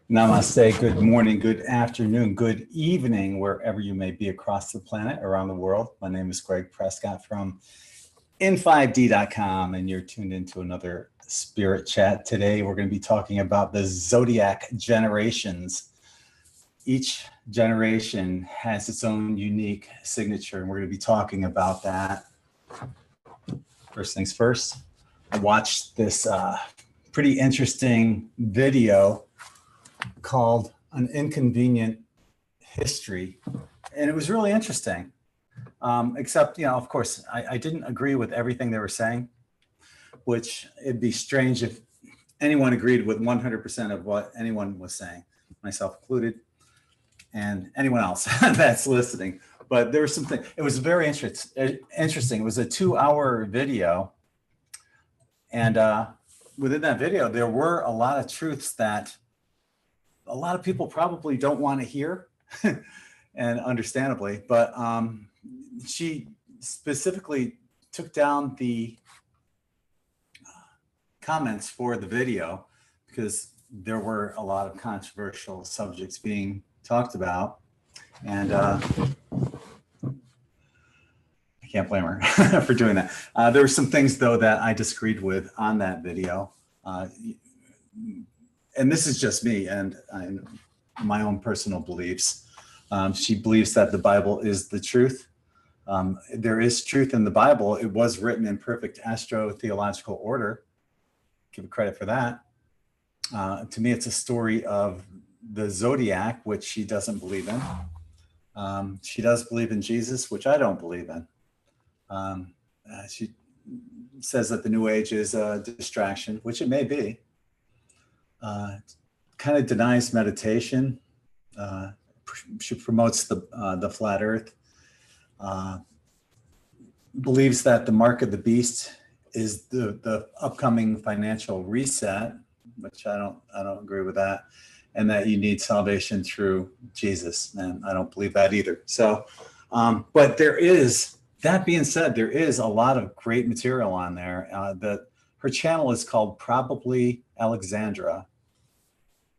Namaste, good morning, good afternoon, good evening, wherever you may be across the planet, around the world. My name is Gregg Prescott from In5D.com, and you're tuned into another Spirit Chat. Today, we're going to be talking about the Zodiac generations. Each generation has its own unique signature, and we're going to be talking about that. First things first, I watched this pretty interesting video called An Inconvenient History, and it was really interesting, except, of course, I didn't agree with everything they were saying, which it'd be strange if anyone agreed with 100% of what anyone was saying, myself included, and anyone else that's listening. But there was something, it was very interesting. It was a 2-hour video, and within that video, there were a lot of truths that a lot of people probably don't want to hear, and understandably, but she specifically took down the comments for the video because there were a lot of controversial subjects being talked about, and I can't blame her for doing that. There were some things, though, that I disagreed with on that video. And this is just me and my own personal beliefs. She believes that the Bible is the truth. There is truth in the Bible. It was written in perfect astro-theological order. Give it credit for that. To me, it's a story of the Zodiac, which she doesn't believe in. She does believe in Jesus, which I don't believe in. She says that the New Age is a distraction, which it may be. Kind of denies meditation. She promotes the flat Earth. Believes that the mark of the beast is the upcoming financial reset, which I don't agree with that, and that you need salvation through Jesus, and I don't believe that either. So, but there is, that being said, there is a lot of great material on there. Her channel is called Probably Alexandra.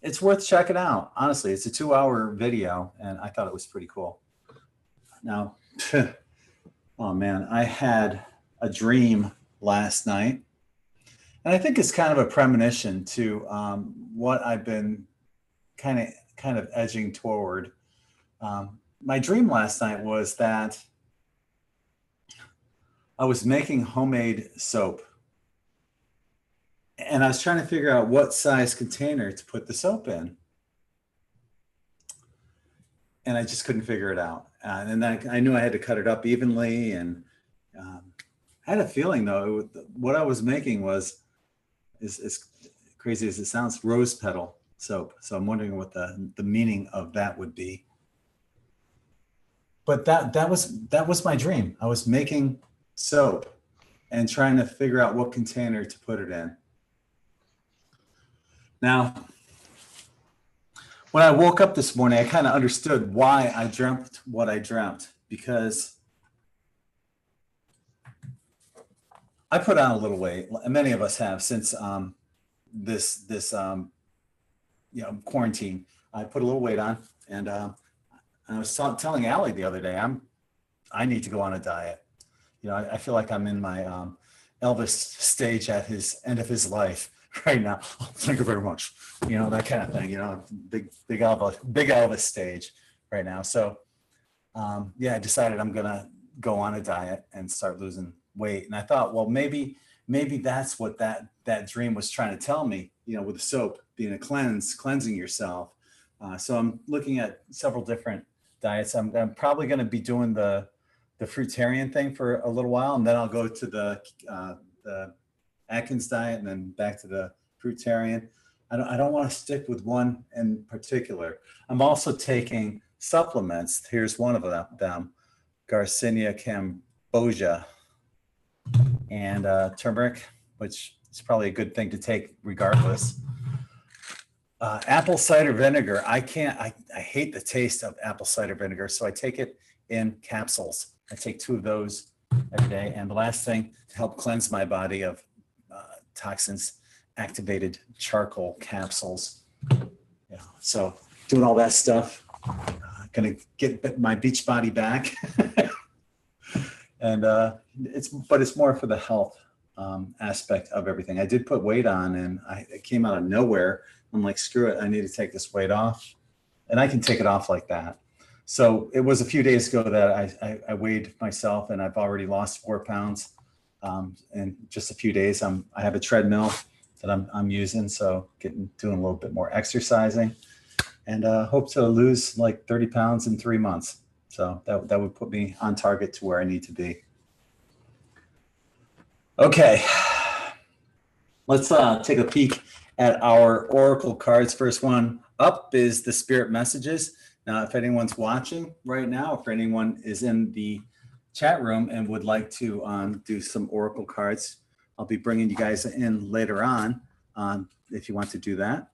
It's worth checking out. Honestly, it's a 2-hour video, and I thought it was pretty cool. Now, oh man, I had a dream last night, and I think it's kind of a premonition to what I've been kind of edging toward. My dream last night was that I was making homemade soap. And I was trying to figure out what size container to put the soap in. And I just couldn't figure it out. And then I knew I had to cut it up evenly. And I had a feeling, though, what I was making was, as crazy as it sounds, rose petal soap. So I'm wondering what the meaning of that would be. But that was my dream. I was making soap and trying to figure out what container to put it in. Now, when I woke up this morning, I kind of understood why I dreamt what I dreamt, because I put on a little weight. Many of us have since this quarantine. I put a little weight on, and I was telling Allie the other day, I need to go on a diet. I feel like I'm in my Elvis stage at his end of his life right now. Oh, thank you very much. That kind of thing, big Elvis stage right now. So I decided I'm going to go on a diet and start losing weight. And I thought, well, maybe that's what that dream was trying to tell me, with the soap being a cleansing yourself. So I'm looking at several different diets. I'm probably going to be doing the fruitarian thing for a little while, and then I'll go to the Atkins diet and then back to the fruitarian. I don't want to stick with one in particular. I'm also taking supplements. Here's one of them, Garcinia cambogia, and turmeric, which is probably a good thing to take regardless. Apple cider vinegar. I hate the taste of apple cider vinegar, so I take it in capsules. I take 2 of those every day. And the last thing to help cleanse my body of toxins activated charcoal capsules. Yeah, so doing all that stuff, gonna get my beach body back. And it's more for the health aspect of everything. I did put weight on, and it came out of nowhere. I'm like, screw it, I need to take this weight off, and I can take it off like that. So it was a few days ago that I weighed myself, and I've already lost 4 pounds in just a few days. I have a treadmill that I'm using, so doing a little bit more exercising, and hope to lose like 30 pounds in 3 months. So that would put me on target to where I need to be. Okay, let's take a peek at our oracle cards. First one up is the spirit messages. Now, if anyone's watching right now, if anyone is in the chat room and would like to do some oracle cards, I'll be bringing you guys in later on if you want to do that.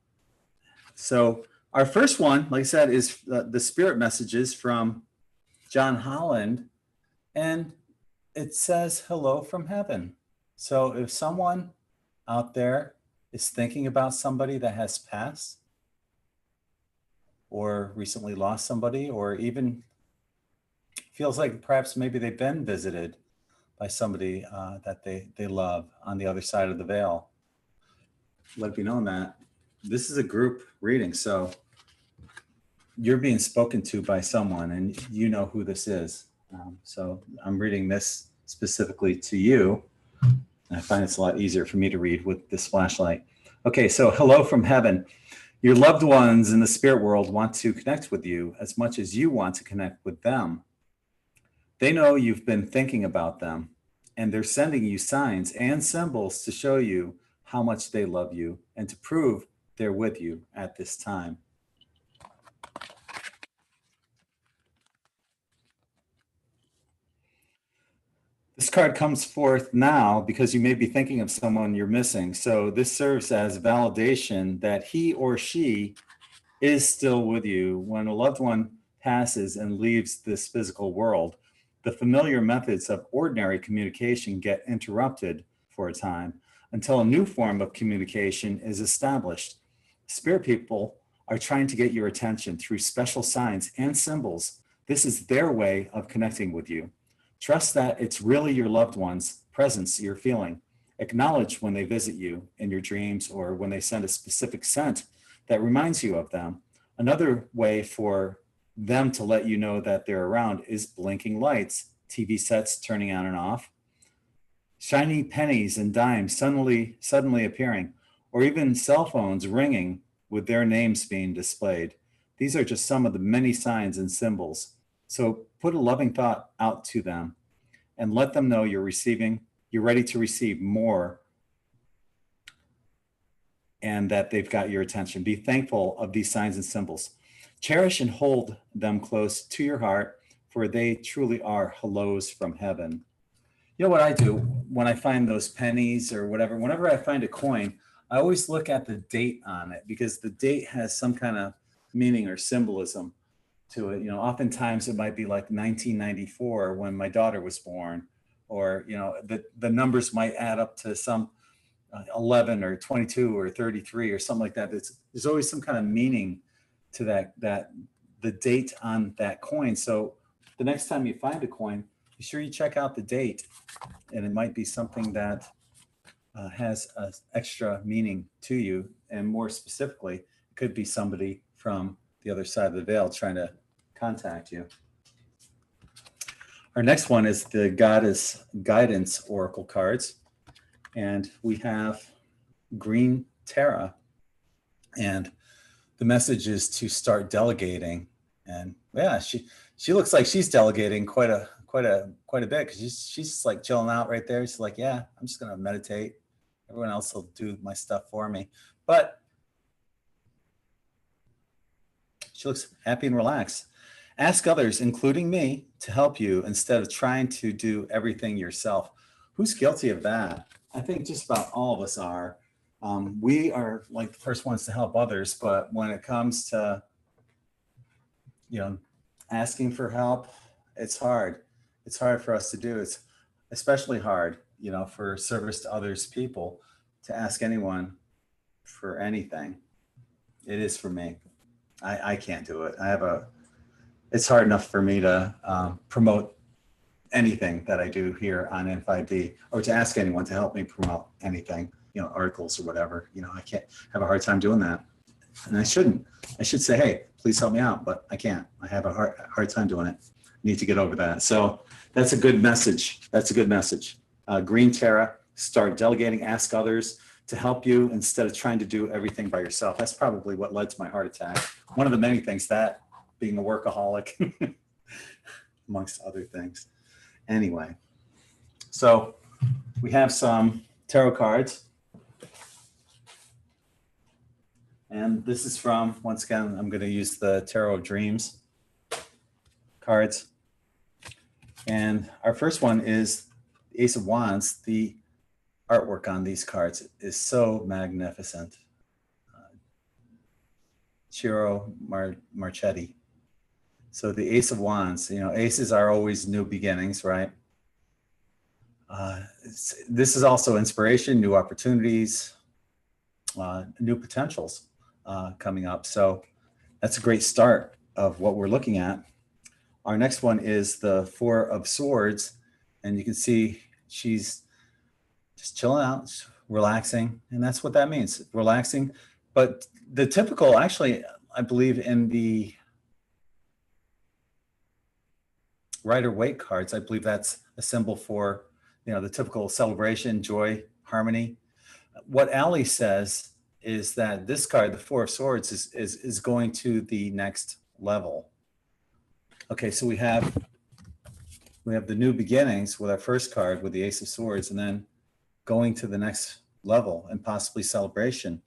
So our first one, like I said, is the spirit messages from John Holland, and it says, hello from heaven. So if someone out there is thinking about somebody that has passed or recently lost somebody, or even feels like perhaps maybe they've been visited by somebody that they love on the other side of the veil, let it be known that this is a group reading. So you're being spoken to by someone, and you know who this is. So I'm reading this specifically to you. And I find it's a lot easier for me to read with this flashlight. Okay, so hello from heaven. Your loved ones in the spirit world want to connect with you as much as you want to connect with them. They know you've been thinking about them, and they're sending you signs and symbols to show you how much they love you and to prove they're with you at this time. This card comes forth now because you may be thinking of someone you're missing. So this serves as validation that he or she is still with you. When a loved one passes and leaves this physical world, the familiar methods of ordinary communication get interrupted for a time until a new form of communication is established. Spirit people are trying to get your attention through special signs and symbols. This is their way of connecting with you. Trust that it's really your loved one's presence you're feeling. Acknowledge when they visit you in your dreams or when they send a specific scent that reminds you of them. Another way for them to let you know that they're around is blinking lights, TV sets turning on and off, shiny pennies and dimes suddenly appearing, or even cell phones ringing with their names being displayed. These are just some of the many signs and symbols. So put a loving thought out to them and let them know you're ready to receive more, and that they've got your attention. Be thankful of these signs and symbols. Cherish and hold them close to your heart, for they truly are hellos from heaven. You know what I do when I find those pennies or whatever, whenever I find a coin, I always look at the date on it, because the date has some kind of meaning or symbolism to it. You know, oftentimes it might be like 1994 when my daughter was born, or, you know, the numbers might add up to some 11 or 22 or 33 or something like that. There's always some kind of meaning to that the date on that coin. So the next time you find a coin, be sure you check out the date, and it might be something that has an extra meaning to you. And more specifically, it could be somebody from the other side of the veil trying to contact you. Our next one is the Goddess Guidance Oracle cards. And we have Green Tara. And the message is to start delegating. And yeah, she looks like she's delegating quite a bit, because she's just like chilling out right there. She's like, yeah, I'm just gonna meditate. Everyone else will do my stuff for me. But she looks happy and relaxed. Ask others, including me, to help you instead of trying to do everything yourself. Who's guilty of that? I think just about all of us are. We are like the first ones to help others, but when it comes to, you know, asking for help, it's hard. It's hard for us to do. It's especially hard, you know, for service to others people, to ask anyone for anything. It is for me. I can't do it. It's hard enough for me to promote anything that I do here on In5D, or to ask anyone to help me promote anything, articles or whatever. I can't, have a hard time doing that. And I shouldn't. I should say, hey, please help me out, but I can't. I have a hard time doing it. Need to get over that. So that's a good message. That's a good message. Green Terra, start delegating, ask others to help you instead of trying to do everything by yourself. That's probably what led to my heart attack. One of the many things, that being a workaholic, amongst other things. Anyway, so we have some tarot cards. And this is from, once again, I'm going to use the Tarot of Dreams cards. And our first one is the Ace of Wands. The artwork on these cards is so magnificent. Ciro Marchetti. So the Ace of Wands, aces are always new beginnings, right? This is also inspiration, new opportunities, new potentials coming up. So that's a great start of what we're looking at. Our next one is the Four of Swords. And you can see she's just chilling out, relaxing. And that's what that means, relaxing. But the typical, actually, I believe in the Rider-Waite cards, I believe that's a symbol for, the typical celebration, joy, harmony. What Ali says is that this card, the Four of Swords, is going to the next level. Okay, so we have the new beginnings with our first card with the Ace of Swords, and then going to the next level and possibly celebration.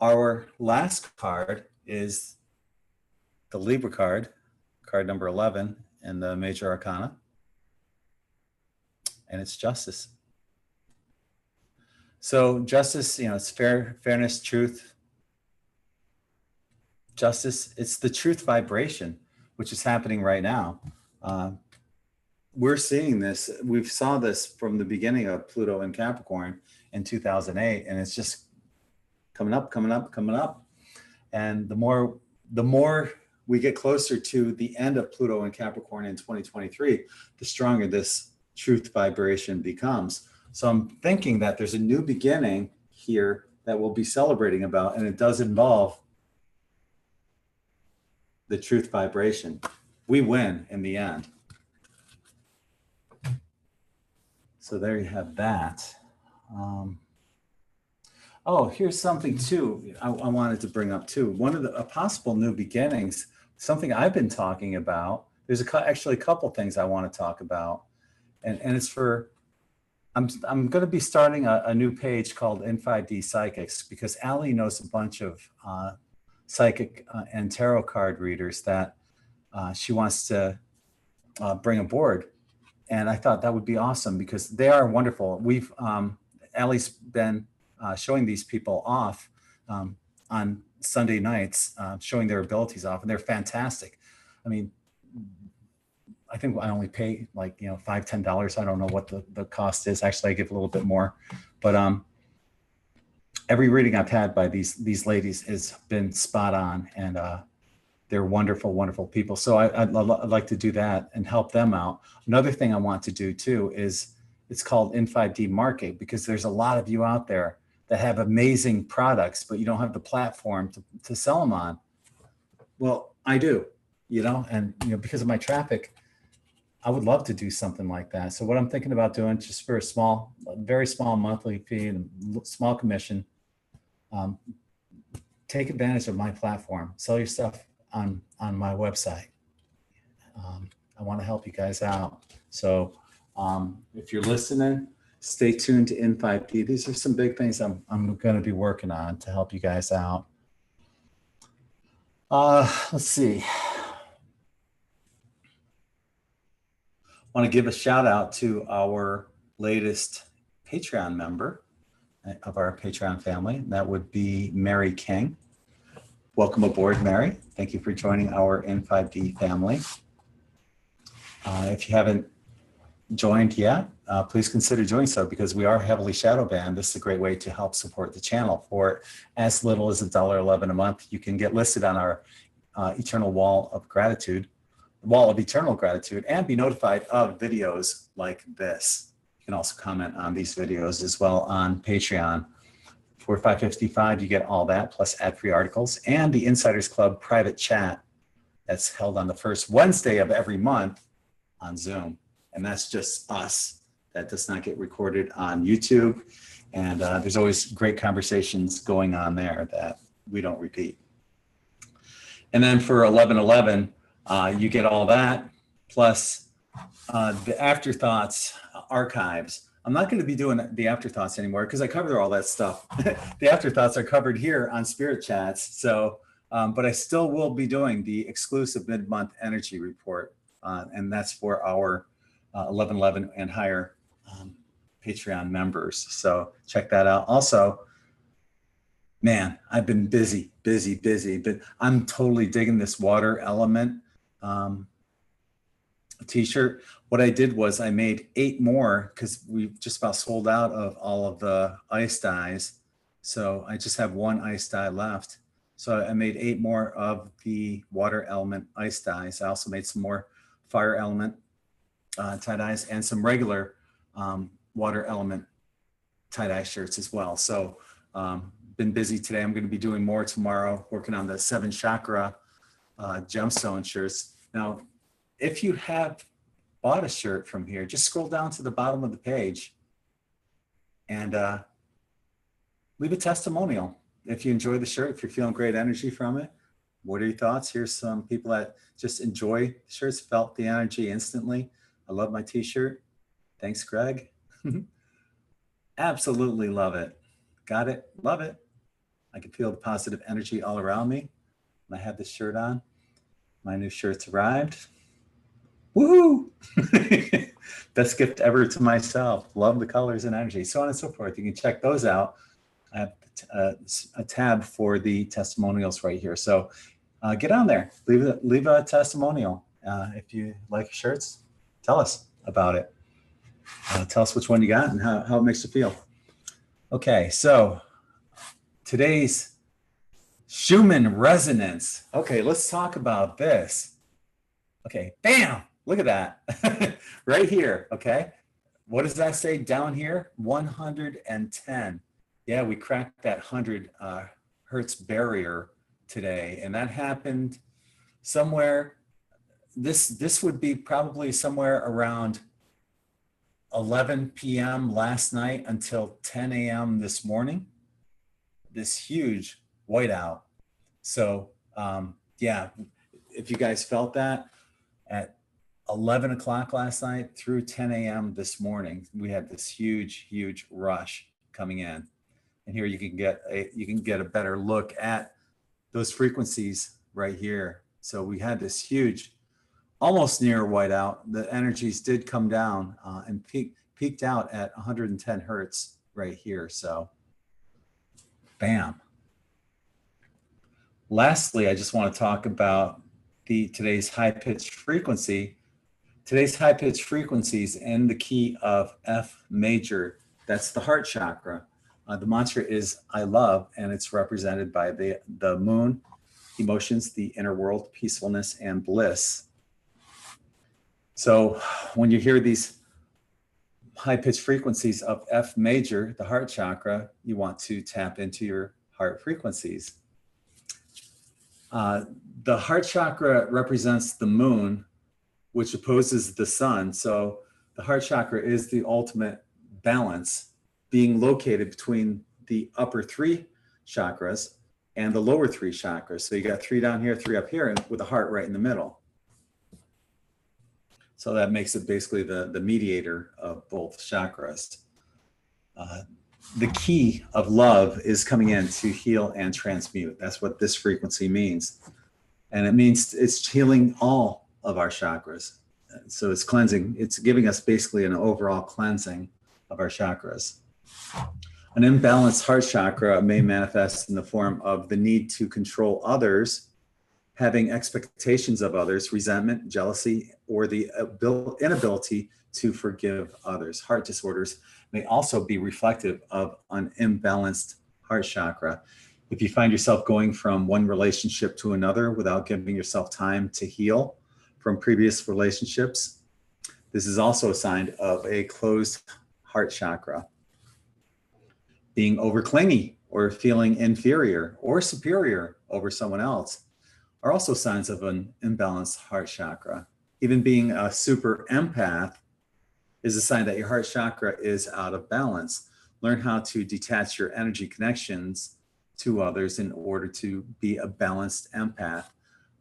Our last card is the Libra card number 11 in the Major Arcana, and it's justice. So justice, it's fairness, truth. Justice, it's the truth vibration, which is happening right now. We're seeing this. We saw this from the beginning of Pluto in Capricorn in 2008, and it's just coming up, coming up, coming up. And the more we get closer to the end of Pluto in Capricorn in 2023, the stronger this truth vibration becomes. So I'm thinking that there's a new beginning here that we'll be celebrating about, and it does involve the truth vibration. We win in the end. So there you have that. Oh, here's something too I wanted to bring up too. One of the possible new beginnings, something I've been talking about. There's actually a couple things I want to talk about, and it's for. I'm going to be starting a new page called In5D Psychics, because Ali knows a bunch of psychic and tarot card readers that she wants to bring aboard. And I thought that would be awesome because they are wonderful. We've, Ali's been showing these people off on Sunday nights, showing their abilities off, and they're fantastic. I mean, I think I only pay like, $5, $10. I don't know what the cost is. Actually, I give a little bit more, but every reading I've had by these ladies has been spot on, and they're wonderful, wonderful people. So I'd like to do that and help them out. Another thing I want to do too is it's called In5D Market, because there's a lot of you out there that have amazing products, but you don't have the platform to sell them on. Well, I do, and because of my traffic, I would love to do something like that. So what I'm thinking about doing, just for a very small monthly fee and small commission, take advantage of my platform, sell your stuff on my website. I want to help you guys out. So if you're listening, stay tuned to In5D. These are some big things I'm going to be working on to help you guys out. Let's see. I want to give a shout out to our latest Patreon member of our Patreon family. That would be Mary King. Welcome aboard, Mary. Thank you for joining our In5D family. If you haven't joined yet, please consider doing so because we are heavily shadow banned. This is a great way to help support the channel. For as little as $1.11 a month, you can get listed on our eternal wall of gratitude, wall of eternal gratitude, and be notified of videos like this. You can also comment on these videos as well on Patreon. For $5.55, you get all that plus ad-free articles and the Insiders Club private chat that's held on the first Wednesday of every month on Zoom. And that's just us. That does not get recorded on YouTube. And there's always great conversations going on there that we don't repeat. And then for $11.11, you get all that plus the Afterthoughts archives. I'm not going to be doing the Afterthoughts anymore because I covered all that stuff. The Afterthoughts are covered here on Spirit Chats. So, but I still will be doing the exclusive mid-month energy report. And that's for our 1111 and higher Patreon members. So check that out. Also, man, I've been busy, but I'm totally digging this water element t-shirt. What I did was I made 8 more because we just about sold out of all of the ice dyes. So I just have 1 ice dye left. So I made 8 more of the water element ice dyes. I also made some more fire element tie-dyes and some regular water element tie-dye shirts as well. So been busy today. I'm going to be doing more tomorrow, working on the 7 chakra gemstone shirts. Now, if you have bought a shirt from here, just scroll down to the bottom of the page and leave a testimonial. If you enjoy the shirt, if you're feeling great energy from it, what are your thoughts? Here's some people that just enjoy the shirts, felt the energy instantly. I love my t-shirt. Thanks, Gregg. Absolutely love it. Got it, love it. I can feel the positive energy all around me when I have this shirt on. My new shirt's arrived. Woohoo! Best gift ever to myself. Love the colors and energy, so on and so forth. You can check those out. I have a tab for the testimonials right here. So get on there, leave a testimonial. If you like shirts, tell us about it. Tell us which one you got and how it makes you feel. Okay, so today's Schumann resonance. Okay, let's talk about this. Okay, bam, look at that right here. Okay, what does that say down here? 110. Yeah, we cracked that 100 hertz barrier today, and that happened somewhere. This would be probably somewhere around 11 p.m. last night until 10 a.m. this morning. This huge whiteout. So yeah, if you guys felt that at 11 o'clock last night through 10 a.m. this morning, we had this huge rush coming in. And here you can get a better look at those frequencies right here. So we had this huge, almost near whiteout. The energies did come down and peaked out at 110 hertz right here. So bam. Lastly, I just want to talk about today's high-pitched frequency. Today's high-pitched frequencies in the key of F major. That's the heart chakra. The mantra is I love, and it's represented by the moon, emotions, the inner world, peacefulness, and bliss. So when you hear these high-pitched frequencies of F major, the heart chakra, you want to tap into your heart frequencies. The heart chakra represents the moon, which opposes the sun. So the heart chakra is the ultimate balance, being located between the upper 3 chakras and the lower 3 chakras. So you got 3 down here, 3 up here, and with the heart right in the middle. So that makes it basically the mediator of both chakras. The key of love is coming in to heal and transmute. That's what this frequency means. And it means it's healing all of our chakras. So it's cleansing. It's giving us basically an overall cleansing of our chakras. An imbalanced heart chakra may manifest in the form of the need to control others, having expectations of others, resentment, jealousy, or the inability to forgive others. Heart disorders may also be reflective of an imbalanced heart chakra. If you find yourself going from one relationship to another without giving yourself time to heal from previous relationships, this is also a sign of a closed heart chakra. Being overclingy or feeling inferior or superior over someone else are also signs of an imbalanced heart chakra. Even being a super empath is a sign that your heart chakra is out of balance. Learn how to detach your energy connections to others in order to be a balanced empath.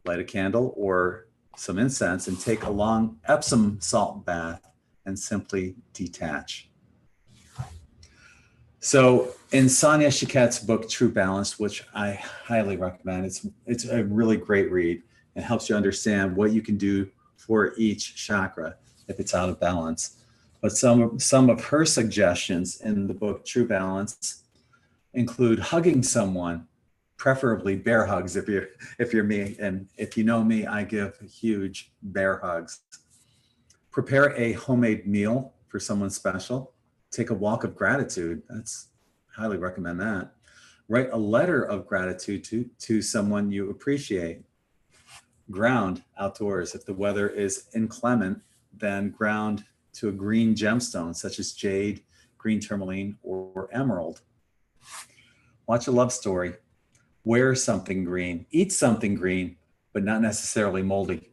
Light a candle or some incense and take a long Epsom salt bath and simply detach. So in Sonia Chikette's book, True Balance, which I highly recommend, it's a really great read and helps you understand what you can do for each chakra if it's out of balance. But some of her suggestions in the book, True Balance, include hugging someone, preferably bear hugs if you're me. And if you know me, I give huge bear hugs. Prepare a homemade meal for someone special. Take a walk of gratitude. Highly recommend that. Write a letter of gratitude to someone you appreciate. Ground outdoors. If the weather is inclement, then ground to a green gemstone such as jade, green tourmaline, or emerald. Watch a love story. Wear something green. Eat something green, but not necessarily moldy.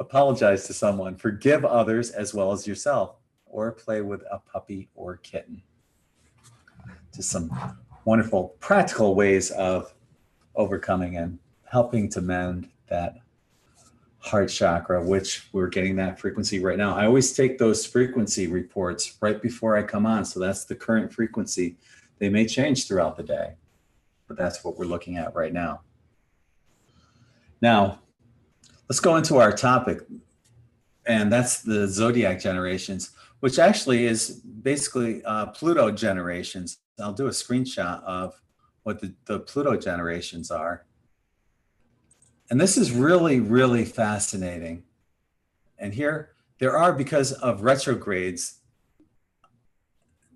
Apologize to someone. Forgive others as well as yourself, or play with a puppy or kitten. Just some wonderful practical ways of overcoming and helping to mend that heart chakra, which we're getting that frequency right now. I always take those frequency reports right before I come on. So that's the current frequency. They may change throughout the day, but that's what we're looking at right now. Now, let's go into our topic, and that's the Zodiac generations, which actually is basically Pluto generations. I'll do a screenshot of what the Pluto generations are. And this is really, really fascinating. And here there are, because of retrogrades,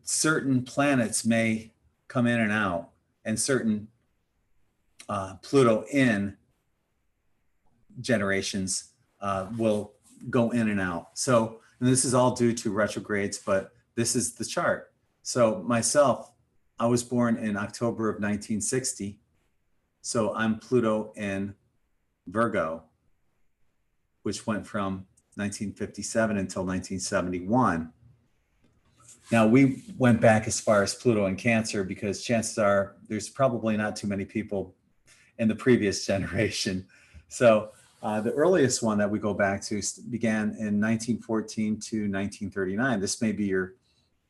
certain planets may come in and out, and certain Pluto in generations will go in and out. So, and this is all due to retrogrades, but this is the chart. So myself, I was born in October of 1960. So I'm Pluto in Virgo, which went from 1957 until 1971. Now we went back as far as Pluto in Cancer because chances are there's probably not too many people in the previous generation. So the earliest one that we go back to began in 1914 to 1939. This may be your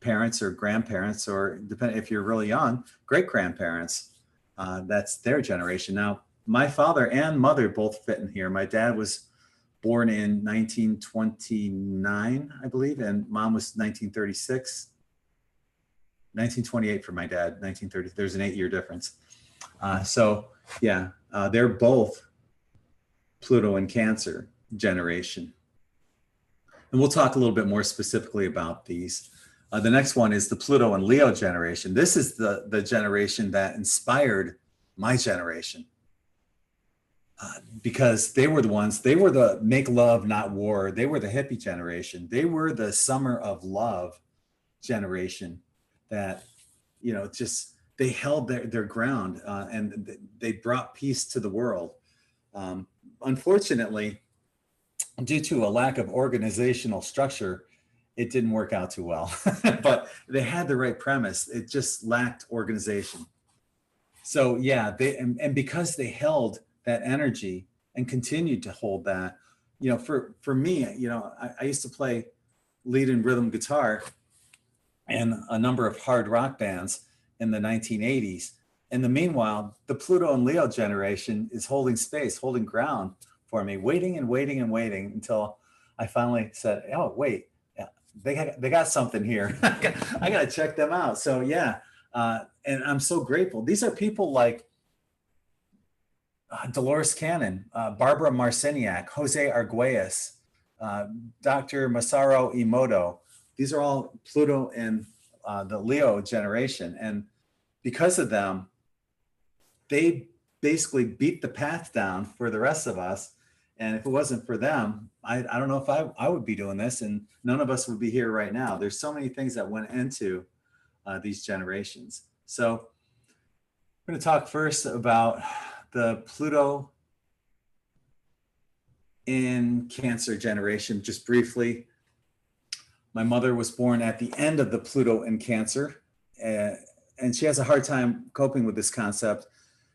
parents or grandparents, or depending if you're really young, great-grandparents. That's their generation. Now, my father and mother both fit in here. My dad was born in 1929, I believe, and mom was 1936. 1928 for my dad, 1930. There's an 8-year difference. So yeah, they're both Pluto and Cancer generation. And we'll talk a little bit more specifically about these. The next one is the Pluto and Leo generation. This is the generation that inspired my generation. Because they were the make love, not war. They were the hippie generation. They were the summer of love generation that, just they held their ground and they brought peace to the world. Unfortunately, due to a lack of organizational structure, it didn't work out too well. But they had the right premise. It just lacked organization. So yeah, and because they held that energy and continued to hold that, for me, I used to play lead and rhythm guitar in a number of hard rock bands in the 1980s. In the meanwhile, the Pluto and Leo generation is holding space, holding ground for me, waiting and waiting and waiting until I finally said, oh, wait, they got something here. I got to check them out. So yeah, and I'm so grateful. These are people like Dolores Cannon, Barbara Marciniak, Jose Arguelles, Dr. Masaru Emoto. These are all Pluto and the Leo generation. And because of them, they basically beat the path down for the rest of us. And if it wasn't for them, I don't know if I would be doing this, and none of us would be here right now. There's so many things that went into these generations. So I'm going to talk first about the Pluto in Cancer generation, just briefly. My mother was born at the end of the Pluto in Cancer, and she has a hard time coping with this concept.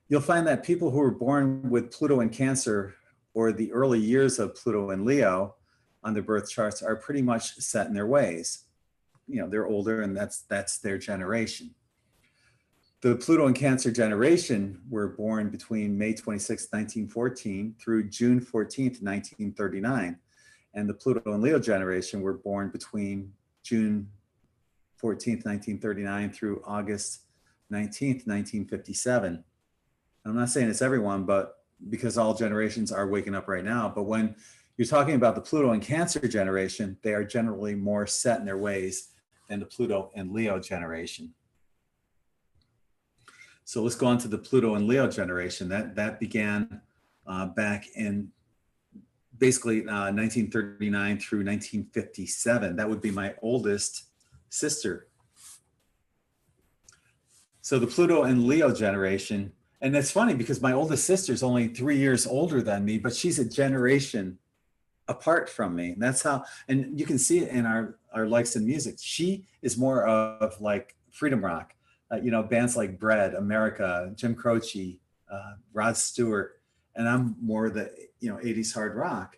You'll find that people who were born with Pluto in Cancer or the early years of Pluto in Leo on their birth charts are pretty much set in their ways. You know, they're older, and that's their generation. The Pluto in Cancer generation were born between May 26, 1914 through June 14th, 1939. And the Pluto in Leo generation were born between June 14th, 1939 through August 19th, 1957. I'm not saying it's everyone, but because all generations are waking up right now. But when you're talking about the Pluto in Cancer generation, they are generally more set in their ways than the Pluto in Leo generation. So let's go on to the Pluto in Leo generation. That began back in basically 1939 through 1957. That would be my oldest sister. So the Pluto in Leo generation, and it's funny because my oldest sister is only 3 years older than me, but she's a generation apart from me. And that's how, and you can see it in our likes in music. She is more of like freedom rock, you know, bands like Bread, America, Jim Croce, Rod Stewart, and I'm more the, you know, 80s hard rock.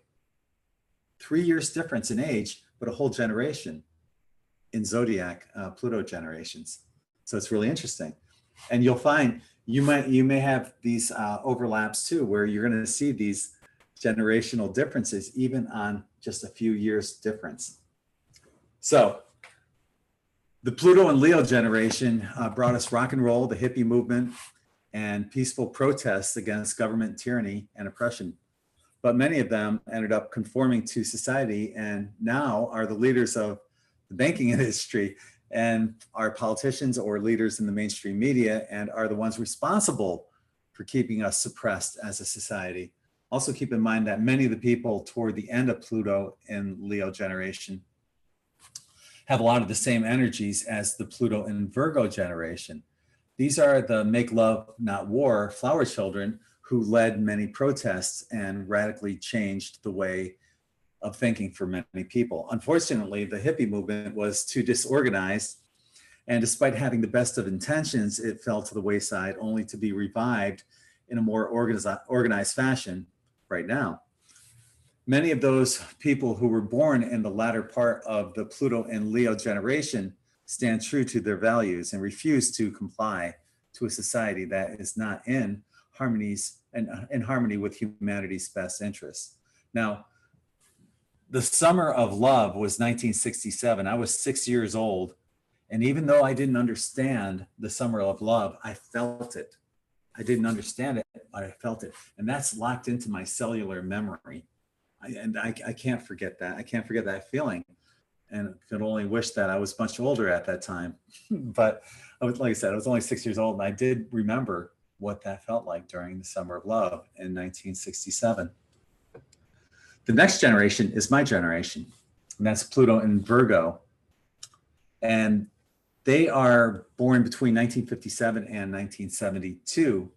3 years difference in age, but a whole generation in Zodiac, Pluto generations. So it's really interesting. And you'll find you may have these overlaps too, where you're going to see these generational differences even on just a few years difference. So the Pluto and Leo generation brought us rock and roll, the hippie movement, and peaceful protests against government tyranny and oppression. But many of them ended up conforming to society and now are the leaders of the banking industry and are politicians or leaders in the mainstream media and are the ones responsible for keeping us suppressed as a society. Also keep in mind that many of the people toward the end of Pluto in Leo generation have a lot of the same energies as the Pluto in Virgo generation. These are the make love, not war flower children who led many protests and radically changed the way of thinking for many people. Unfortunately, the hippie movement was too disorganized, and despite having the best of intentions, it fell to the wayside only to be revived in a more organized fashion right now. Many of those people who were born in the latter part of the Pluto and Leo generation stand true to their values and refuse to comply to a society that is not in harmony with humanity's best interests. Now, the summer of love was 1967. I was 6 years old. And even though I didn't understand the summer of love, I felt it. I didn't understand it, but I felt it. And that's locked into my cellular memory. I can't forget that. I can't forget that feeling. And I could only wish that I was much older at that time. But like I said, I was only 6 years old. And I did remember what that felt like during the summer of love in 1967. The next generation is my generation, and that's Pluto in Virgo. And they are born between 1957 and 1972.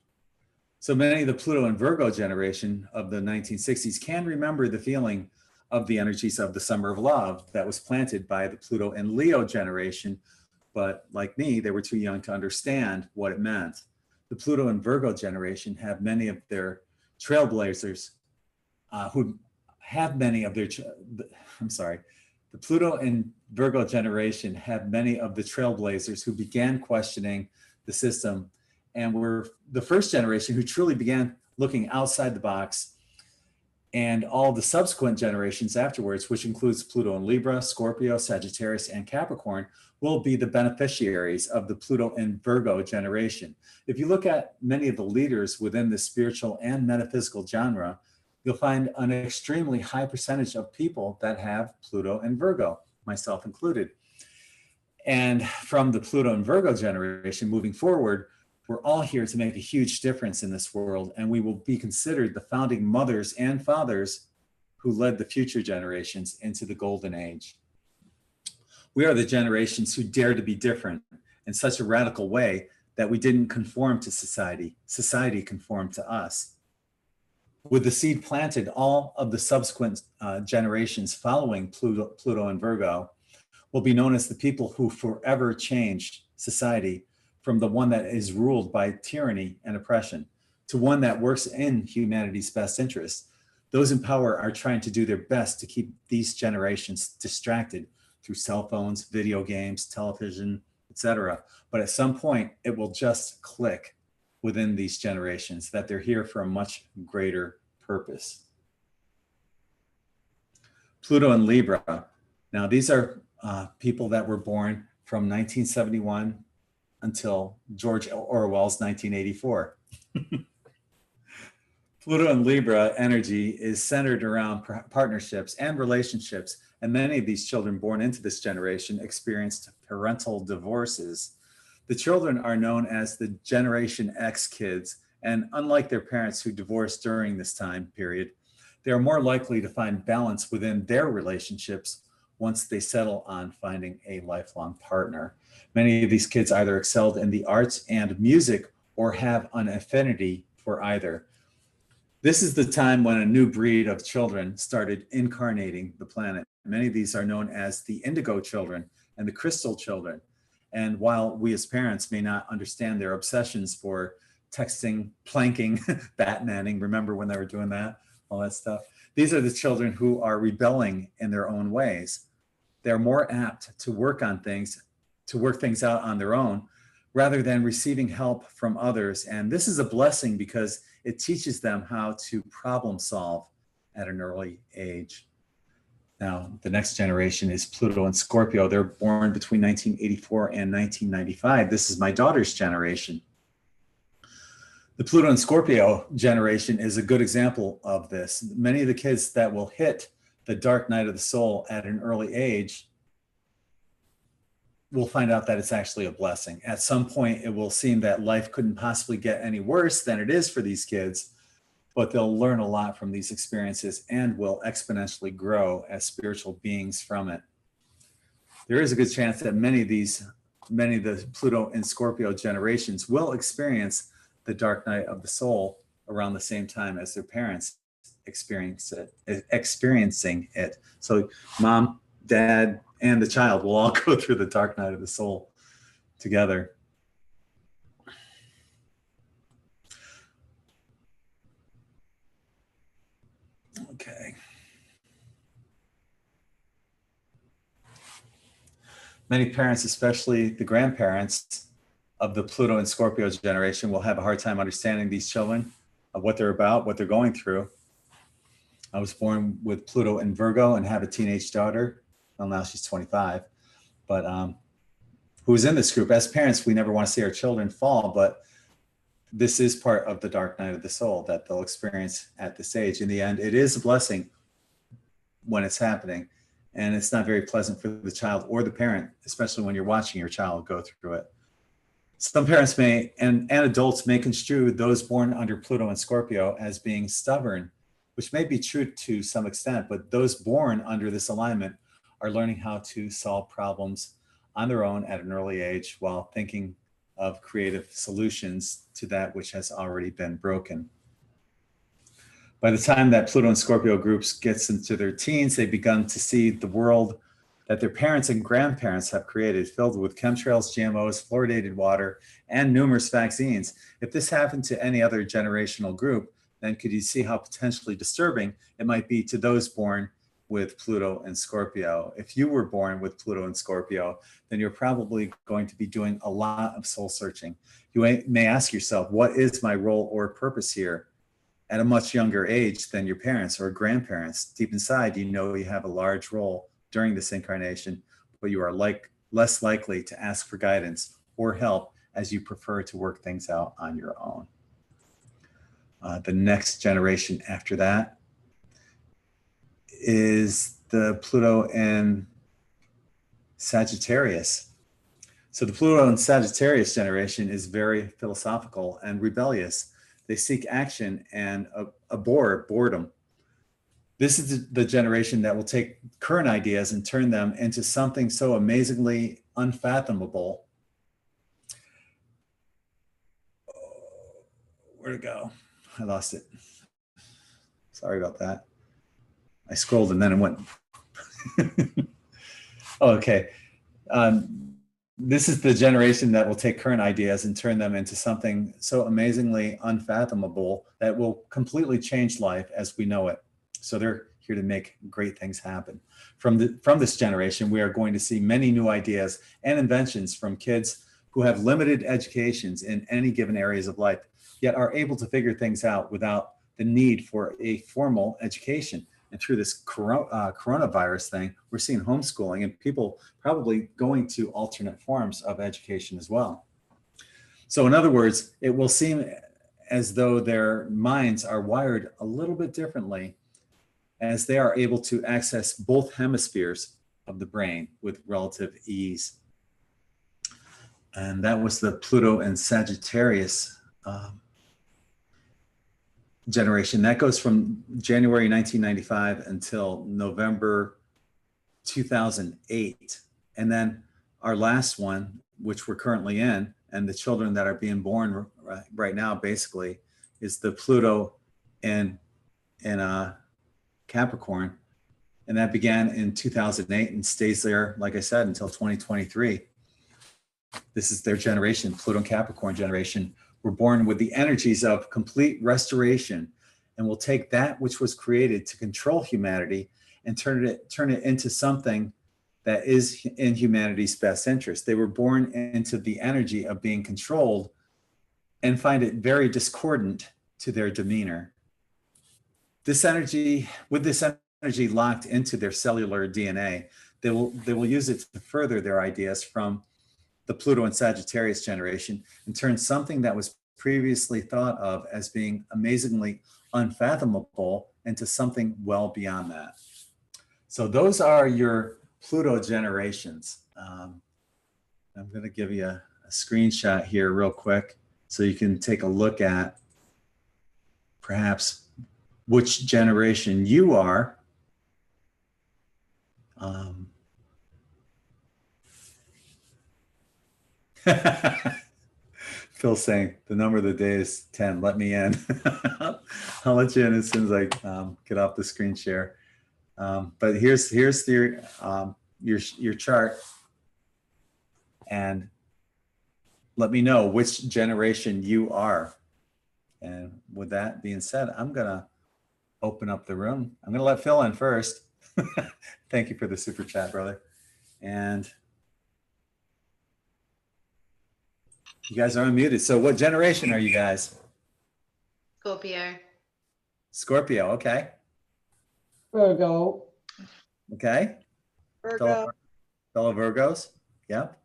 So many of the Pluto and Virgo generation of the 1960s can remember the feeling of the energies of the summer of love that was planted by the Pluto and Leo generation. But like me, they were too young to understand what it meant. The Pluto and Virgo generation have many of their trailblazers the Pluto and Virgo generation have many of the trailblazers who began questioning the system and were the first generation who truly began looking outside the box. And all the subsequent generations afterwards, which includes Pluto in Libra, Scorpio, Sagittarius, and Capricorn, will be the beneficiaries of the Pluto and Virgo generation. If you look at many of the leaders within the spiritual and metaphysical genre, you'll find an extremely high percentage of people that have Pluto and Virgo, myself included. And from the Pluto and Virgo generation moving forward, we're all here to make a huge difference in this world, and we will be considered the founding mothers and fathers who led the future generations into the golden age. We are the generations who dare to be different in such a radical way that we didn't conform to society. Society conformed to us. With the seed planted, all of the subsequent generations following Pluto and Virgo will be known as the people who forever changed society from the one that is ruled by tyranny and oppression to one that works in humanity's best interest. Those in power are trying to do their best to keep these generations distracted through cell phones, video games, television, etc. But at some point, it will just click within these generations that they're here for a much greater purpose. Pluto and Libra. Now, these are people that were born from 1971 until George Orwell's 1984. Pluto and Libra energy is centered around partnerships and relationships, and many of these children born into this generation experienced parental divorces. The children are known as the Generation X kids, and unlike their parents who divorced during this time period, they are more likely to find balance within their relationships once they settle on finding a lifelong partner. Many of these kids either excelled in the arts and music or have an affinity for either. This is the time when a new breed of children started incarnating the planet. Many of these are known as the indigo children and the crystal children. And while we as parents may not understand their obsessions for texting, planking, Batmaning, remember when they were doing that, all that stuff? These are the children who are rebelling in their own ways. They're more apt to work on things, to work things out on their own, rather than receiving help from others. And this is a blessing because it teaches them how to problem solve at an early age. Now, the next generation is Pluto and Scorpio. They're born between 1984 and 1995. This is my daughter's generation. The Pluto and Scorpio generation is a good example of this. Many of the kids that will hit the dark night of the soul at an early age will find out that it's actually a blessing. At some point, it will seem that life couldn't possibly get any worse than it is for these kids, but they'll learn a lot from these experiences and will exponentially grow as spiritual beings from it. There is a good chance that many of the Pluto and Scorpio generations will experience the dark night of the soul around the same time as their parents experiencing it. So mom, dad, and the child will all go through the dark night of the soul together. Okay. Many parents, especially the grandparents of the Pluto and Scorpio generation, will have a hard time understanding these children, of what they're about, what they're going through. I was born with Pluto and Virgo and have a teenage daughter. Well, now she's 25, but who's in this group. As parents, we never want to see our children fall, but this is part of the dark night of the soul that they'll experience at this age. In the end, it is a blessing when it's happening, and it's not very pleasant for the child or the parent, especially when you're watching your child go through it. Some parents may, and adults may construe those born under Pluto and Scorpio as being stubborn, which may be true to some extent, but those born under this alignment are learning how to solve problems on their own at an early age while thinking of creative solutions to that which has already been broken. By the time that Pluto and Scorpio groups gets into their teens, they've begun to see the world that their parents and grandparents have created, filled with chemtrails, GMOs, fluoridated water, and numerous vaccines. If this happened to any other generational group, then could you see how potentially disturbing it might be to those born with Pluto and Scorpio? If you were born with Pluto and Scorpio, then you're probably going to be doing a lot of soul searching. You may ask yourself, what is my role or purpose here? At a much younger age than your parents or grandparents, deep inside, you know you have a large role during this incarnation, but you are less likely to ask for guidance or help as you prefer to work things out on your own. The next generation after that is the Pluto in Sagittarius. So the Pluto in Sagittarius generation is very philosophical and rebellious. They seek action and abhor boredom. This is the generation that will take current ideas and turn them into something so amazingly unfathomable. Where'd it go? I lost it. Sorry about that. I scrolled and then it went. Okay. This is the generation that will take current ideas and turn them into something so amazingly unfathomable that will completely change life as we know it. So they're here to make great things happen. From this generation, we are going to see many new ideas and inventions from kids who have limited educations in any given areas of life, yet are able to figure things out without the need for a formal education. And through this coronavirus thing, we're seeing homeschooling and people probably going to alternate forms of education as well. So in other words, it will seem as though their minds are wired a little bit differently, as they are able to access both hemispheres of the brain with relative ease. And that was the Pluto and Sagittarius generation. That goes from January 1995 until November 2008. And then our last one, which we're currently in, and the children that are being born right now, basically, is the Pluto in Capricorn. And that began in 2008 and stays there, like I said, until 2023. This is their generation, Pluto and Capricorn generation. We're born with the energies of complete restoration, and will take that which was created to control humanity and turn it into something that is in humanity's best interest. They were born into the energy of being controlled and find it very discordant to their demeanor. This energy, with this energy locked into their cellular DNA, they will use it to further their ideas from the Pluto and Sagittarius generation and turn something that was previously thought of as being amazingly unfathomable into something well beyond that. So those are your Pluto generations. I'm going to give you a screenshot here real quick so you can take a look at perhaps which generation you are. Phil saying the number of the day is 10. Let me in. I'll let you in as soon as I get off the screen share. But here's your chart, and let me know which generation you are. And with that being said, I'm gonna open up the room. I'm gonna let Phil in first. Thank you for the super chat, brother. And you guys are unmuted. So what generation are you guys? Scorpio. Scorpio, okay. Virgo. Okay. Virgo. Fellow Virgos, yep.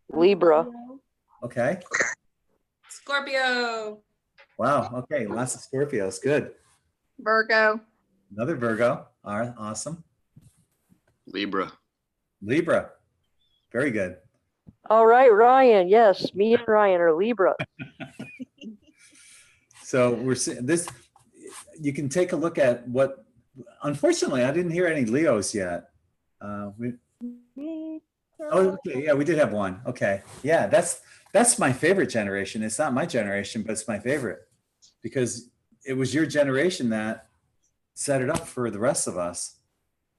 Libra. Okay. Scorpio. Wow, okay, lots of Scorpios, good. Virgo. Another Virgo, all right, awesome. Libra. Libra, very good. All right, Ryan. Yes, me and Ryan are Libra. So we're seeing this, you can take a look at what, unfortunately, I didn't hear any Leos yet. Oh, okay, yeah, we did have one. Okay, yeah, that's my favorite generation. It's not my generation, but it's my favorite because it was your generation that set it up for the rest of us.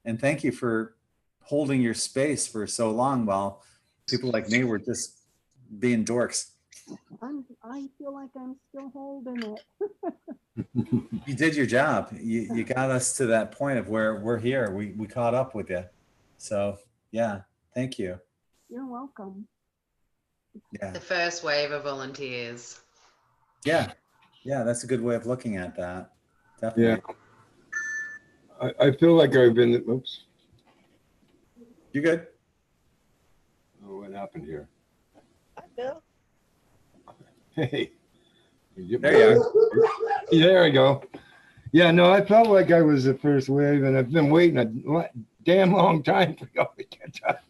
And thank you for holding your space for so long while people like me were just being dorks. I feel like I'm still holding it. You did your job. You got us to that point of where we're here. We caught up with you. So yeah, thank you. You're welcome. Yeah. The first wave of volunteers. Yeah. Yeah, that's a good way of looking at that. Definitely. Yeah. I feel like I've been, oops. You good? Oh, what happened here? Hi, Bill. Hey. There you are. Yeah, there I go. Yeah, no, I felt like I was the first wave, and I've been waiting a damn long time for y'all to catch up.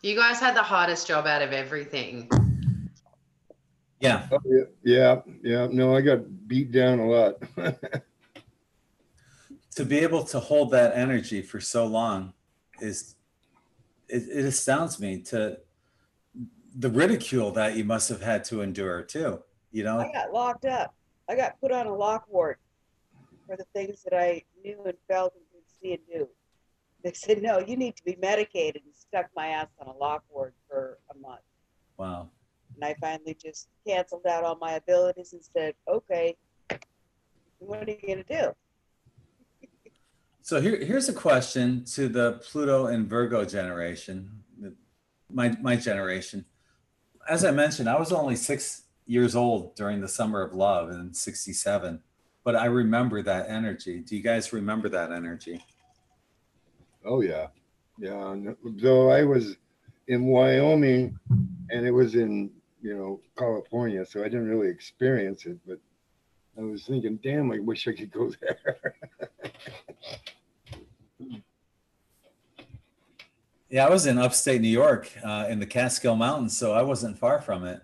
You guys had the hardest job out of everything. Yeah. Oh, yeah. No, I got beat down a lot. To be able to hold that energy for so long it astounds me, to the ridicule that you must have had to endure too. You know, I got locked up. I got put on a lock ward for the things that I knew and felt and could see and do. They said, no, you need to be medicated, and stuck my ass on a lock ward for a month. wow. And I finally just canceled out all my abilities and said, okay, what are you going to do? So here's a question to the Pluto and Virgo generation, my generation. As I mentioned, I was only 6 years old during the summer of love in '67, but I remember that energy. Do you guys remember that energy? Oh, yeah. Yeah. Though I was in Wyoming and it was in, California, so I didn't really experience it, but I was thinking, damn, I wish I could go there. Yeah, I was in upstate New York in the Catskill Mountains, so I wasn't far from it.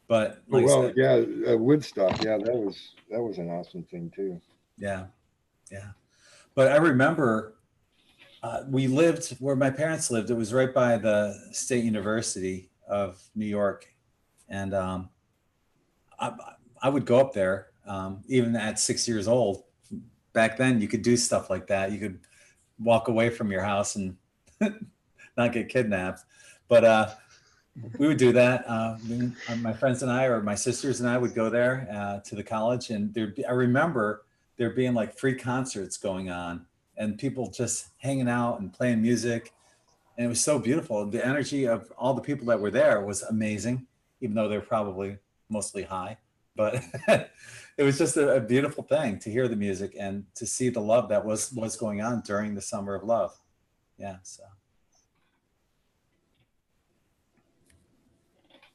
But like I Well, said, yeah, Woodstock. Yeah, that was an awesome thing too. yeah. But I remember we lived where my parents lived. It was right by the State University of New York. And I would go up there, even at 6 years old. Back then, you could do stuff like that. You could walk away from your house and not get kidnapped. But we would do that. My friends and I, or my sisters and I, would go there to the college. And I remember there being like free concerts going on and people just hanging out and playing music. And it was so beautiful. The energy of all the people that were there was amazing, even though they're probably mostly high. But it was just a beautiful thing to hear the music and to see the love that was going on during the summer of love. Yeah.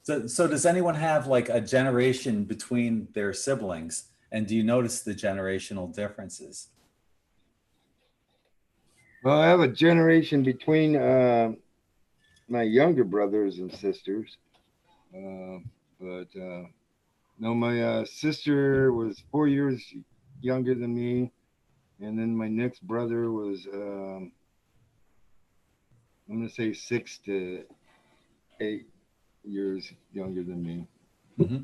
So does anyone have like a generation between their siblings? And do you notice the generational differences? Well, I have a generation between my younger brothers and sisters, but no, my sister was 4 years younger than me, and then my next brother was I'm gonna say 6 to 8 years younger than me. Mm-hmm.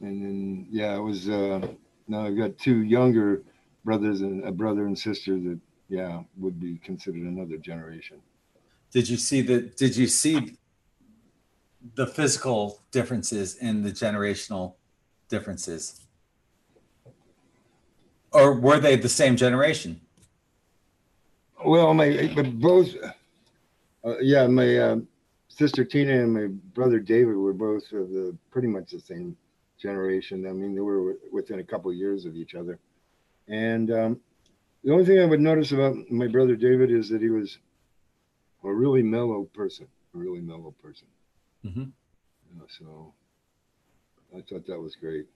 And then yeah, it was now I've got 2 younger brothers and a brother and sister that would be considered another generation. Did you see the physical differences in the generational differences? Or were they the same generation? Well, my sister Tina and my brother David were both of pretty much the same generation. I mean, they were within a couple of years of each other. And the only thing I would notice about my brother David is that he was a really mellow person. Mm-hmm. So I thought that was great.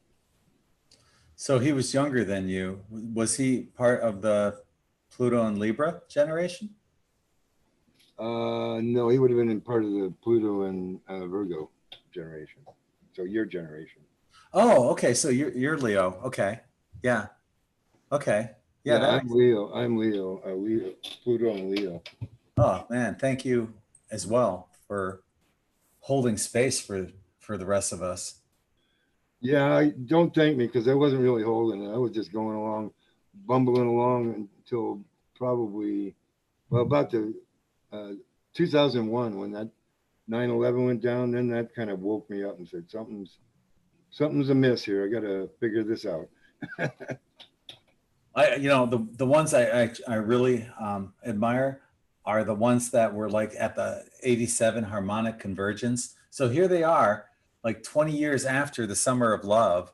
So he was younger than you. Was he part of the Pluto and Libra generation? No, he would have been in part of the Pluto and Virgo generation. So your generation. Oh, okay. So you're Leo. Okay. Yeah. Okay. Yeah. I'm Leo. Leo. Pluto and Leo. Oh man, thank you as well for holding space for the rest of us. Yeah, don't thank me because I wasn't really holding it. I was just going along, bumbling along until probably, about the 2001 when that 9/11 went down. Then that kind of woke me up and said, something's amiss here. I got to figure this out. The ones I really admire are the ones that were like at the 87 harmonic convergence. So here they are, like 20 years after the summer of love,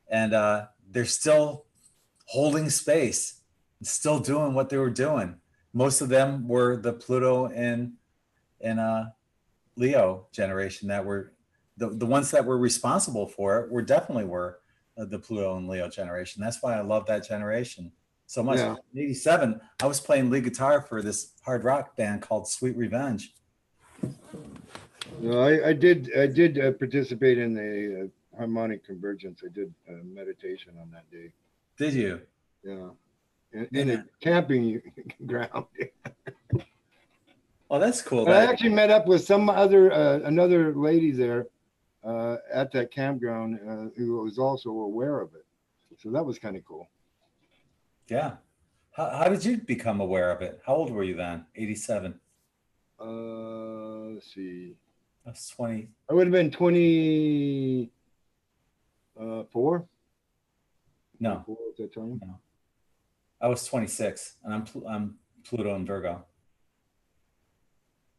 and they're still holding space, still doing what they were doing. Most of them were the Pluto and Leo generation that were the ones that were responsible for it definitely were the Pluto and Leo generation. That's why I love that generation so much. Yeah. In '87, I was playing lead guitar for this hard rock band called Sweet Revenge. No, I did participate in the harmonic convergence. I did meditation on that day. Did you? Yeah, in a camping ground. Oh, that's cool. But I actually met up with some other another lady there at that campground who was also aware of it. So that was kind of cool. Yeah. How did you become aware of it? How old were you then? '87. Let's see. That's 20. I would have been 24. No, 24 at that time. no. I was 26, and I'm Pluto and Virgo.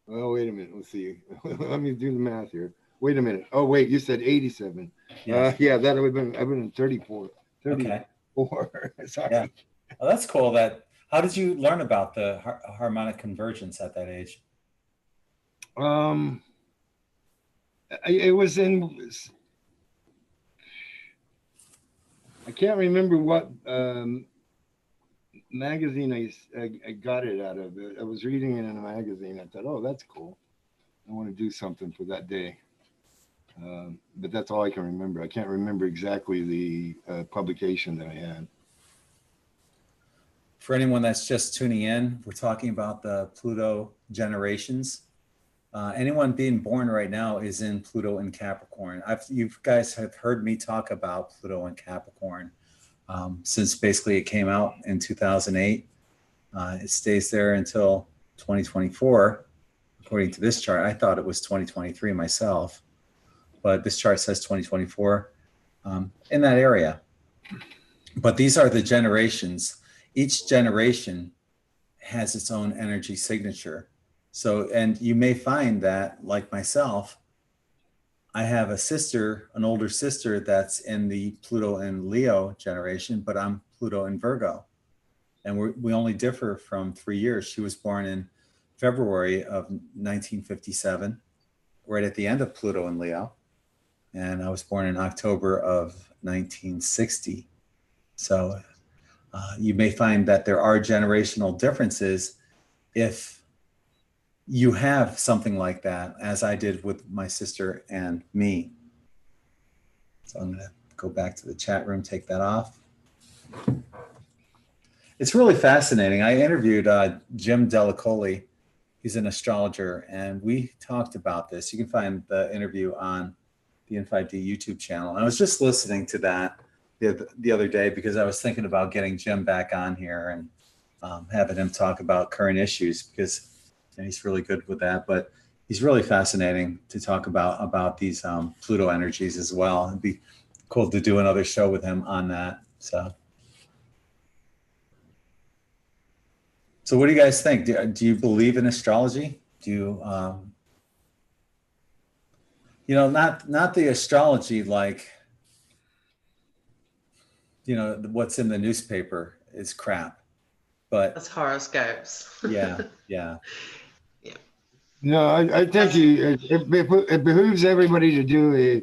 Oh, wait a minute. Let's see. Let me do the math here. Wait a minute. Oh, wait. You said 87. Yes. Yeah, that would have been. I've been 34. 34. Okay. Sorry. Yeah. Oh, that's cool. How did you learn about the harmonic convergence at that age? It was in. I can't remember what magazine I got it out of. I was reading it in a magazine. I thought, oh, that's cool. I want to do something for that day. But that's all I can remember. I can't remember exactly the publication that I had. For anyone that's just tuning in, we're talking about the Pluto generations. Anyone being born right now is in Pluto and Capricorn. You guys have heard me talk about Pluto and Capricorn since basically it came out in 2008. It stays there until 2024, according to this chart. I thought it was 2023 myself, but this chart says 2024 in that area. But these are the generations. Each generation has its own energy signature. So, and you may find that, like myself, I have a sister, an older sister that's in the Pluto and Leo generation, but I'm Pluto and Virgo. And we only differ from 3 years. She was born in February of 1957, right at the end of Pluto and Leo. And I was born in October of 1960. So you may find that there are generational differences if you have something like that, as I did with my sister and me. So I'm going to go back to the chat room, take that off. It's really fascinating. I interviewed Jim Delacoli. He's an astrologer, and we talked about this. You can find the interview on the In5D YouTube channel. I was just listening to that the other day because I was thinking about getting Jim back on here and having him talk about current issues, because he's really good with that. But he's really fascinating to talk about these Pluto energies as well. It'd be cool to do another show with him on that. So what do you guys think? Do you believe in astrology? Do you, not the astrology like, what's in the newspaper is crap, but That's horoscopes. yeah. No, I think it behooves everybody to do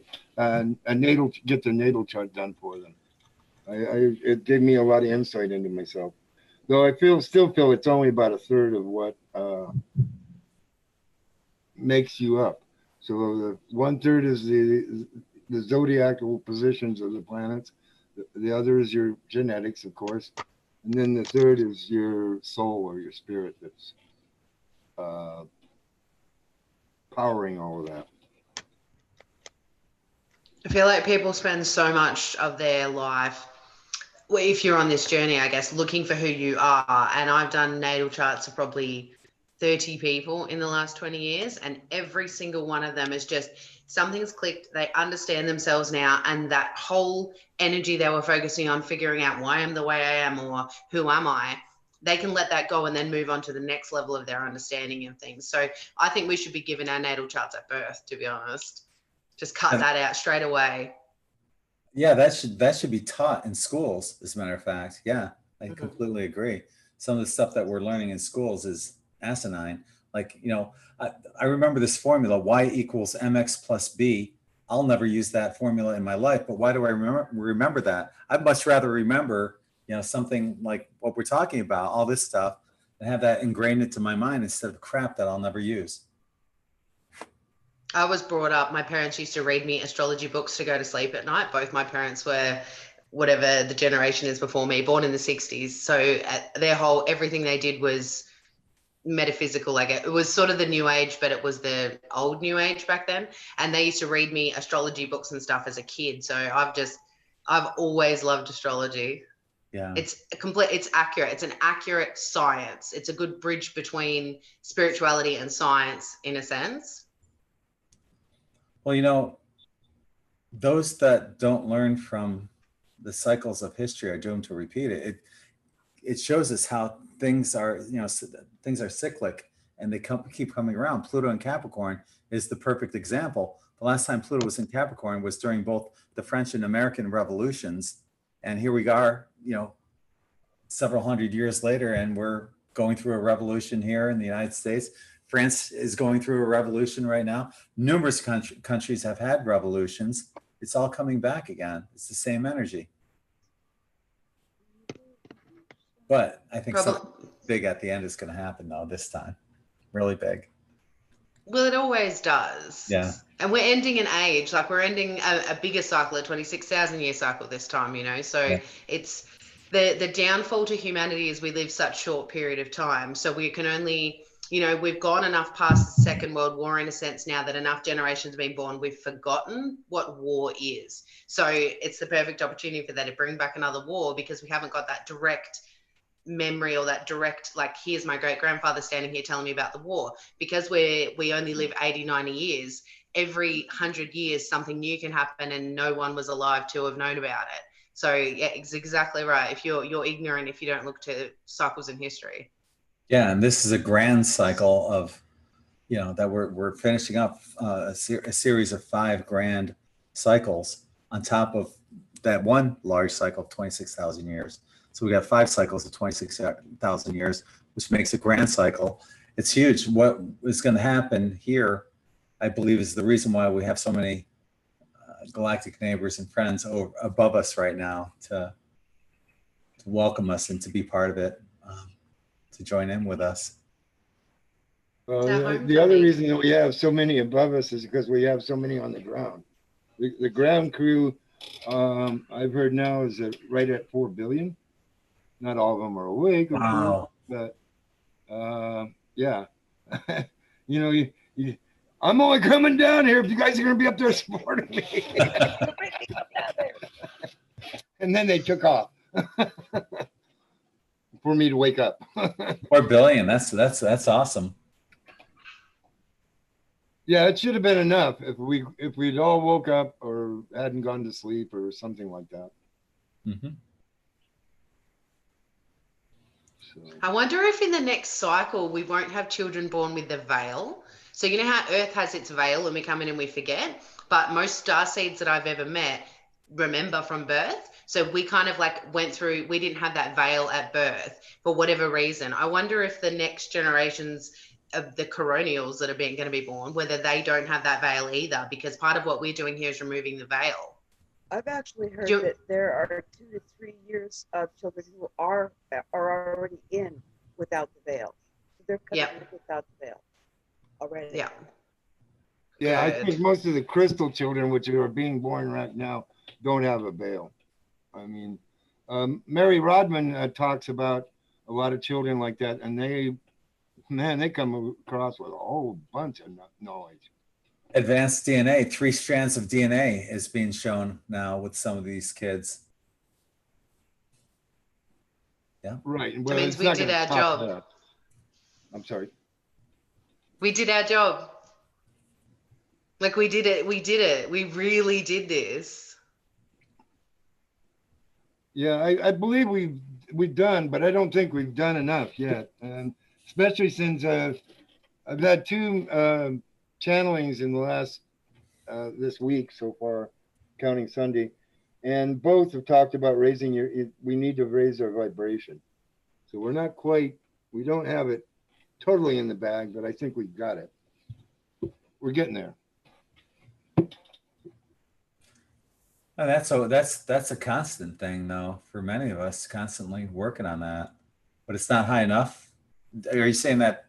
get their natal chart done for them. It gave me a lot of insight into myself. Though I still feel it's only about a third of what makes you up. So the 1/3 is the zodiacal positions of the planets. The other is your genetics, of course. And then the third is your soul or your spirit that's powering all of that. I feel like people spend so much of their life, well, if you're on this journey, I guess, looking for who you are. And I've done natal charts of probably 30 people in the last 20 years, and every single one of them is just something's clicked. They understand themselves now, and that whole energy they were focusing on figuring out why I'm the way I am or who am I, they can let that go and then move on to the next level of their understanding of things. So I think we should be given our natal charts at birth, to be honest. Just cut that out straight away. Yeah, that should be taught in schools, as a matter of fact. Yeah, I completely agree. Some of the stuff that we're learning in schools is asinine. Like, I remember this formula, y = mx + b. I'll never use that formula in my life, but why do I remember that? I'd much rather remember, something like what we're talking about, all this stuff, and have that ingrained into my mind instead of crap that I'll never use. I was brought up, my parents used to read me astrology books to go to sleep at night. Both my parents were whatever the generation is before me, born in the 60s. So everything they did was metaphysical. Like it was sort of the new age, but it was the old new age back then. And they used to read me astrology books and stuff as a kid. So I've always loved astrology. Yeah. It's accurate. It's an accurate science. It's a good bridge between spirituality and science in a sense. Well, those that don't learn from the cycles of history are doomed to repeat it. It shows us how things are, things are cyclic and they keep coming around. Pluto in Capricorn is the perfect example. The last time Pluto was in Capricorn was during both the French and American revolutions. And here we are, several hundred years later, and we're going through a revolution here in the United States. France is going through a revolution right now. Numerous countries have had revolutions. It's all coming back again. It's the same energy. But I think something big at the end is going to happen, though, this time. Really big. Well, it always does. Yeah. And we're ending an age, like we're ending a bigger cycle, a 26,000 year cycle this time, So yeah. It's the downfall to humanity is we live such short period of time. So we can only, we've gone enough past the Second World War in a sense now that enough generations have been born, we've forgotten what war is. So it's the perfect opportunity for that to bring back another war because we haven't got that direct memory or that direct, like, here's my great grandfather standing here telling me about the war. Because we only live 80, 90 years, every 100 years something new can happen and no one was alive to have known about it. So yeah, it's exactly right. If you're ignorant, if you don't look to cycles in history. Yeah, and this is a grand cycle of, that we're finishing up a series of 5 grand cycles on top of that one large cycle of 26,000 years. So we got 5 cycles of 26,000 years, which makes a grand cycle. It's huge. What is going to happen here, I believe, is the reason why we have so many galactic neighbors and friends above us right now to welcome us and to be part of it, to join in with us. Well, the other reason that we have so many above us is because we have so many on the ground. The ground crew, I've heard now, is right at 4 billion. Not all of them are awake, of course, but yeah. I'm only coming down here if you guys are going to be up there supporting me. And then they took off for me to wake up. 4 billion. That's awesome. Yeah, it should have been enough if we'd all woke up or hadn't gone to sleep or something like that. Mm-hmm. So. I wonder if in the next cycle we won't have children born with the veil. So you know how Earth has its veil and we come in and we forget, but most starseeds that I've ever met remember from birth. So we kind of like went through, we didn't have that veil at birth for whatever reason. I wonder if the next generations of the coronials that are going to be born, whether they don't have that veil either, because part of what we're doing here is removing the veil. I've actually heard that there are 2 to 3 years of children who are already in without the veil. So they're coming in without the veil already. Yeah. Yeah, I think most of the crystal children, which are being born right now, don't have a veil. I mean, Mary Rodman talks about a lot of children like that, and they come across with a whole bunch of knowledge. Advanced DNA, 3 strands of DNA is being shown now with some of these kids. Yeah. Right. Well, that means we did our job. I'm sorry. We did our job. Like we did it. We did it. We really did this. Yeah, I believe we've done, but I don't think we've done enough yet. And especially since I've had 2 channelings in the last this week so far, counting Sunday, and both have talked about we need to raise our vibration. So we don't have it totally in the bag, but I think we've got it. We're getting there. And that's a constant thing though, for many of us, constantly working on that, but it's not high enough. Are you saying that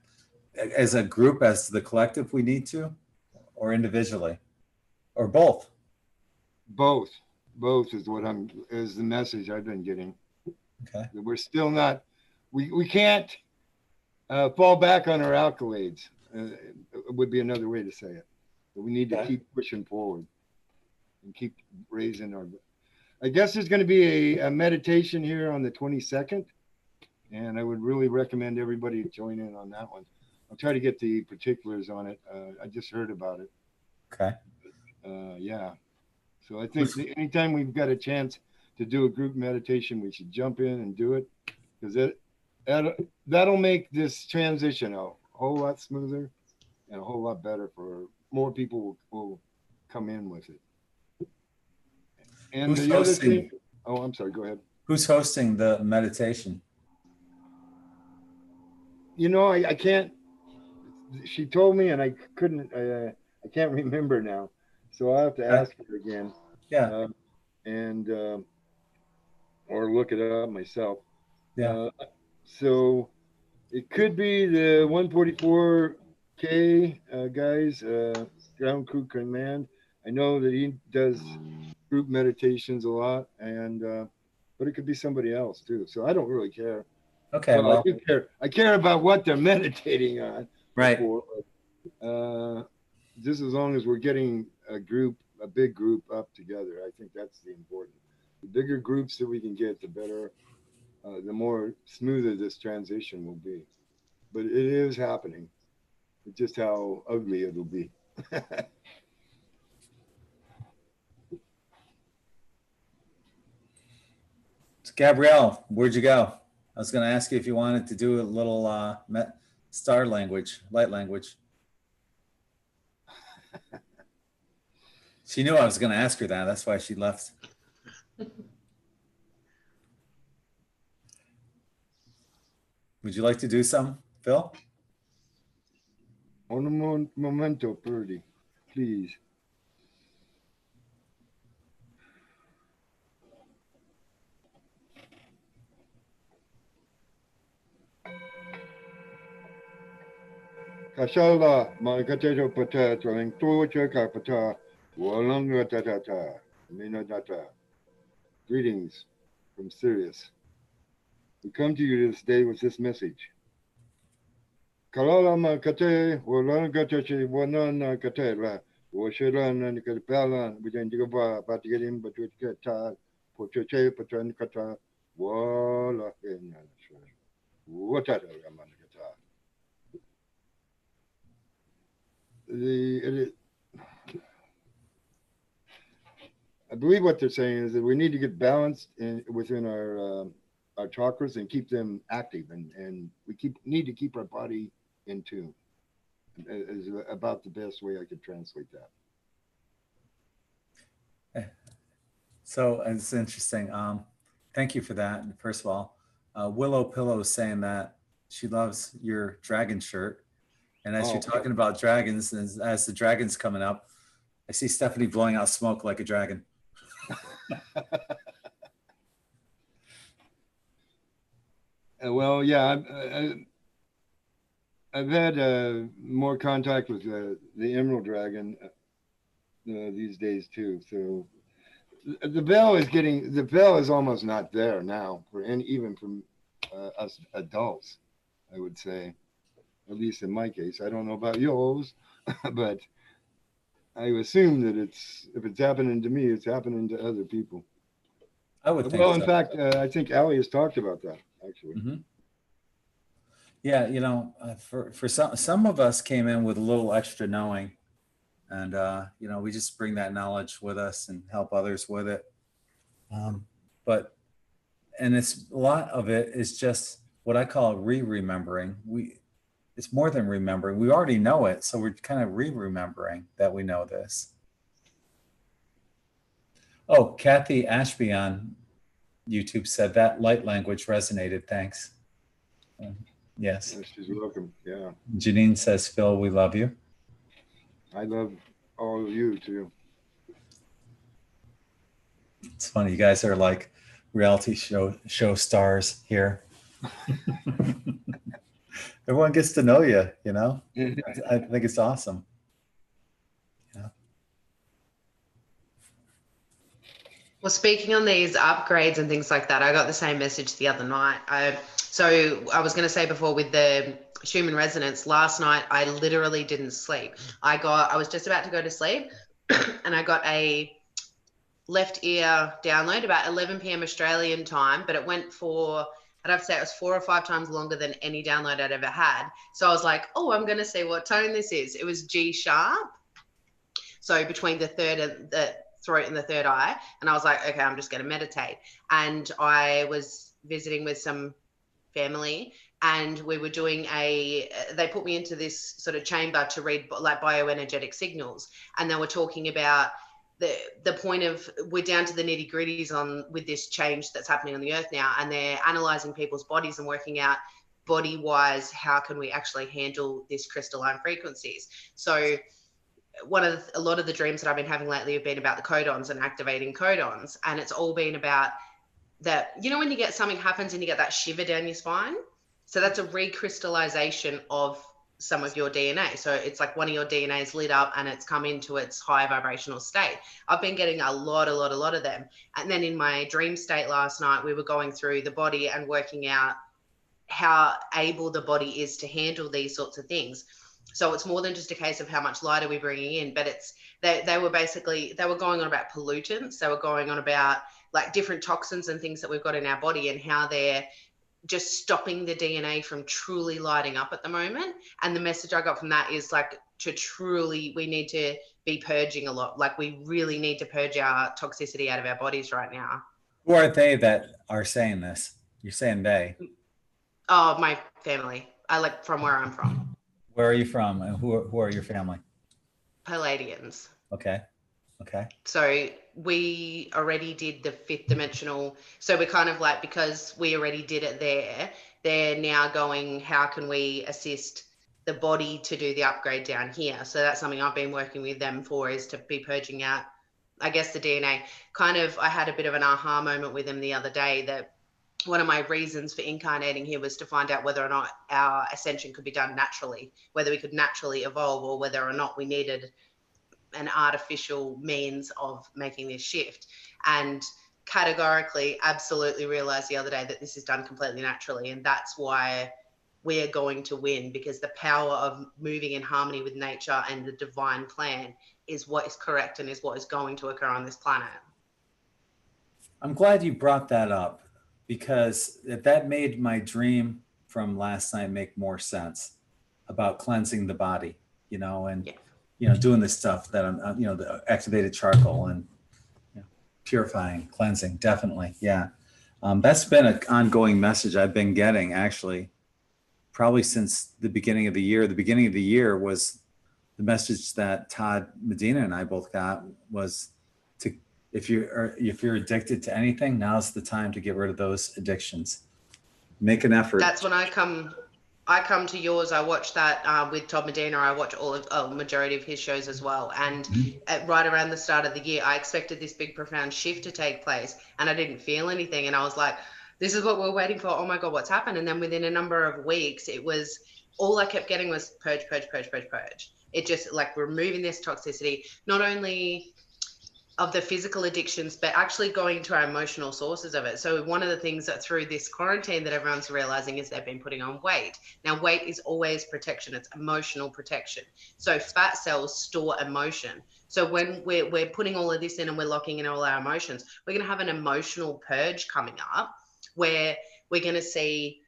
as a group, as the collective, we need to, or individually, or both? Both is is the message I've been getting. Okay. That we're still not, we can't fall back on our accolades. Would be another way to say it. But we need to keep pushing forward and keep raising our. I guess there's going to be a meditation here on the 22nd, and I would really recommend everybody join in on that one. I'll try to get the particulars on it. I just heard about it. Okay. Yeah. So I think anytime we've got a chance to do a group meditation, we should jump in and do it, because that'll make this transition a whole lot smoother and a whole lot better. For more people will come in with it. And Who's the other hosting? thing, oh, I'm sorry, go ahead. Who's hosting the meditation? You know, I can't, she told me and I couldn't, I can't remember now. So I'll have to ask her again. Yeah. Or look it up myself. Yeah. So it could be the 144K guys, ground crew command. I know that he does group meditations a lot, and but it could be somebody else too. So I don't really care. Okay. Well, I do care. I care about what they're meditating on. Right. Just as long as we're getting a big group up together, I think that's the important. The bigger groups that we can get, the better, the more smoother this transition will be. But it is happening. It's just how ugly it'll be. So Gabrielle, where'd you go? I was going to ask you if you wanted to do a little star language, light language. She knew I was going to ask her that. That's why she left. Would you like to do some, Phil? Un momento, Purdy, please. Kashala, Margateto Pata, Trawing Torture Carpata, Walanga Tatata, Minadata. Greetings from Sirius. We come to you this day with this message. Kalala Makate, Walanga Tachi, Wanana Katela, Washiran and Kapala, within Digaba, Patigadim, Batuka, Potache, Patan Kata, Walla, Watata Ramanakata. I believe what they're saying is that we need to get balanced within our chakras and keep them active, and we need to keep our body in tune. Is about the best way I could translate that. So it's interesting. Thank you for that. First of all, Willow Pillow is saying that she loves your dragon shirt. And as you're talking about dragons, and as the dragon's coming up, I see Stephanie blowing out smoke like a dragon. Well, yeah, I've had more contact with the Emerald Dragon these days too. So the bell is almost not there now even from us adults, I would say. At least in my case. I don't know about yours, but I assume that if it's happening to me, it's happening to other people. I would think. Well, in fact, I think Allie has talked about that actually. Mm-hmm. Yeah, you know, for some of us came in with a little extra knowing, and you know, we just bring that knowledge with us and help others with it. But it's a lot of it is just what I call remembering. It's more than remembering. We already know it, so we're kind of remembering that we know this. Oh, Kathy Ashby on YouTube said that light language resonated. Thanks. Yes. She's welcome. Yeah. Janine says, Phil, we love you. I love all of you too. It's funny. You guys are like reality show stars here. Everyone gets to know you, you know? I think it's awesome. Yeah. Well, speaking on these upgrades and things like that, I got the same message the other night. So I was going to say before with the Schumann resonance, last night I literally didn't sleep. I was just about to go to sleep and I got a left ear download about 11 p.m. Australian time, but it went for, I'd have to say it was 4 or 5 times longer than any download I'd ever had. So I was like, oh, I'm going to see what tone this is. It was G sharp. So between the throat and the third eye. And I was like, okay, I'm just going to meditate. And I was visiting with some family and we were doing they put me into this sort of chamber to read like bioenergetic signals. And they were talking about the point of, we're down to the nitty gritties on with this change that's happening on the earth now. And they're analyzing people's bodies and working out body wise, how can we actually handle this crystalline frequencies? So a lot of the dreams that I've been having lately have been about the codons and activating codons. And it's all been about that, you know, when you get something happens and you get that shiver down your spine. So that's a recrystallization of some of your DNA. So it's like one of your DNA is lit up and it's come into its high vibrational state. I've been getting a lot of them. And then in my dream state last night, we were going through the body and working out how able the body is to handle these sorts of things. So it's more than just a case of how much light are we bringing in, but it's they were going on about pollutants. They were going on about like different toxins and things that we've got in our body and how they're just stopping the DNA from truly lighting up at the moment. And the message I got from that is like we need to be purging a lot. Like we really need to purge our toxicity out of our bodies right now. Who are they that are saying this? You're saying they. Oh, my family. I like from where I'm from. Where are you from? And who are your family? Palladians. Okay. So we already did the 5th dimensional. So we're kind of like, because we already did it there, they're now going, how can we assist the body to do the upgrade down here? So that's something I've been working with them for, is to be purging out, I guess, the DNA. Kind of, I had a bit of an aha moment with them the other day that one of my reasons for incarnating here was to find out whether or not our ascension could be done naturally, whether we could naturally evolve or whether or not we needed an artificial means of making this shift. And categorically, absolutely realized the other day that this is done completely naturally. And that's why we're going to win, because the power of moving in harmony with nature and the divine plan is what is correct and is what is going to occur on this planet. I'm glad you brought that up, because that made my dream from last night make more sense about cleansing the body, you know, and Yeah. you know, doing this stuff that I'm, you know, the activated charcoal and purifying, cleansing, definitely. Yeah. That's been an ongoing message I've been getting actually, probably since the beginning of the year. The beginning of the year was the message that Todd Medina and I both got was to, if you're addicted to anything, now's the time to get rid of those addictions. Make an effort. That's when I come to yours. I watch that with Todd Medina. I watch majority of his shows as well. And right around the start of the year, I expected this big, profound shift to take place, and I didn't feel anything. And I was like, this is what we're waiting for. Oh my God, what's happened? And then within a number of weeks, it was all I kept getting was purge. It just like removing this toxicity, not only of the physical addictions, but actually going to our emotional sources of it. So one of the things that through this quarantine that everyone's realizing is they've been putting on weight. Now, weight is always protection. It's emotional protection. So fat cells store emotion. So when we're putting all of this in and we're locking in all our emotions, we're going to have an emotional purge coming up where we're going to see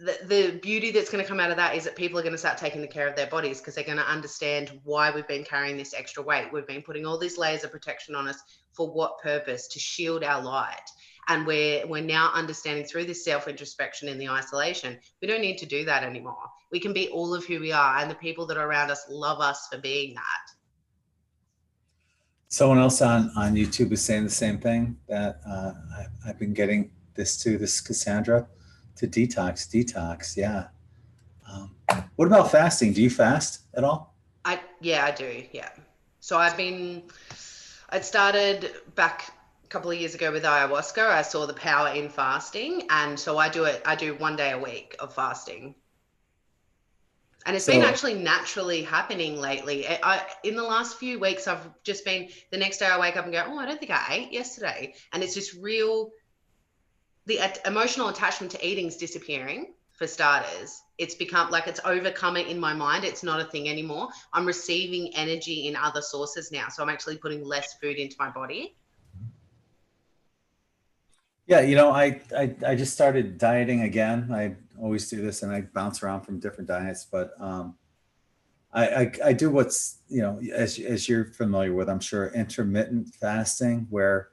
the beauty that's going to come out of that is that people are going to start taking care of their bodies, because they're going to understand why we've been carrying this extra weight. We've been putting all these layers of protection on us for what purpose? To shield our light. And we're now understanding through this self-introspection in the isolation, we don't need to do that anymore. We can be all of who we are, and the people that are around us love us for being that. Someone else on YouTube is saying the same thing, that I've been getting this Cassandra, to detox. Yeah. What about fasting? Do you fast at all? I do. Yeah. So I'd started back couple of years ago with ayahuasca, I saw the power in fasting, and so I do 1 day a week of fasting. And it's been actually naturally happening lately. In the last few weeks, I've just been, the next day I wake up and go, oh, I don't think I ate yesterday. And it's just real, the emotional attachment to eating's disappearing, for starters. It's become like it's overcome it in my mind. It's not a thing anymore. I'm receiving energy in other sources now. So I'm actually putting less food into my body. Yeah, you know, I just started dieting again. I always do this, and I bounce around from different diets. But I do what's, you know, as you're familiar with, I'm sure, intermittent fasting, where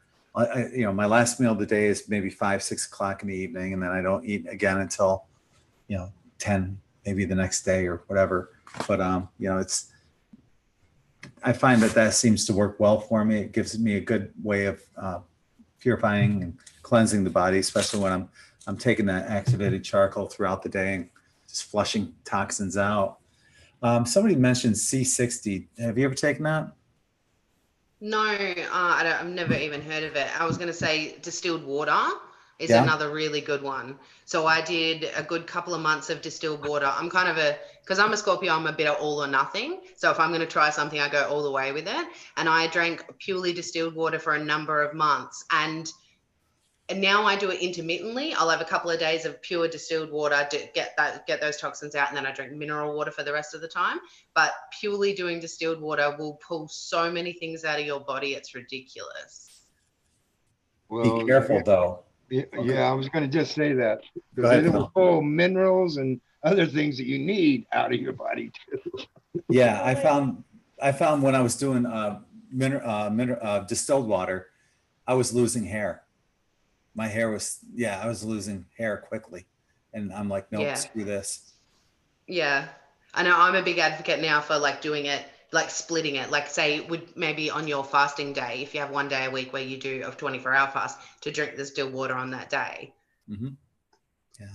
you know, my last meal of the day is maybe 5, 6 o'clock in the evening, and then I don't eat again until, you know, 10, maybe the next day or whatever. But you know, I find that seems to work well for me. It gives me a good way of purifying and cleansing the body, especially when I'm taking that activated charcoal throughout the day and just flushing toxins out. Somebody mentioned C60. Have you ever taken that? No, I've never even heard of it. I was going to say distilled water is Yeah. another really good one. So I did a good couple of months of distilled water. I'm kind of because I'm a Scorpio, I'm a bit of all or nothing. So if I'm going to try something, I go all the way with it. And I drank purely distilled water for a number of months. And now I do it intermittently. I'll have a couple of days of pure distilled water to get those toxins out, and then I drink mineral water for the rest of the time. But purely doing distilled water will pull so many things out of your body. It's ridiculous. Well, Be careful though. Yeah, I was going to just say that, Go because ahead, it'll Phil. pull minerals and other things that you need out of your body too. Yeah, I found when I was doing distilled water, I was losing hair. My hair was, I was losing hair quickly, and I'm like, nope, Yeah. screw this. Yeah. I know I'm a big advocate now for like doing it, like splitting it. Like say would maybe on your fasting day, if you have 1 day a week where you do a 24-hour fast, to drink the distilled water on that day. Mm-hmm. Yeah.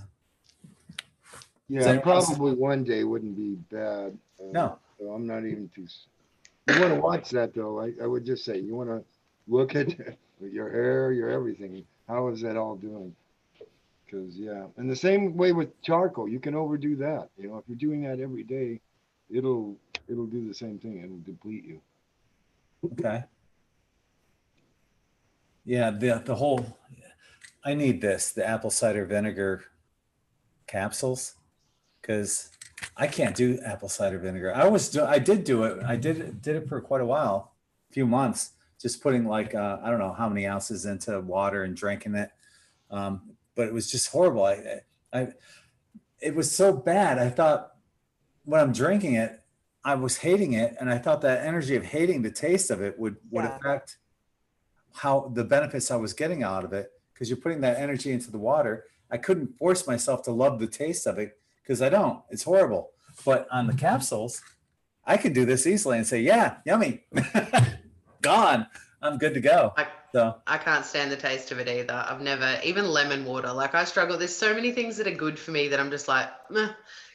Yeah, probably 1 day wouldn't be bad. No. So I'm not even too. You want to watch that though. I would just say you want to look at your hair, your everything. How is that all doing? Because and the same way with charcoal, you can overdo that. You know, if you're doing that every day, it'll do the same thing. It'll deplete you. Okay. Yeah, the whole, I need the apple cider vinegar capsules, because I can't do apple cider vinegar. I did do it. I did it for quite a while, a few months, just putting like I don't know how many ounces into water and drinking it. But it was just horrible. It was so bad. I thought when I'm drinking it, I was hating it, and I thought that energy of hating the taste of it would affect how the benefits I was getting out of it, because you're putting that energy into the water. I couldn't force myself to love the taste of it, because I don't. It's horrible. But on the capsules, I can do this easily and say, yeah, yummy, gone. I'm good to go. I can't stand the taste of it either. I've never, even lemon water, like I struggle. There's so many things that are good for me that I'm just like,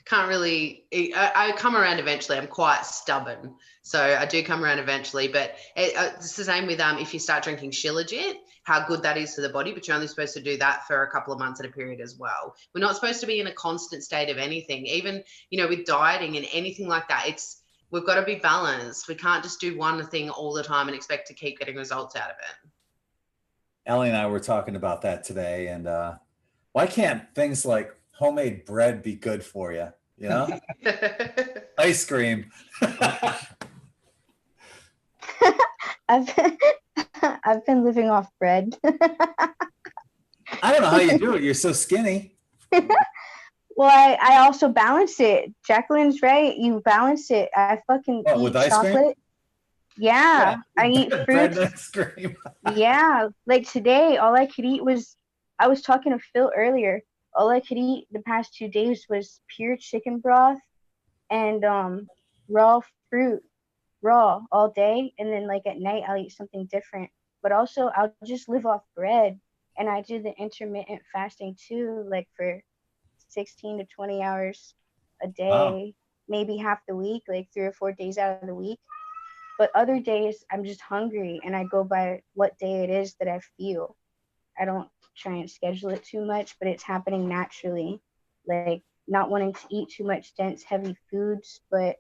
can't really eat. I come around eventually. I'm quite stubborn. So I do come around eventually, but it's the same with if you start drinking Shilajit, how good that is for the body, but you're only supposed to do that for a couple of months at a period as well. We're not supposed to be in a constant state of anything, even, you know, with dieting and anything like that. We've got to be balanced. We can't just do one thing all the time and expect to keep getting results out of it. Ellie and I were talking about that today, and why can't things like homemade bread be good for you? You know, ice cream. I've been living off bread. I don't know how you do it. You're so skinny. Well, I also balance it. Jacqueline's right. You balance it. I fucking eat with ice chocolate. Cream? Yeah, I eat bread fruits. and ice cream. Yeah, like today, all I could eat was, I was talking to Phil earlier. All I could eat the past 2 days was pure chicken broth and raw fruit, raw all day. And then like at night, I'll eat something different. But also, I'll just live off bread. And I do the intermittent fasting too, like for 16 to 20 hours a day, maybe half the week, like 3 or 4 days out of the week. But other days I'm just hungry and I go by what day it is that I feel. I don't try and schedule it too much, but it's happening naturally. Like not wanting to eat too much dense, heavy foods, but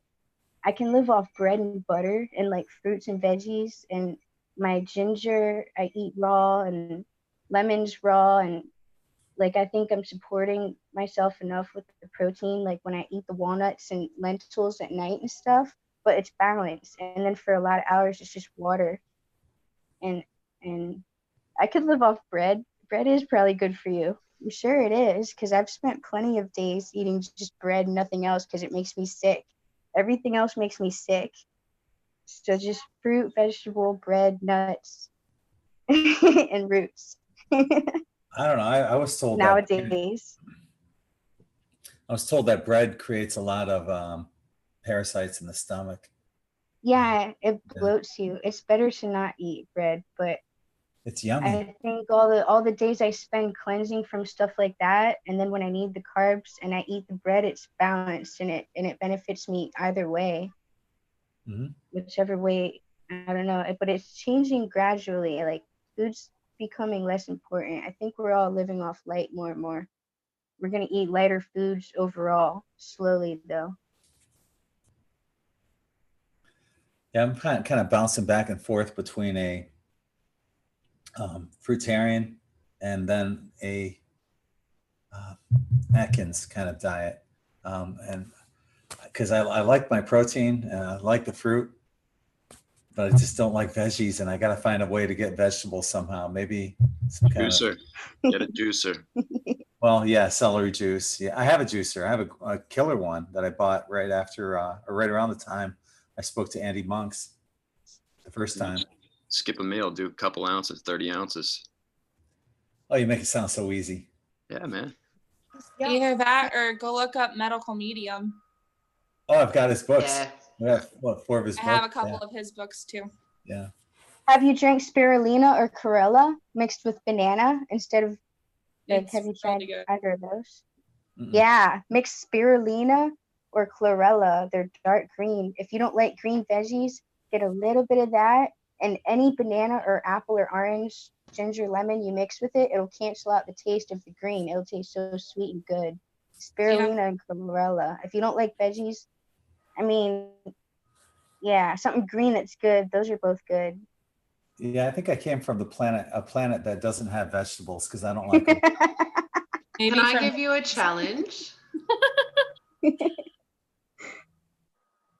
I can live off bread and butter and like fruits and veggies, and my ginger I eat raw and lemons raw, and like I think I'm supporting myself enough with the protein, like when I eat the walnuts and lentils at night and stuff, but it's balanced. And then for a lot of hours it's just water. And I could live off bread. Bread is probably good for you. I'm sure it is, because I've spent plenty of days eating just bread and nothing else because it makes me sick. Everything else makes me sick. So just fruit, vegetable, bread, nuts, and roots. I don't know. I was told Nowadays. that bread creates a lot of parasites in the stomach. Yeah, it bloats you. It's better to not eat bread, but it's yummy. I think all the days I spend cleansing from stuff like that, and then when I need the carbs and I eat the bread, it's balanced and it benefits me either way. Mm-hmm. Whichever way, I don't know, but it's changing gradually. Like food's becoming less important. I think we're all living off light more and more. We're gonna eat lighter foods overall, slowly though. Yeah, I'm kind of bouncing back and forth between a fruitarian and then a Atkins kind of diet, and because I like my protein and I like the fruit, but I just don't like veggies, and I got to find a way to get vegetables somehow. Maybe some kind Juicer. Get a juicer. Well, yeah, celery juice. Yeah, I have a juicer. I have a killer one that I bought right after, or right around the time I spoke to Andy Monks the first time. Skip a meal, do a couple ounces, 30 ounces. Oh, you make it sound so easy. Yeah, man. Yeah. Either that or go look up Medical Medium. Oh, I've got his books. Yeah. We have, what, 4 of his I books? have a couple of his books too. Yeah. Have you drank spirulina or chlorella mixed with banana instead of like? It's have you tried really good. either of those? Mm-mm. Yeah, mix spirulina or chlorella. They're dark green. If you don't like green veggies, get a little bit of that, and any banana or apple or orange, ginger, lemon you mix with it, it'll cancel out the taste of the green. It'll taste so sweet and good. Spirulina and chlorella. If you don't like veggies, I mean, yeah, something green that's good. Those are both good. Yeah, I think I came from a planet that doesn't have vegetables because I don't like them. Maybe Can I from- give you a challenge?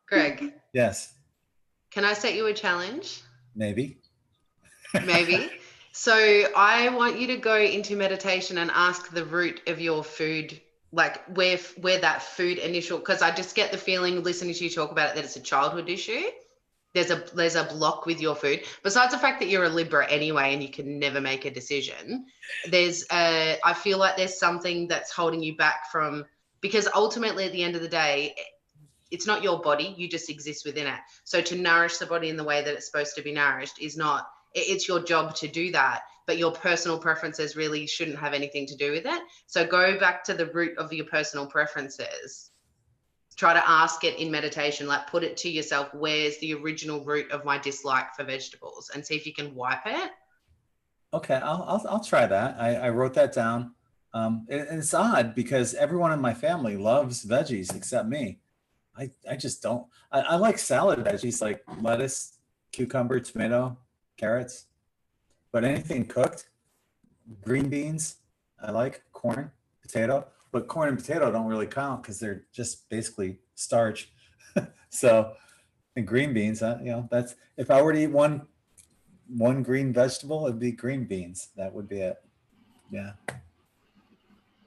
Greg, Yes, can I set you a challenge? maybe. Maybe. So I want you to go into meditation and ask the root of your food, like where that food initial, because I just get the feeling listening to you talk about it that it's a childhood issue. There's a block with your food. Besides the fact that you're a Libra anyway and you can never make a decision, I feel like there's something that's holding you back from, because ultimately at the end of the day, it's not your body, you just exist within it. So to nourish the body in the way that it's supposed to be nourished is not, it's your job to do that, but your personal preferences really shouldn't have anything to do with it. So go back to the root of your personal preferences. Try to ask it in meditation, like put it to yourself, where's the original root of my dislike for vegetables, and see if you can wipe it. Okay, I'll try that. I wrote that down. And it's odd because everyone in my family loves veggies except me. I just don't. I like salad veggies like lettuce, cucumber, tomato, carrots, but anything cooked, green beans, I like corn, potato, but corn and potato don't really count because they're just basically starch. So, and green beans, that's, if I were to eat one green vegetable, it'd be green beans. That would be it. Yeah.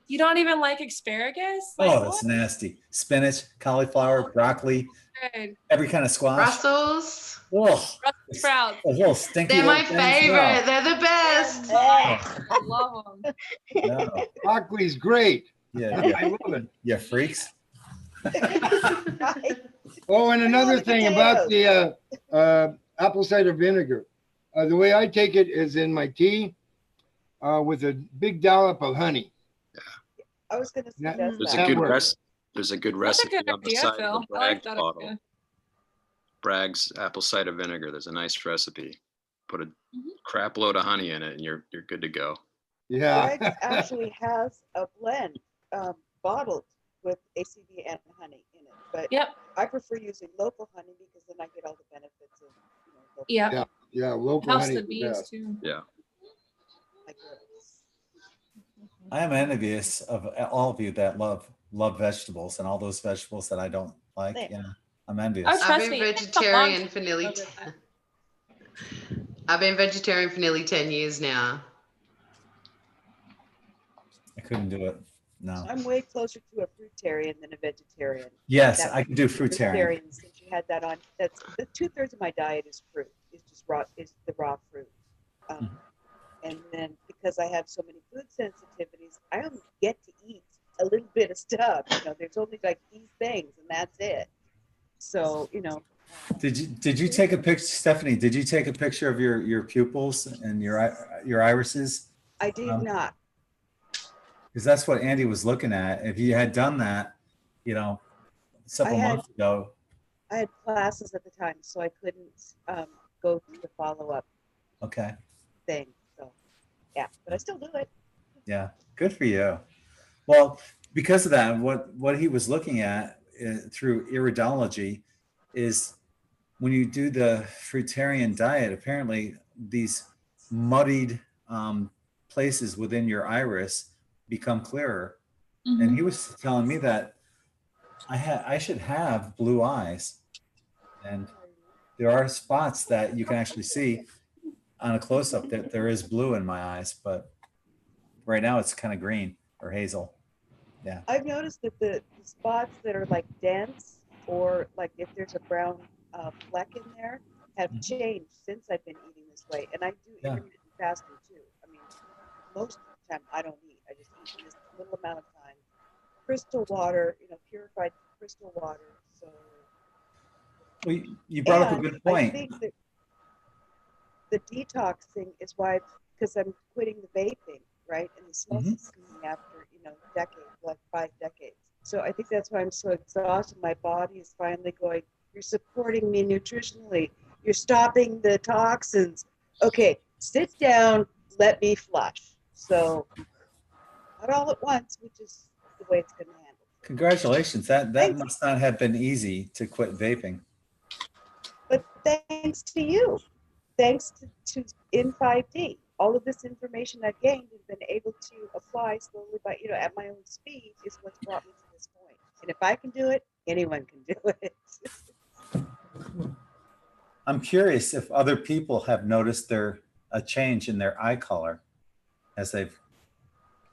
You don't even like asparagus? Like, Oh, that's nasty. Spinach, cauliflower, broccoli, good. every kind of squash. Brussels, Oh, Brussels sprouts. those little stinky they're my little things. favorite. They're the best. I love them. No. Broccoli's great. Yeah, I love it. yeah, freaks. Oh, and another thing about the apple cider vinegar. The way I take it is in my tea with a big dollop of honey. I was going to Yeah. suggest There's that. a good works. There's a good That's a recipe good on the idea, side Phil. of the I like Bragg that bottle. idea. Bragg's apple cider vinegar. There's a nice recipe. Put a crap load of honey in it, and you're good to go. Yeah. Gregg actually has a blend bottled with ACV and honey in it, but Yep. I prefer using local honey because then I get all the benefits of, local Yep. Yeah. Yeah. Local Helps honey. the is bees best. too. Yeah. like herbs. I am envious of all of you that love vegetables and all those vegetables that I don't like. Yeah. Yeah, I'm envious. Oh, I've trust been me, it takes a long vegetarian time for to nearly. get over that. I've been vegetarian for nearly 10 years now. I couldn't do it. No. I'm way closer to a fruitarian than a vegetarian. Yes, That I can do fruitarian. fruitarian. Since you had that on, that's the 2/3 of my diet is fruit. Is just raw. Is the raw fruit. And then because I have so many food sensitivities, I only get to eat a little bit of stuff. There's only like these things, and that's it. So Did you take a picture, Stephanie? Did you take a picture of your pupils and your irises? I did not. Because that's what Andy was looking at. If you had done that, several months ago. I had classes at the time, so I couldn't go to the follow-up Okay. thing. So yeah, but I still do it. Yeah, good for you. Well, because of that, what he was looking at through iridology is when you do the fruitarian diet, apparently these muddied places within your iris become clearer. And he was telling me that I should have blue eyes, and there are spots that you can actually see on a close-up that there is blue in my eyes, but right now it's kind of green or hazel. Yeah. I've noticed that the spots that are like dense, or like if there's a brown fleck in there, have changed since I've been eating this way. And I do intermittent fasting too. I mean, most of the time I don't eat. I just eat in this little amount of time. Crystal water, purified crystal water. So. Well, you brought up a good point. I think that the detoxing is why, because I'm quitting the vaping, right? And the smoke is coming after, decades, like 5 decades. So I think that's why I'm so exhausted. My body is finally going, you're supporting me nutritionally. You're stopping the toxins. Okay, sit down, let me flush. So not all at once, which is the way it's going to handle. Congratulations. That must not have been easy to quit vaping. But thanks to you, thanks to In5D, all of this information I've gained and been able to apply slowly by, at my own speed is what's brought me to this point. And if I can do it, anyone can do it. I'm curious if other people have noticed a change in their eye color as they've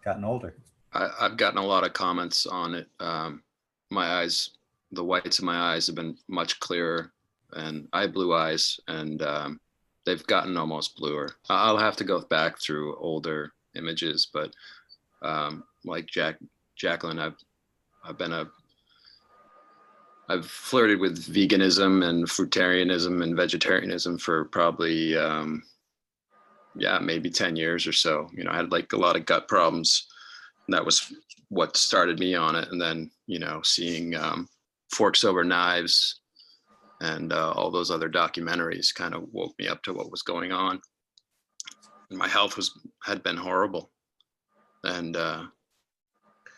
gotten older. I've gotten a lot of comments on it. My eyes, the whites of my eyes have been much clearer, and I have blue eyes, and they've gotten almost bluer. I'll have to go back through older images, but like Jacqueline, I've flirted with veganism and fruitarianism and vegetarianism for probably, maybe 10 years or so. I had like a lot of gut problems, and that was what started me on it. And then, seeing Forks Over Knives and all those other documentaries kind of woke me up to what was going on. And my health had been horrible. And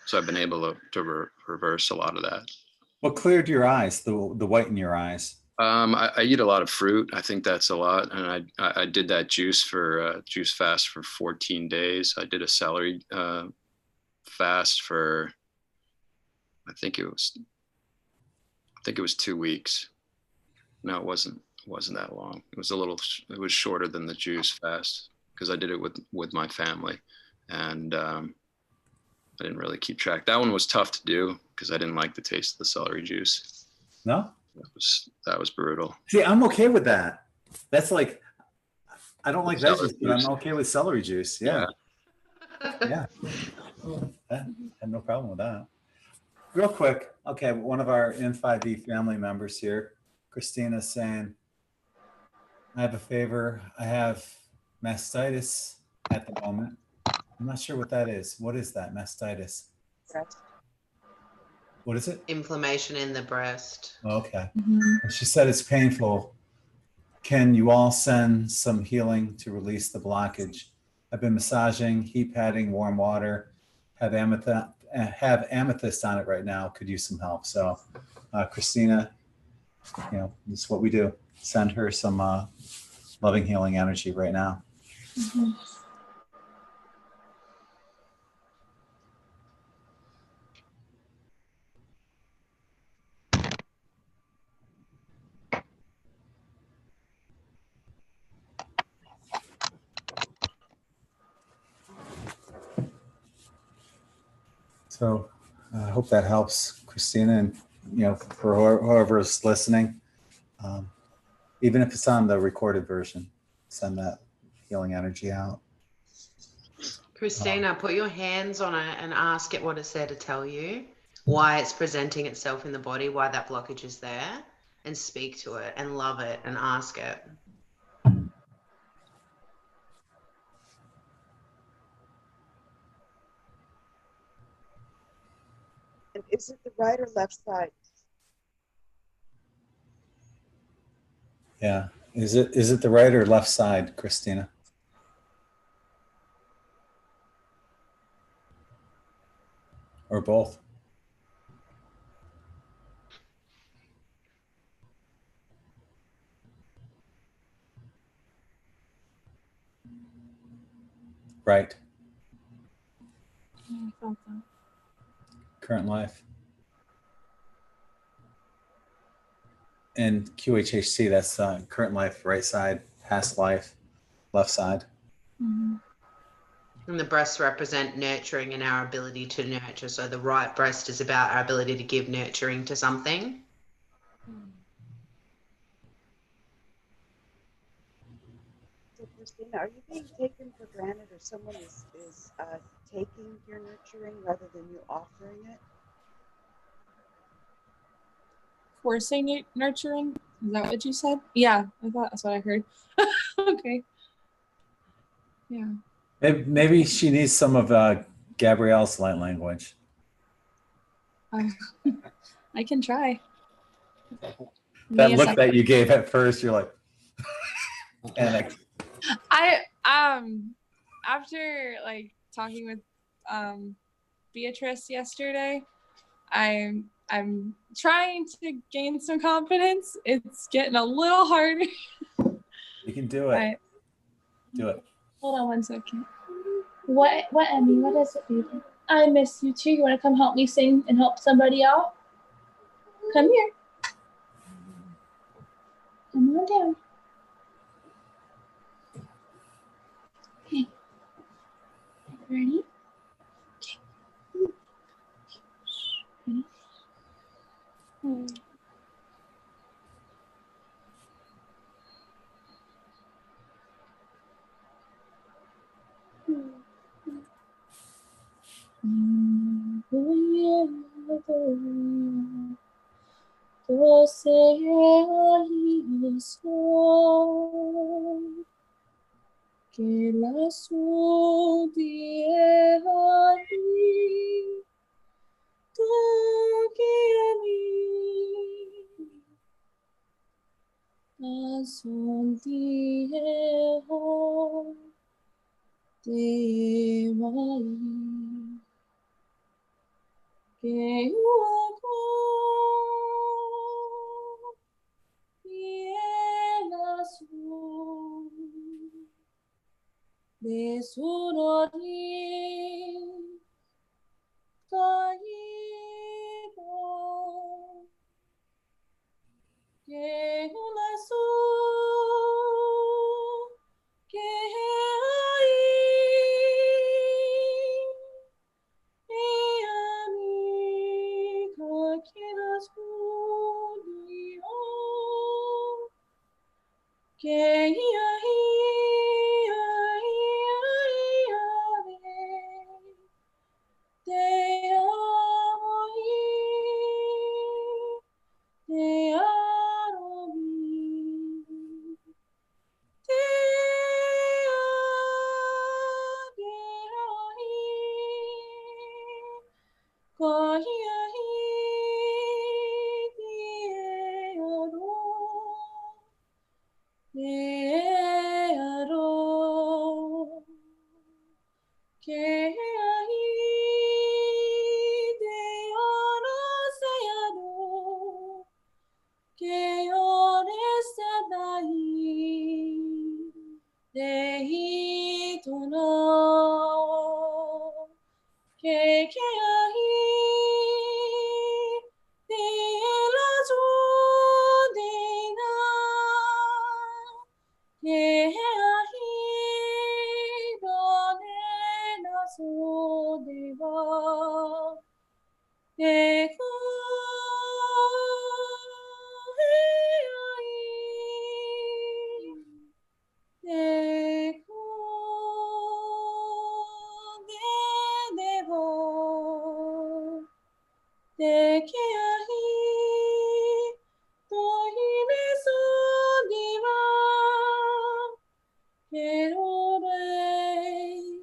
so I've been able to reverse a lot of that. What cleared your eyes, the white in your eyes? I eat a lot of fruit. I think that's a lot. And I did that juice fast for 14 days. I did a celery fast for, I think it was 2 weeks. No, it wasn't that long. It was shorter than the juice fast because I did it with my family, and I didn't really keep track. That one was tough to do because I didn't like the taste of the celery juice. No? That was brutal. See, I'm okay with that. That's like, I don't like veggies, but juice. I'm okay with celery juice. Yeah. Yeah. I have no problem with that. Real quick. Okay. One of our In5D family members here, Christina's saying, I have a favor. I have mastitis at the moment. I'm not sure what that is. What is that, mastitis? What is it? Inflammation in the breast. Okay. Mhm. She said it's painful. Can you all send some healing to release the blockage? I've been massaging, heat padding, warm water, have amethyst on it right now. Could use some help. So Christina, this is what we do. Send her some loving healing energy right now. Mhm. So I hope that helps, Christina, and for whoever's listening, even if it's on the recorded version, send that healing energy out. Christina, put your hands on it and ask it what it's there to tell you, why it's presenting itself in the body, why that blockage is there, and speak to it and love it and ask it. And is it the right or left side? Yeah. Is it the right or left side, Christina? Or both? Right. I felt that. Current life. And QHHC, that's current life, right side, past life, left side. Mhm. And the breasts represent nurturing and our ability to nurture. So the right breast is about our ability to give nurturing to something. So Christina, are you being taken for granted, or someone is taking your nurturing rather than you offering it? Forcing it, nurturing. Is that what you said? Yeah, I thought that's what I heard. Okay. Yeah. Maybe she needs some of Gabrielle's light language. I can try. That Me a look second. that you gave at first, you're like, panicked. I after like talking with Beatrice yesterday, I'm trying to gain some confidence. It's getting a little harder. You can do it. Do it. Hold on one second. What, Emmy? What is it, baby? I miss you too. You want to come help me sing and help somebody out? Come here. Come on down. Okay. Ready? Okay. Ready? Que la sudieari tokiami asondieho devai que uako Yenasu de surori caído que unasu que hay y amiga que las que Dearo, que ahí dearo sayaro, que honesta dai, deito no, que ahí de la jodina. Que ahí donde nació deba dejo ahí dejo de que ahí doy beso diva. Pero rey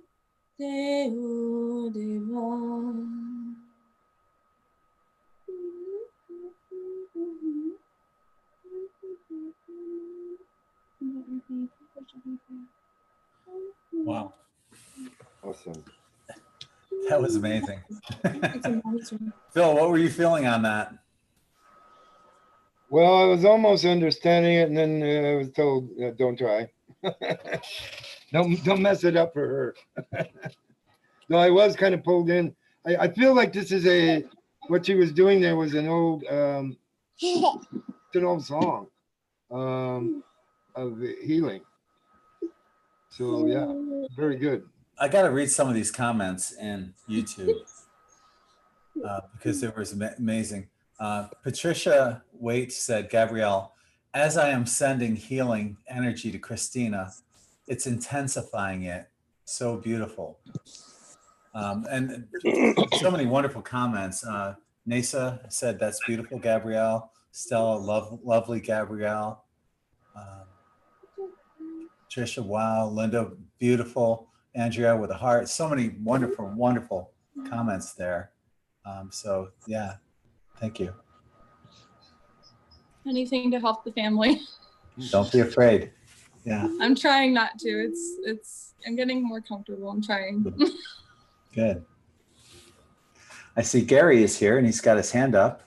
de Odeon. Wow, Awesome. that was amazing. It's amazing. Phil, what were you feeling on that? Well, I was almost understanding it, and then I was told, "Don't try. Don't mess it up for her." No, I was kind of pulled in. I feel like this is what she was doing there was an old it's an old song of healing. So yeah, very good. I got to read some of these comments in YouTube because it was amazing. Patricia Waite said, Gabrielle, as I am sending healing energy to Christina, it's intensifying it. So beautiful. And so many wonderful comments. Nasa said, that's beautiful, Gabrielle. Stella, lovely, Gabrielle. Trisha, wow. Linda, beautiful. Andrea with a heart. So many wonderful, wonderful comments there. So yeah, thank you. Anything to help the family. Don't be afraid. Yeah. I'm trying not to. I'm getting more comfortable. I'm trying. Good. I see Gary is here and he's got his hand up.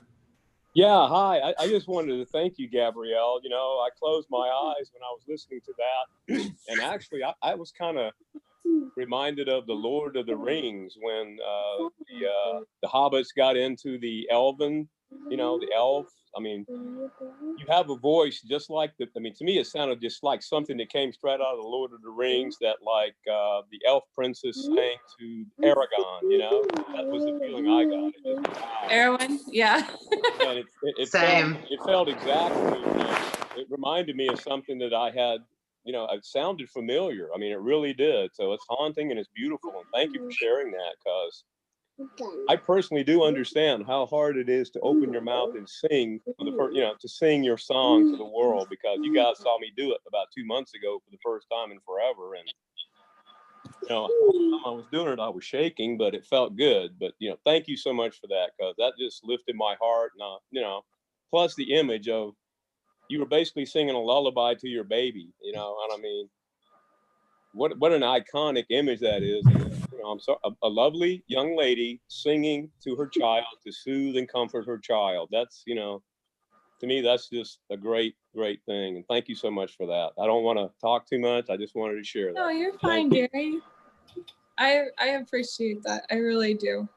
Yeah, hi. I just wanted to thank you, Gabrielle. You know, I closed my eyes when I was listening to that. And actually, I was kind of reminded of the Lord of the Rings when the hobbits got into the elven, the elves. I mean, you have a voice just like to me, it sounded just like something that came straight out of the Lord of the Rings that like the elf princess sang to Aragon, that was the feeling I got. It just, wow. Erwin, yeah. And it felt exactly, it reminded me of something that I had, it sounded familiar. I mean, it really did. So it's haunting and it's beautiful. And thank you for sharing that, because I personally do understand how hard it is to open your mouth and sing for the first, to sing your song to the world, because you guys saw me do it about 2 months ago for the first time in forever. And, I was doing it, I was shaking, but it felt good. But, thank you so much for that, because that just lifted my heart. And, plus the image of you were basically singing a lullaby to your baby, and I mean, what an iconic image that is. A lovely young lady singing to her child to soothe and comfort her child. That's, to me, that's just a great, great thing. And thank you so much for that. I don't want to talk too much. I just wanted to share that. No, you're fine, Gary. I appreciate that. I really do.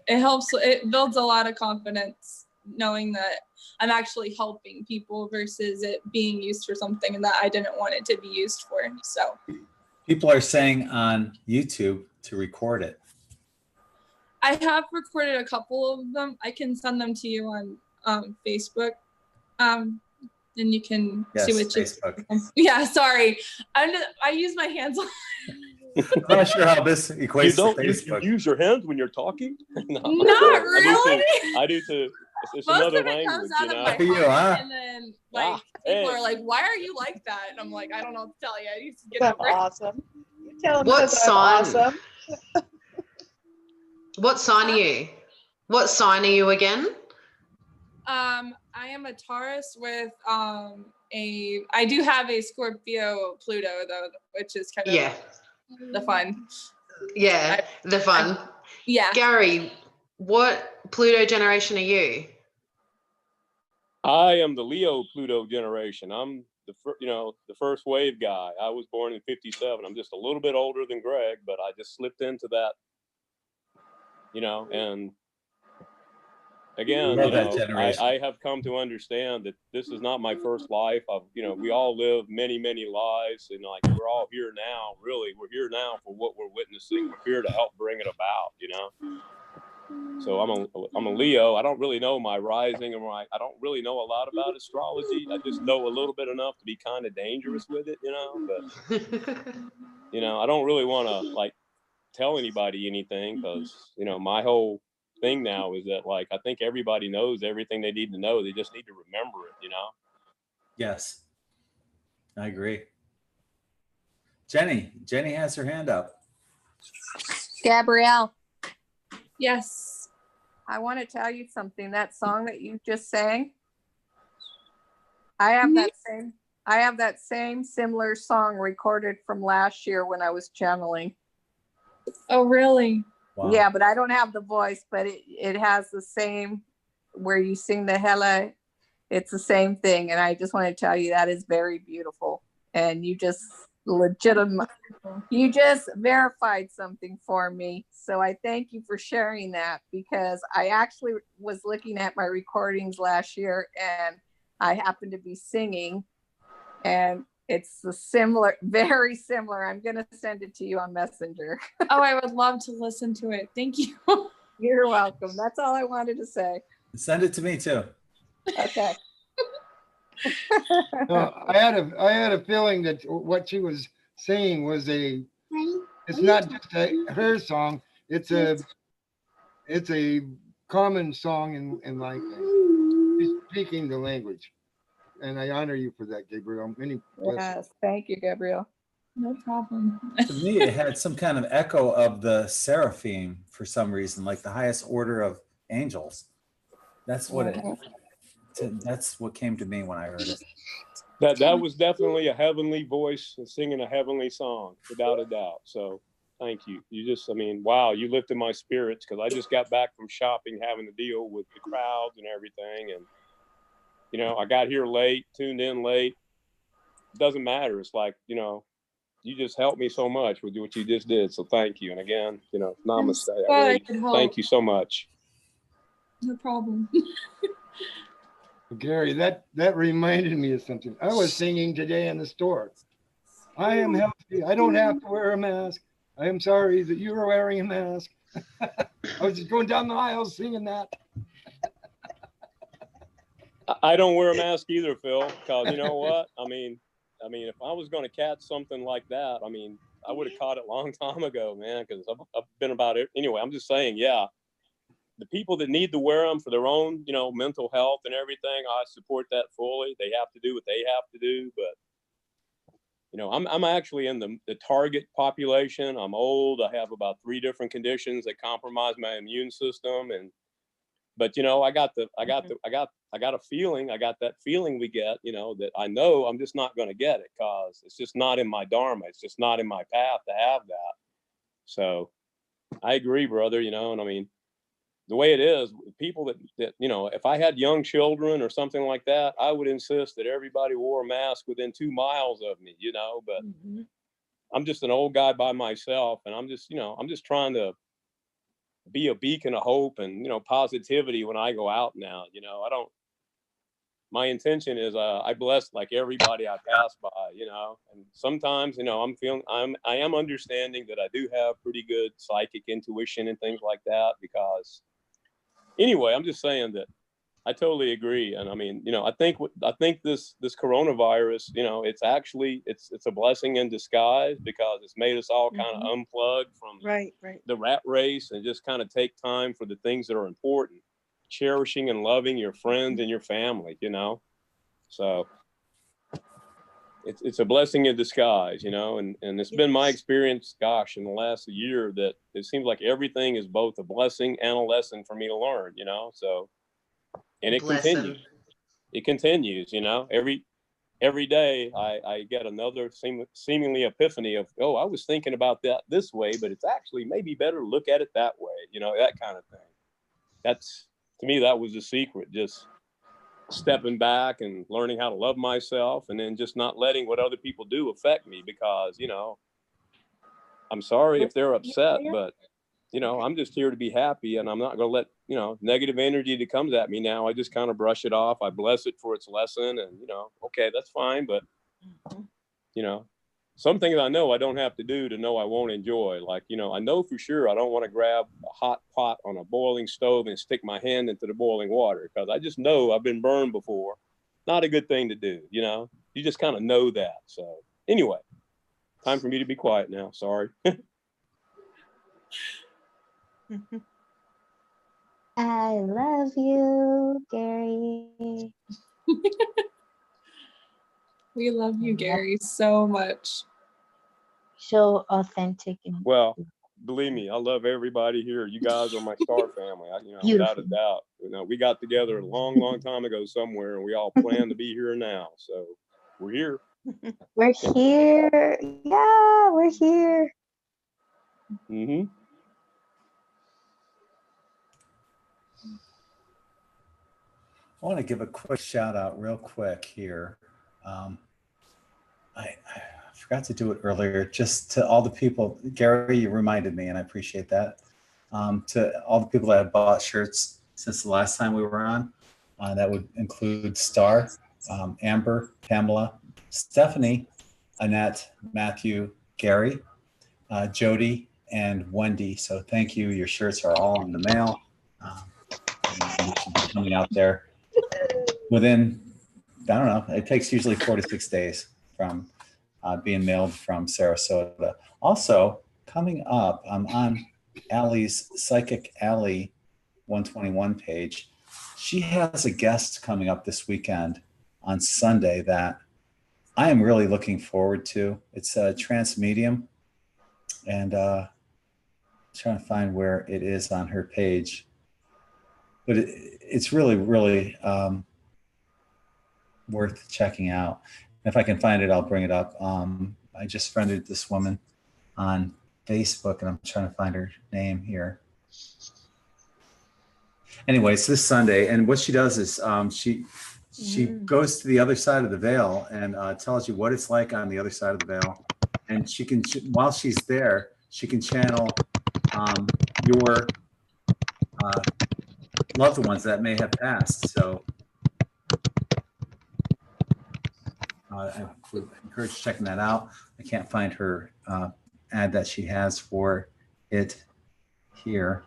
It helps. It builds a lot of confidence knowing that I'm actually helping people versus it being used for something and that I didn't want it to be used for. So people are saying on YouTube to record it. I have recorded a couple of them. I can send them to you on Facebook. And you can see what Facebook. Yeah, sorry. I use my hands. I'm not sure how this equates to Facebook. You use your hands when you're talking? No. Not really. I do too. It's Most another of it language, comes out of my you, huh? And then people are like, "Why are you like that?" And I'm like, "I don't know what to tell you. I need to get over it." Awesome. You tell them What sign? Awesome. What sign are you? What sign are you again? I am a Taurus with I do have a Scorpio Pluto though, which is kind of the fun. Yeah, the fun. Yeah. Gary, what Pluto generation are you? I am the Leo Pluto generation. I'm the first wave guy. I was born in '57. I'm just a little bit older than Gregg, but I just slipped into that, and again, I have come to understand that this is not my first life. We all live many, many lives, and like we're all here now. Really, we're here now for what we're witnessing. We're here to help bring it about. So I'm a Leo. I don't really know my rising, and I don't really know a lot about astrology. I just know a little bit enough to be kind of dangerous with it, But I don't really want to like tell anybody anything because my whole thing now is that like I think everybody knows everything they need to know. They just need to remember it. Yes, I agree. Jenny has her hand up. Gabrielle, Yes. I want to tell you something. That song that you just sang, I have that same similar song recorded from last year when I was channeling. Oh, really? Wow. Yeah, but I don't have the voice, but it has the same where you sing the Hela. It's the same thing. And I just want to tell you that is very beautiful. And you just verified something for me. So I thank you for sharing that, because I actually was looking at my recordings last year and I happened to be singing, and it's very similar. I'm going to send it to you on Messenger. Oh, I would love to listen to it. Thank you. You're welcome. That's all I wanted to say. Send it to me too. Okay. I had a feeling that what she was saying was it's not just her song. It's a common song in like she's speaking the language, and I honor you for that, Gabriel. Yes, thank you, Gabriel. No problem. To me, it had some kind of echo of the seraphim for some reason, like the highest order of angels. That's what that's what came to me when I heard it. That was definitely a heavenly voice and singing a heavenly song, without a doubt. So thank you. Wow, you lifted my spirits, because I just got back from shopping, having to deal with the crowds and everything. And, I got here late, tuned in late. It doesn't matter. It's like, you just helped me so much with what you just did. So thank you. And again, namaste. Thank you so much. No problem. Gary, that reminded me of something. I was singing today in the store. I am healthy. I don't have to wear a mask. I am sorry that you are wearing a mask. I was just going down the aisle singing that. I don't wear a mask either, Phil, because you know what? I mean, if I was going to catch something like that, I would have caught it a long time ago, man, because I've been about it. Anyway, I'm just saying, yeah, the people that need to wear them for their own, mental health and everything, I support that fully. They have to do what they have to do. But, I'm actually in the target population. I'm old. I have about 3 different conditions that compromise my immune system. But I got a feeling. I got that feeling we get, that I know I'm just not going to get it, because it's just not in my dharma. It's just not in my path to have that. So I agree, brother, and the way it is, people that if I had young children or something like that, I would insist that everybody wore a mask within 2 miles of me, but I'm just an old guy by myself, and I'm just trying to be a beacon of hope and positivity when I go out now. My intention is I bless like everybody I pass by, and sometimes I am understanding that I do have pretty good psychic intuition and things like that, because anyway, I'm just saying that I totally agree. And I think this coronavirus, it's a blessing in disguise, because it's made us all kind of unplug from the rat race and just kind of take time for the things that are important, cherishing and loving your friends and your family, So it's a blessing in disguise, and it's been my experience, gosh, in the last year, that it seems like everything is both a blessing and a lesson for me to learn, So, and it continues, every day I get another seemingly epiphany of, oh, I was thinking about that this way, but it's actually maybe better to look at it that way, you know, that kind of thing. That's, to me, that was the secret, just stepping back and learning how to love myself, and then just not letting what other people do affect me, because, you know, I'm sorry if they're upset, but, you know, I'm just here to be happy, and I'm not going to let, you know, negative energy that comes at me now, I just kind of brush it off. I bless it for its lesson, and, you know, okay, that's fine. But, you know, some things I know I don't have to do to know I won't enjoy. Like, you know, I know for sure I don't want to grab a hot pot on a boiling stove and stick my hand into the boiling water, because I just know I've been burned before. Not a good thing to do, you know, you just kind of know that. So anyway, time for me to be quiet now. Sorry. I love you, Gary. We love you, Gary, so much. So authentic and Well, believe me, I love everybody here. You guys are my star family. You know, without a doubt. You know, we got together a long, long time ago somewhere, and we all plan to be here now. So we're here. We're here. Yeah, we're here. Mm-hmm. I want to give a quick shout out real quick here. I forgot to do it earlier, just to all the people. Gary, you reminded me, and I appreciate that. To all the people that have bought shirts since the last time we were on. That would include Star, Amber, Pamela, Stephanie, Annette, Matthew, Gary, Jody, and Wendy. So thank you. Your shirts are all in the mail. They should be coming out there within, I don't know, it takes usually 4 to 6 days from being mailed from Sarasota. Also, coming up, I'm on Allie's Psychic Allie 121 page. She has a guest coming up this weekend on Sunday that I am really looking forward to. It's a trance medium, and trying to find where it is on her page. But it's really, really worth checking out. If I can find it, I'll bring it up. I just friended this woman on Facebook, and I'm trying to find her name here. Anyway, it's this Sunday, and what she does is she goes to the other side of the veil and tells you what it's like on the other side of the veil, and she can, while she's there, she can channel your loved ones that may have passed. So I would encourage checking that out. I can't find her ad that she has for it here,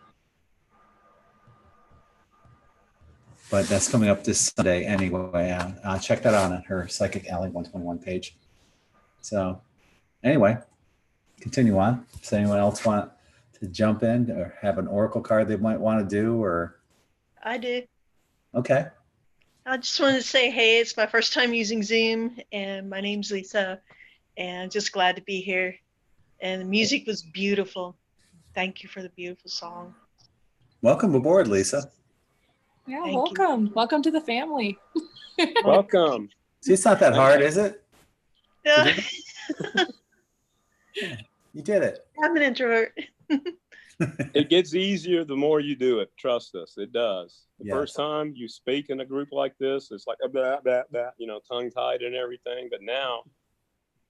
but that's coming up this Sunday anyway. Check that out on her Psychic Alley 121 page. So anyway, continue on. Does anyone else want to jump in or have an oracle card they might want to do? Or I do. Okay. I just wanted to say, hey, it's my first time using Zoom, and my name's Lisa, and just glad to be here. And the music was beautiful. Thank you for the beautiful song. Welcome aboard, Lisa. Yeah, Thank welcome. Welcome to the family. Welcome. See, it's not that hard, is it? Yeah. You did it. I'm an introvert. It gets easier the more you do it. Trust us, it does. The Yes. first time you speak in a group like this, it's like a blah, blah, blah, you know, tongue-tied and everything. But now,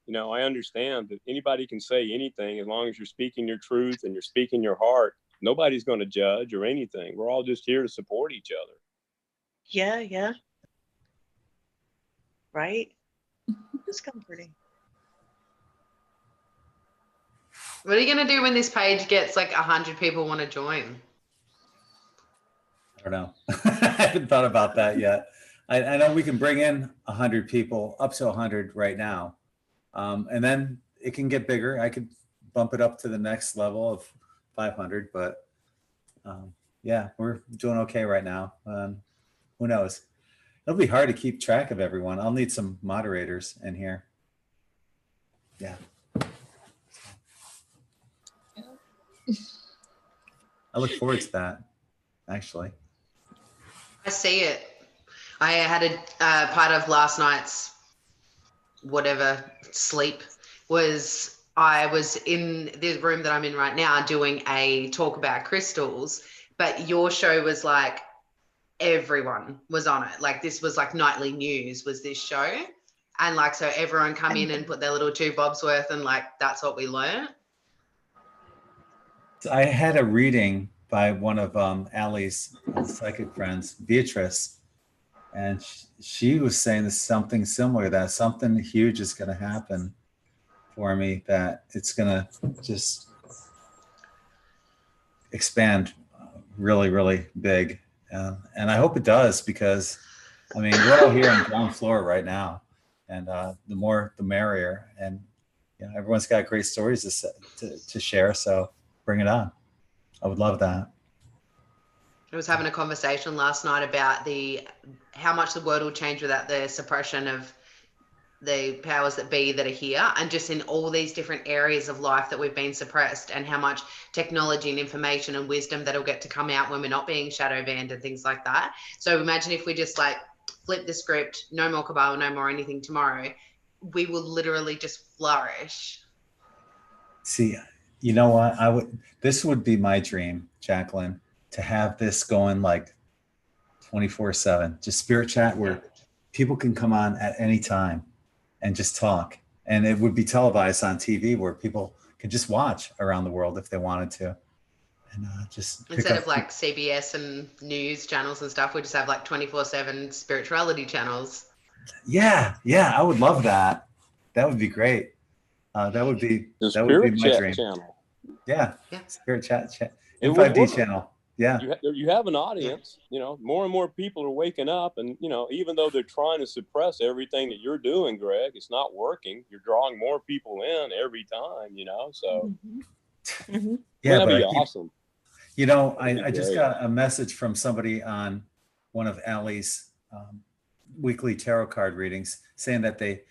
you know, I understand that anybody can say anything as long as you're speaking your truth and you're speaking your heart. Nobody's going to judge or anything. We're all just here to support each other. Yeah, yeah. Right? It's comforting. What are you going to do when this page gets like 100 people want to join? I don't know. I haven't thought about that yet. I know we can bring in 100 people, up to 100 right now. And then it can get bigger. I could bump it up to the next level of 500, but yeah, we're doing okay right now. Who knows? It'll be hard to keep track of everyone. I'll need some moderators in here. Yeah. I look forward to that, actually. I see it. I had a part of last night's whatever sleep was I was in the room that I'm in right now doing a talk about crystals, but your show was like everyone was on it. Like this was like nightly news was this show. And like, so everyone come in and put their little 2 bobs worth and like, that's what we learned. I had a reading by one of Allie's psychic friends, Beatrice, and she was saying this something similar, that something huge is going to happen for me, that it's going to just expand really, really big. And I hope it does, because I mean, we're all here on ground floor right now, and the more the merrier. And you know, everyone's got great stories to share, so bring it on. I would love that. I was having a conversation last night about how much the world will change without the suppression of the powers that be that are here, and just in all these different areas of life that we've been suppressed, and how much technology and information and wisdom that'll get to come out when we're not being shadow banned and things like that. So imagine if we just like flip the script, no more Kabbalah, no more anything tomorrow, we will literally just flourish. See, you know what? This would be my dream, Jacqueline, to have this going like 24/7, just spirit chat where people can come on at any time and just talk. And it would be televised on TV where people could just watch around the world if they wanted to. And just instead of like CBS and news channels and stuff, we just have like 24/7 spirituality channels. Yeah, I would love that. That would be great. That would be my dream. Channel. Yeah, spirit chat. In5D channel. Yeah. You have an audience, you know, more and more people are waking up, and, you know, even though they're trying to suppress everything that you're doing, Gregg, it's not working. You're drawing more people in every time, you know, so. Yeah, that'd be awesome. You know, I just got a message from somebody on one of Allie's weekly tarot card readings saying that they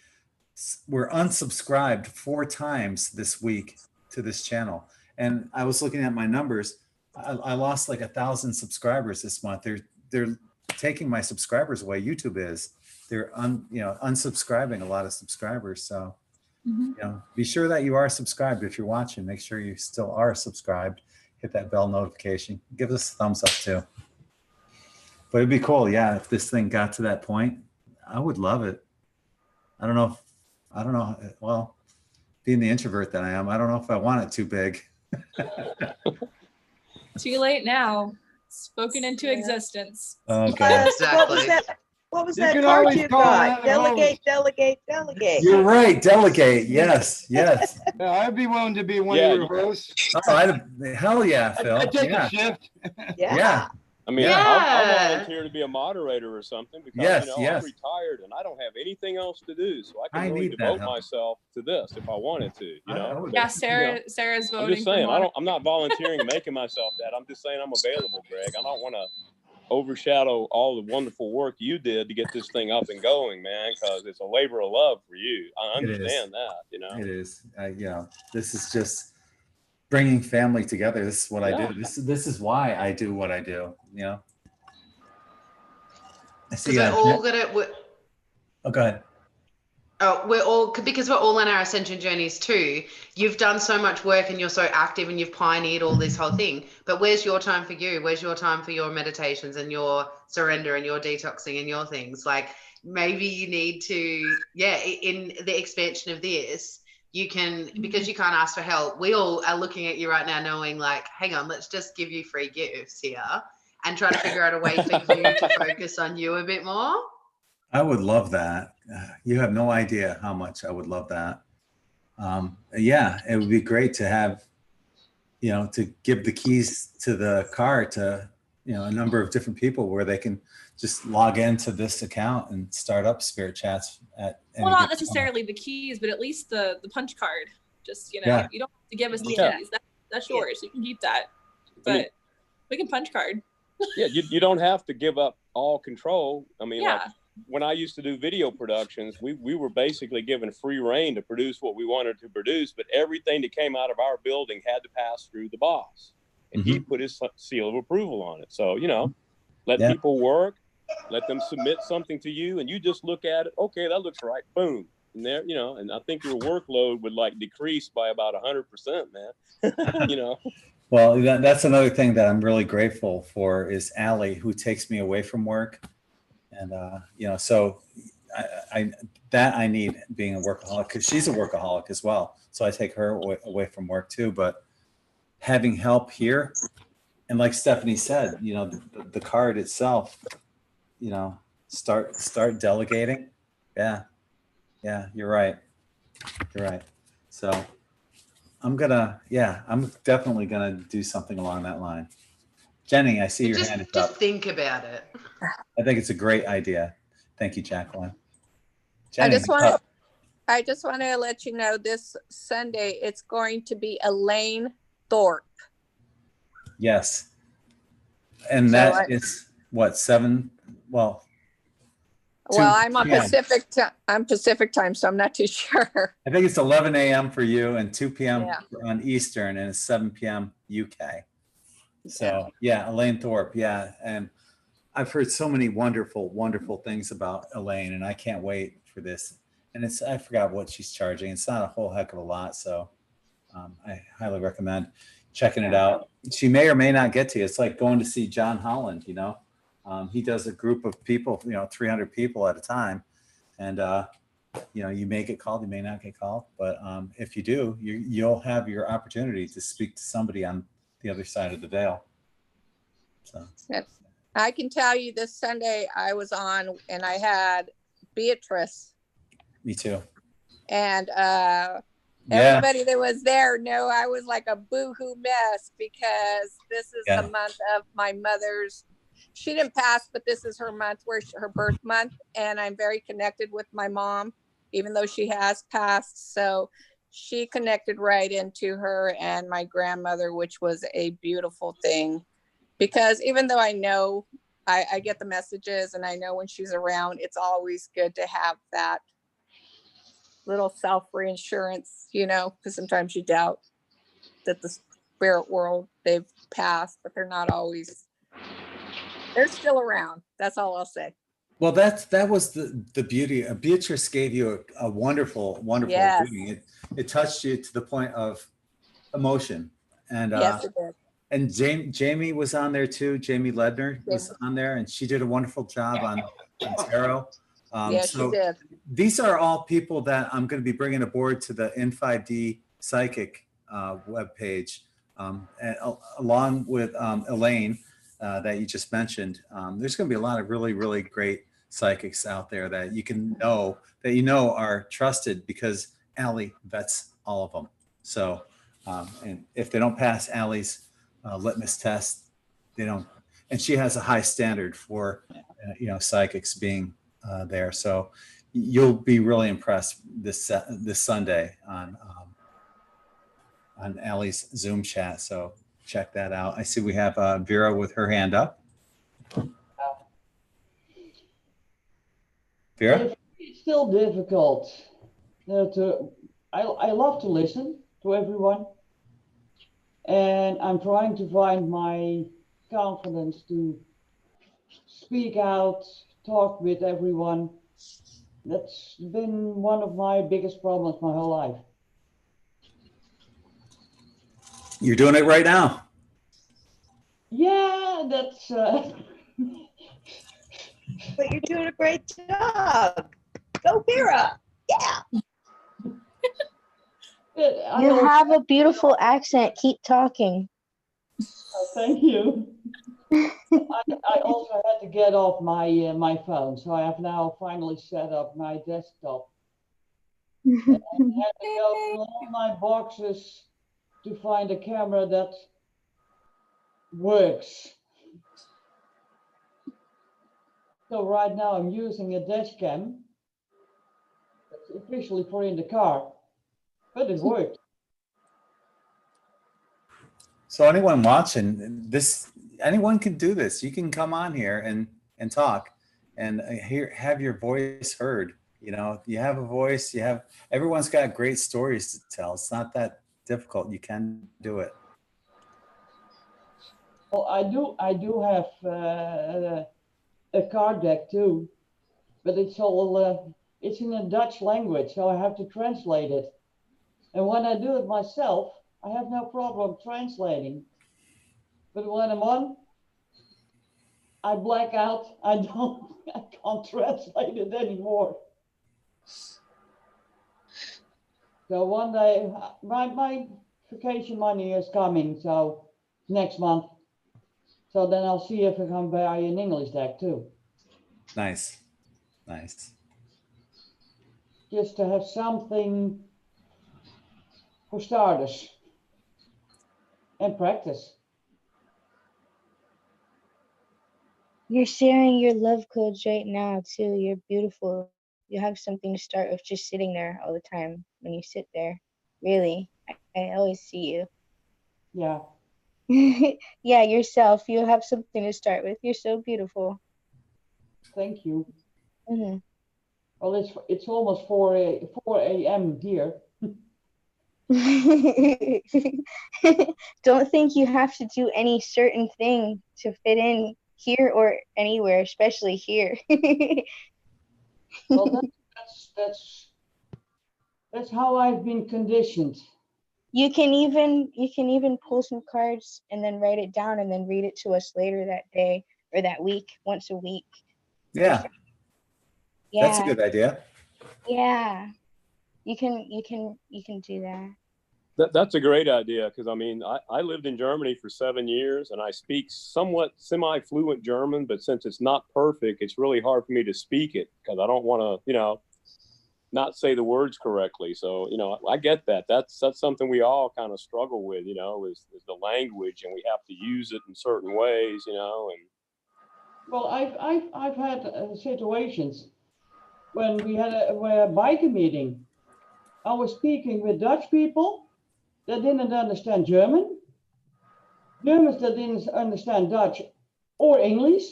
were unsubscribed 4 times this week to this channel. And I was looking at my numbers. I lost like 1,000 subscribers this month. They're taking my subscribers away. YouTube is. They're unsubscribing a lot of subscribers. So you know, be sure that you are subscribed. If you're watching, make sure you still are subscribed. Hit that bell notification. Give us a thumbs up too. But it'd be cool, yeah, if this thing got to that point. I would love it. I don't know. Well, being the introvert that I am, I don't know if I want it too big. Too late now. Spoken into existence. Okay. Exactly. What was that card you got? Delegate, delegate, delegate. You're right. Delegate. Yes. Yeah, I'd be willing to be one of your hosts. Oh, hell yeah, Phil. I'd take a shift. Yeah. I mean, I'll volunteer to be a moderator or something, because I'm retired and I don't have anything else to do, so I can really devote myself to this if I wanted to. You know. Yeah, Sarah's voting. I'm just saying, I'm not volunteering and making myself that. I'm just saying I'm available, Gregg. I don't want to overshadow all the wonderful work you did to get this thing up and going, man, because it's a labor of love for you. I understand that. You know. It is. This is just bringing family together. This is what I do. This is why I do what I do. You know. We're all gonna. Oh, go ahead. Oh, because we're all on our ascension journeys too. You've done so much work and you're so active and you've pioneered all this whole thing. But where's your time for you? Where's your time for your meditations and your surrender and your detoxing and your things? Like maybe you need to, in the expansion of this, you can, because you can't ask for help. We all are looking at you right now knowing like, hang on, let's just give you free gifts here and try to figure out a way for you to focus on you a bit more. I would love that. You have no idea how much I would love that. Yeah, it would be great to have, to give the keys to the car to, a number of different people where they can just log into this account and start up spirit chats at well, not necessarily the keys, but at least the punch card. Just, you don't have to give us the keys. That's yours. You can keep that. But we can punch card. You don't have to give up all control. I mean, like, when I used to do video productions, we were basically given free reign to produce what we wanted to produce, but everything that came out of our building had to pass through the boss, and he put his seal of approval on it. So, let people work, let them submit something to you, and you just look at it. Okay, that looks right. Boom. And there, you know, and I think your workload would like decrease by about 100%, man. You know. Well, that's another thing that I'm really grateful for is Allie, who takes me away from work. And, you know, so I need being a workaholic, because she's a workaholic as well. So I take her away from work too. But having help here, and like Stephanie said, you know, the card itself, you know, start delegating. Yeah, you're right. You're right. So I'm definitely gonna do something along that line. Jenny, I see your hand is up. Just think about it. I think it's a great idea. Thank you, Jacqueline. I Jenny, just want to let you know this Sunday it's going to be Elaine Thorpe. yes. And So that is what, 7? Well, I'm on 2 p.m. I'm Pacific time, so I'm not too sure. I think it's 11 a.m. for you and 2 p.m. Yeah. on Eastern, and it's 7 p.m. UK. So yeah, Elaine Thorpe. Yeah. And I've heard so many wonderful, wonderful things about Elaine, and I can't wait for this. And I forgot what she's charging. It's not a whole heck of a lot. So I highly recommend checking it out. She may or may not get to you. It's like going to see John Holland, you know. He does a group of people, you know, 300 people at a time. And, you know, you may get called, you may not get called. But if you do, you'll have your opportunity to speak to somebody on the other side of the veil. So I can tell you this Sunday I was on and I had Beatrice. Me too. And everybody that was there knew I was like a boohoo mess, because this is the month of my mother's. She didn't pass, but this is her month, her birth month. And I'm very connected with my mom, even though she has passed. So she connected right into her and my grandmother, which was a beautiful thing. Because even though I know I get the messages and I know when she's around, it's always good to have that little self-reinsurance, you know, because sometimes you doubt that the spirit world, they've passed, but they're not always, they're still around. That's all I'll say. Well, that was the beauty. Beatrice gave you a wonderful, wonderful reading. It touched you to the point of emotion. And yes, it did. And Jamie was on there too. Jamie Ledner was on there, and she did a wonderful job on tarot. She did. These are all people that I'm going to be bringing aboard to the In5D Psychic webpage, along with Elaine that you just mentioned. There's going to be a lot of really, really great psychics out there that you know are trusted, because Allie vets all of them. So, and if they don't pass Allie's litmus test, they don't. And she has a high standard for you know, psychics being there. So you'll be really impressed this Sunday on Allie's Zoom chat. So check that out. I see we have Vera with her hand up. Vera? It's still difficult. I love to listen to everyone. And I'm trying to find my confidence to speak out, talk with everyone. That's been one of my biggest problems my whole life. You're doing it right now. Yeah, that's... But you're doing a great job. Go, Vera. Yeah. You have a beautiful accent. Keep talking. Oh, thank you. I also had to get off my phone, so I have now finally set up my desktop. And I had to go through all my boxes to find a camera that works. So right now I'm using a dash cam. That's officially for in the car, but it worked. So anyone watching this, anyone can do this. You can come on here and talk and have your voice heard. You know, you have a voice, everyone's got great stories to tell. It's not that difficult. You can do it. Well, I do have a card deck too, but it's all it's in a Dutch language, so I have to translate it. And when I do it myself, I have no problem translating. But when I'm on, I black out. I can't translate it anymore. So one day, my vacation money is coming, so next month. So then I'll see if I can buy an English deck too. Nice. Nice. Just to have something for starters and practice. You're sharing your love codes right now too. You're beautiful. You have something to start with just sitting there all the time when you sit there. Really, I always see you. Yeah. Yeah, yourself. You have something to start with. You're so beautiful. Thank you. Mm-hmm. Well, it's almost 4 a.m. here. Don't think you have to do any certain thing to fit in here or anywhere, especially here. Well, that's how I've been conditioned. You can even pull some cards and then write it down and then read it to us later that day or that week, once a week. Yeah. Yeah. That's a good idea. Yeah. You can do that. That's a great idea, because I mean, I lived in Germany for 7 years and I speak somewhat semi-fluent German, but since it's not perfect, it's really hard for me to speak it because I don't want to, not say the words correctly. So, I get that. That's something we all kind of struggle with, is the language, and we have to use it in certain ways, and Well, I've had situations when we had a biker meeting. I was speaking with Dutch people that didn't understand German, Germans that didn't understand Dutch or English.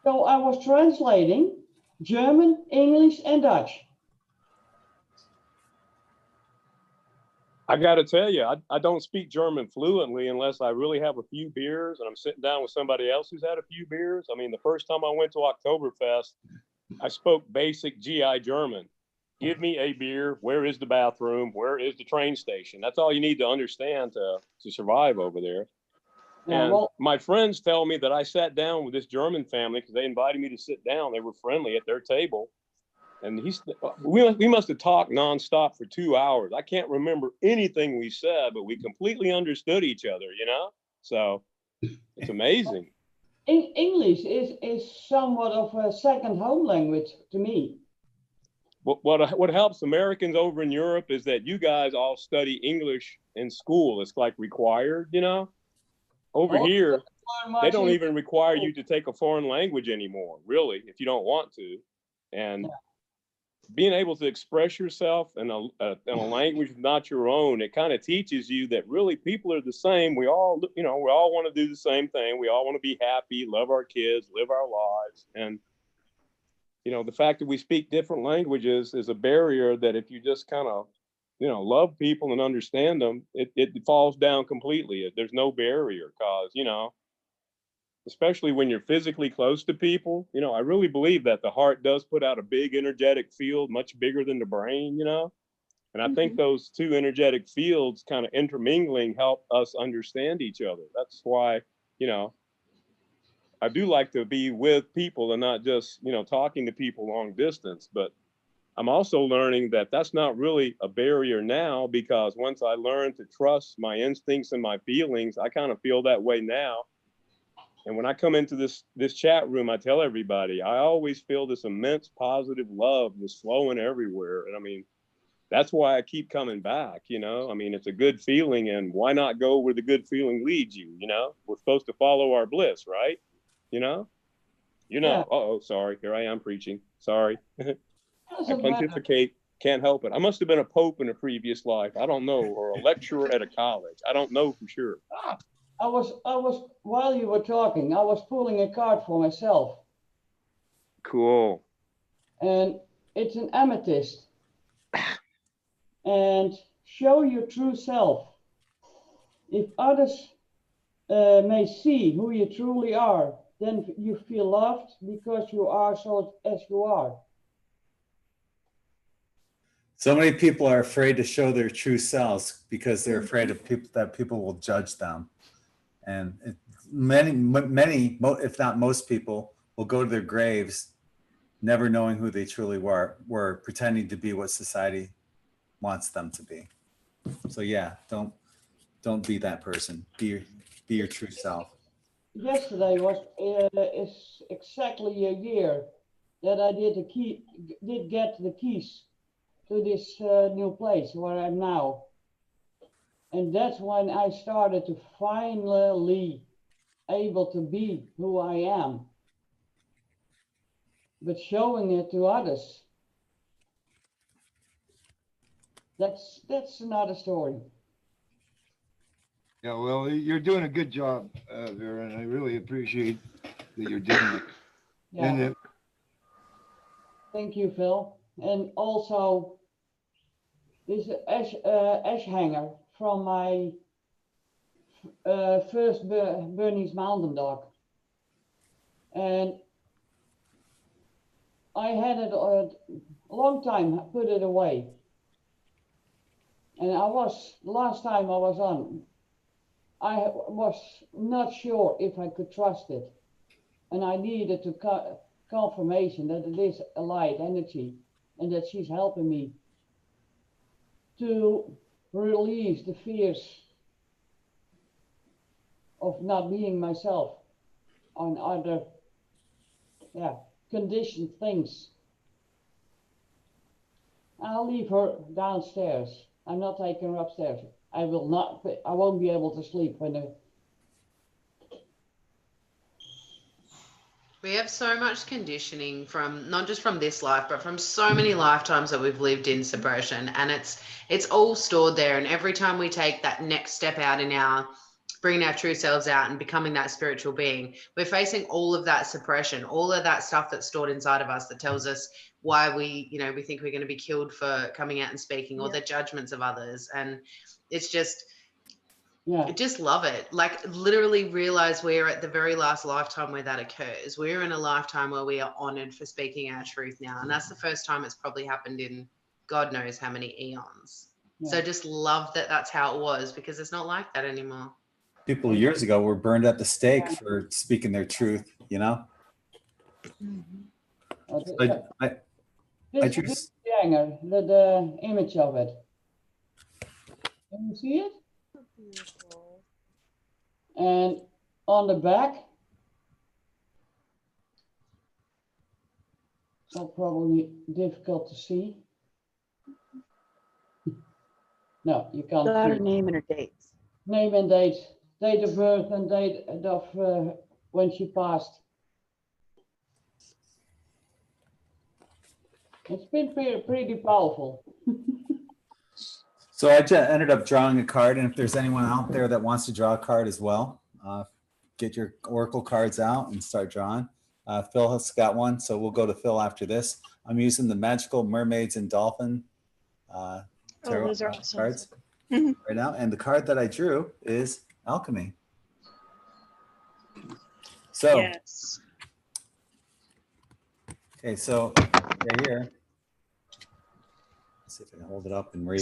So I was translating German, English, and Dutch. I got to tell you, I don't speak German fluently unless I really have a few beers and I'm sitting down with somebody else who's had a few beers. I mean, the first time I went to Oktoberfest, I spoke basic GI German. Give me a beer. Where is the bathroom? Where is the train station? That's all you need to understand to survive over there. Yeah, and well, my friends tell me that I sat down with this German family because they invited me to sit down. They were friendly at their table. And we must have talked nonstop for 2 hours. I can't remember anything we said, but we completely understood each other, So it's amazing. English is somewhat of a second home language to me. What helps Americans over in Europe is that you guys all study English in school. It's like required, Over here, they don't even require you to take a foreign language anymore, really, if you don't want to. And being able to express yourself in a language not your own, it kind of teaches you that really people are the same. We all, we all want to do the same thing. We all want to be happy, love our kids, live our lives. And, the fact that we speak different languages is a barrier that if you just kind of, love people and understand them, it falls down completely. There's no barrier because, especially when you're physically close to people, I really believe that the heart does put out a big energetic field, much bigger than the brain, and I think those two energetic fields kind of intermingling help us understand each other. That's why, I do like to be with people and not just, talking to people long distance, but I'm also learning that that's not really a barrier now, because once I learn to trust my instincts and my feelings, I kind of feel that way now. And when I come into this chat room, I tell everybody, I always feel this immense positive love just flowing everywhere. And I mean, that's why I keep coming back, I mean, it's a good feeling, and why not go where the good feeling leads you, We're supposed to follow our bliss, right? Yeah. Uh-oh, sorry, here I am preaching. Sorry. I Doesn't matter. pontificate, can't help it. I must have been a pope in a previous life. I don't know, or a lecturer at a college. I don't know for sure. I was while you were talking, I was pulling a card for myself, Cool. and it's an amethyst. And show your true self. If others may see who you truly are, then you feel loved because you are so as you are. So many people are afraid to show their true selves because they're afraid of people will judge them. And many, if not most people, will go to their graves never knowing who they truly were pretending to be what society wants them to be. So yeah, don't be that person. Be your true self. Yesterday is exactly a year that I did get the keys to this new place where I'm now. And that's when I started to finally able to be who I am. But showing it to others, that's another story. Yeah, well, you're doing a good job, Vera, and I really appreciate that you're doing it. Yeah. And Thank you, Phil. And also this ash hanger from my first Bernese mountain dog. And I had it a long time, put it away. And last time I was on, I was not sure if I could trust it. And I needed to confirmation that it is a light energy and that she's helping me to release the fears of not being myself on other conditioned things. I'll leave her downstairs. I'm not taking her upstairs. I won't be able to sleep when We have so much conditioning from not just from this life, but from so many lifetimes that we've lived in suppression, and it's all stored there. And every time we take that next step out in bringing our true selves out and becoming that spiritual being, we're facing all of that suppression, all of that stuff that's stored inside of us that tells us why we think we're going to be killed for coming out and speaking, or the judgments of others. And it's just, I just love it. Like, literally realize we're at the very last lifetime where that occurs. We're in a lifetime where we are honored for speaking our truth now. And that's the first time it's probably happened in God knows how many eons. Yeah. So just love that that's how it was, because it's not like that anymore. People years ago were burned at the stake for speaking their truth, you know? This hanger, the image of it. Can you see it? Beautiful. And on the back, so probably difficult to see. No, you can't. Got her name and her dates. Name and date, date of birth and date of when she passed. It's been pretty powerful. So I just ended up drawing a card, and if there's anyone out there that wants to draw a card as well, get your Oracle cards out and start drawing. Phil has got one, so we'll go to Phil after this. I'm using the Magical Mermaids and Dolphin tarot those are awesome. cards right now, and the card that I drew is Alchemy. So, yes. Okay, so right here. Let's see if I can hold it up and read.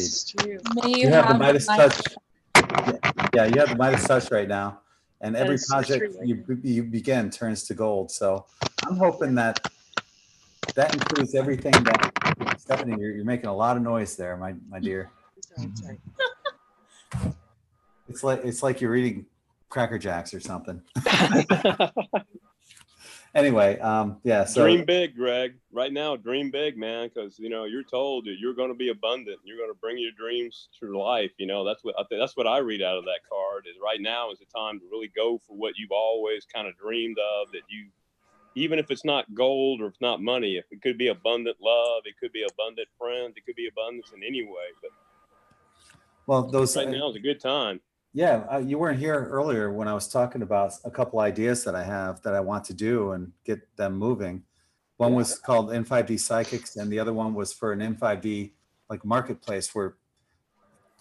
You have the Midas touch. Yeah, you have the Midas touch right now, and every project you begin turns to gold. So I'm hoping that includes everything that Stephanie. You're making a lot of noise there, my dear. Sorry. It's like you're reading Cracker Jacks or something. Anyway, yeah. So dream big, Greg. Right now, dream big, man, because you're told that you're going to be abundant. You're going to bring your dreams to life. That's what I read out of that card. Is right now is the time to really go for what you've always kind of dreamed of. That you, even if it's not gold or it's not money, if it could be abundant love, it could be abundant friends, it could be abundance in any way. But right now is a good time. Yeah, you weren't here earlier when I was talking about a couple ideas that I have that I want to do and get them moving. One was called In5D Psychics, and the other one was for an In5D like marketplace where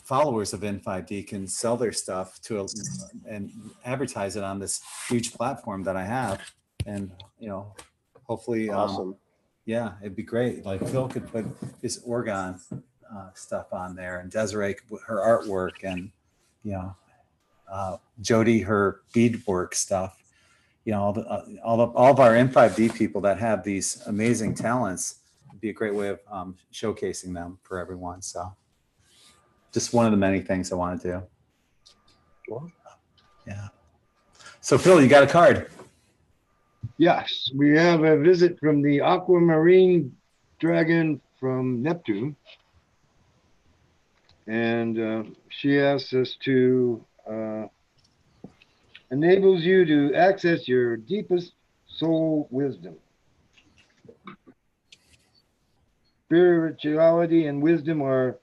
followers of In5D can sell their stuff and advertise it on this huge platform that I have. And hopefully, awesome. Yeah, it'd be great. Like Phil could put his organ stuff on there, and Desiree, her artwork, and, you know, Jody, her beadwork stuff. You know, all of our In5D people that have these amazing talents. It'd be a great way of showcasing them for everyone. So just one of the many things I want to do. Cool. Yeah. So Phil, you got a card. Yes, we have a visit from the aquamarine dragon from Neptune. And she asks us to enables you to access your deepest soul wisdom. Spirituality and wisdom are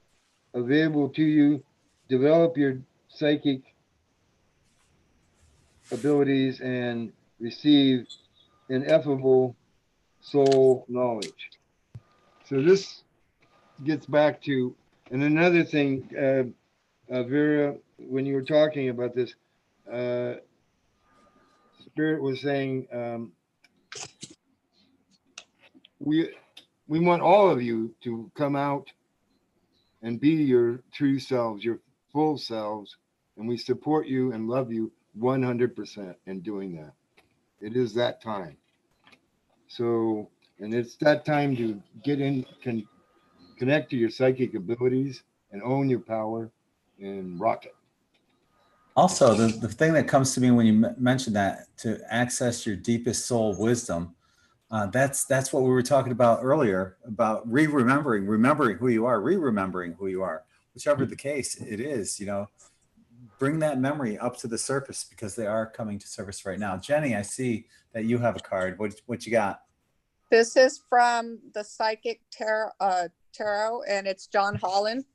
available to you. Develop your psychic abilities and receive ineffable soul knowledge. So this gets back to, and another thing, Vera, when you were talking about this, Spirit was saying, we want all of you to come out and be your true selves, your full selves, and we support you and love you 100% in doing that. It is that time. So, and it's that time to get in, connect to your psychic abilities and own your power and rock it. Also, the thing that comes to me when you mentioned that, to access your deepest soul wisdom, that's what we were talking about earlier, about remembering who you are, remembering who you are, whichever the case it is. You know, bring that memory up to the surface, because they are coming to surface right now. Jenny, I see that you have a card. What you got? This is from the Psychic Tarot, and it's John Holland.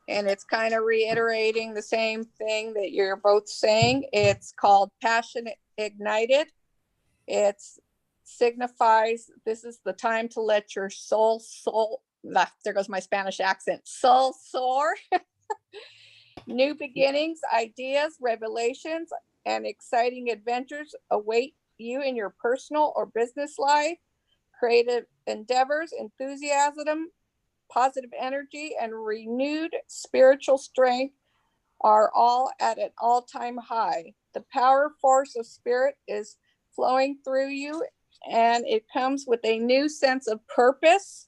And it's kind of reiterating the same thing that you're both saying. It's called Passion Ignited. It signifies this is the time to let your soul, there goes my Spanish accent, soul soar. New beginnings, ideas, revelations, and exciting adventures await you in your personal or business life. Creative endeavors, enthusiasm, positive energy, and renewed spiritual strength are all at an all-time high. The power force of spirit is flowing through you, and it comes with a new sense of purpose.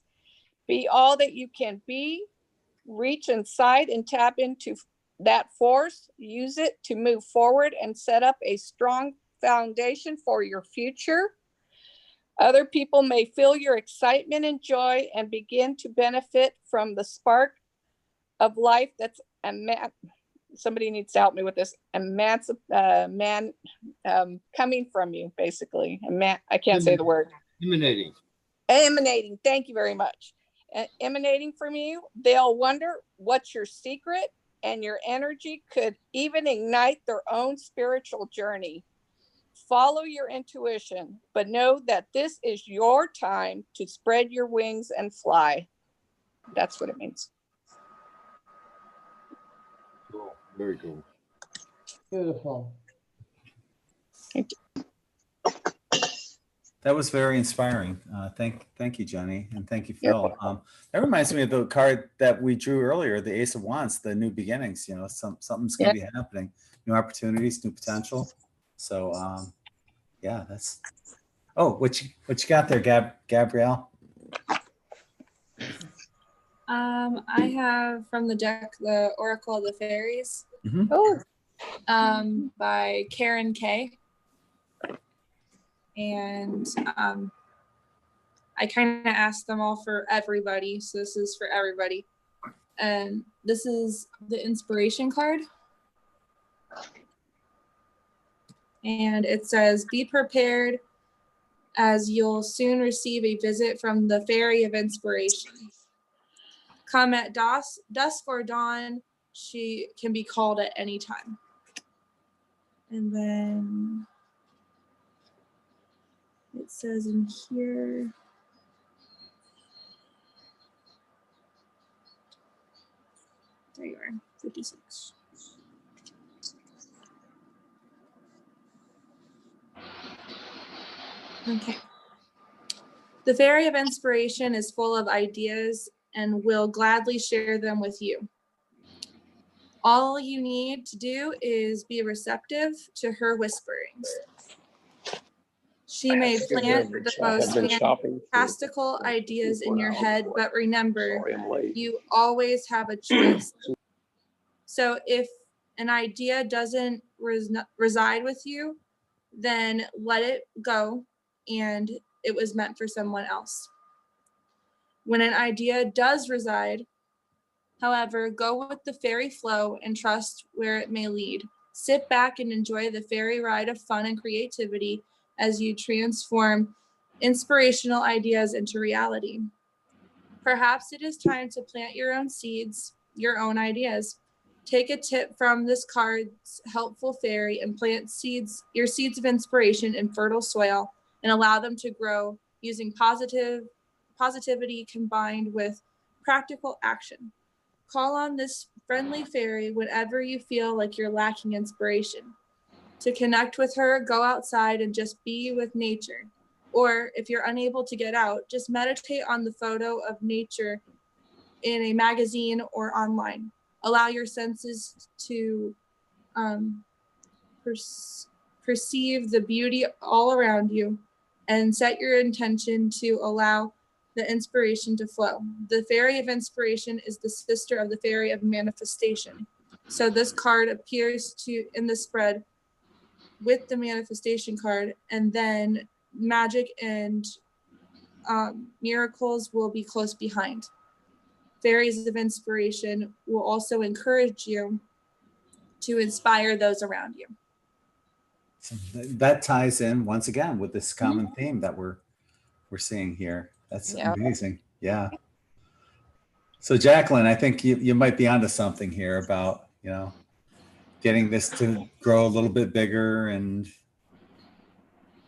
Be all that you can be. Reach inside and tap into that force. Use it to move forward and set up a strong foundation for your future. Other people may feel your excitement and joy and begin to benefit from the spark of life that's somebody needs to help me with this. Coming from you, basically. I can't say the word. Emanating. Thank you very much. Emanating from you. They'll wonder what's your secret, and your energy could even ignite their own spiritual journey. Follow your intuition, but know that this is your time to spread your wings and fly. That's what it means. Cool. Very cool. Beautiful. Thank you. That was very inspiring. Thank you, Jenny, and thank you, Phil. That reminds me of the card that we drew earlier, the Ace of Wands, the new beginnings. You know, something's going to be happening, new opportunities, new potential. So, yeah, that's. Oh, what you got there, Gabrielle? I have from the deck the Oracle of the Fairies. Mm-hmm. By Karen Kay. And I kind of asked them all for everybody, so this is for everybody. And this is the inspiration card. And it says, be prepared, as you'll soon receive a visit from the Fairy of Inspiration. Come at dusk or dawn. She can be called at any time. And then it says in here, there you are, 56. Okay. The Fairy of Inspiration is full of ideas and will gladly share them with you. All you need to do is be receptive to her whisperings. She may plant the most fantastical ideas in your head, but remember, you always have a choice. So if an idea doesn't reside with you, then let it go, and it was meant for someone else. When an idea does reside, however, go with the fairy flow and trust where it may lead. Sit back and enjoy the fairy ride of fun and creativity as you transform inspirational ideas into reality. Perhaps it is time to plant your own seeds, your own ideas. Take a tip from this card's helpful fairy and plant your seeds of inspiration in fertile soil and allow them to grow using positivity combined with practical action. Call on this friendly fairy whenever you feel like you're lacking inspiration. To connect with her, go outside and just be with nature. Or if you're unable to get out, just meditate on the photo of nature in a magazine or online. Allow your senses to perceive the beauty all around you and set your intention to allow the inspiration to flow. The fairy of inspiration is the sister of the fairy of manifestation. So this card appears in the spread with the manifestation card, and then magic and miracles will be close behind. Fairies of inspiration will also encourage you to inspire those around you. So that ties in once again with this common theme that we're seeing here. That's amazing. Yeah. So Jacqueline, I think you might be onto something here about, getting this to grow a little bit bigger, and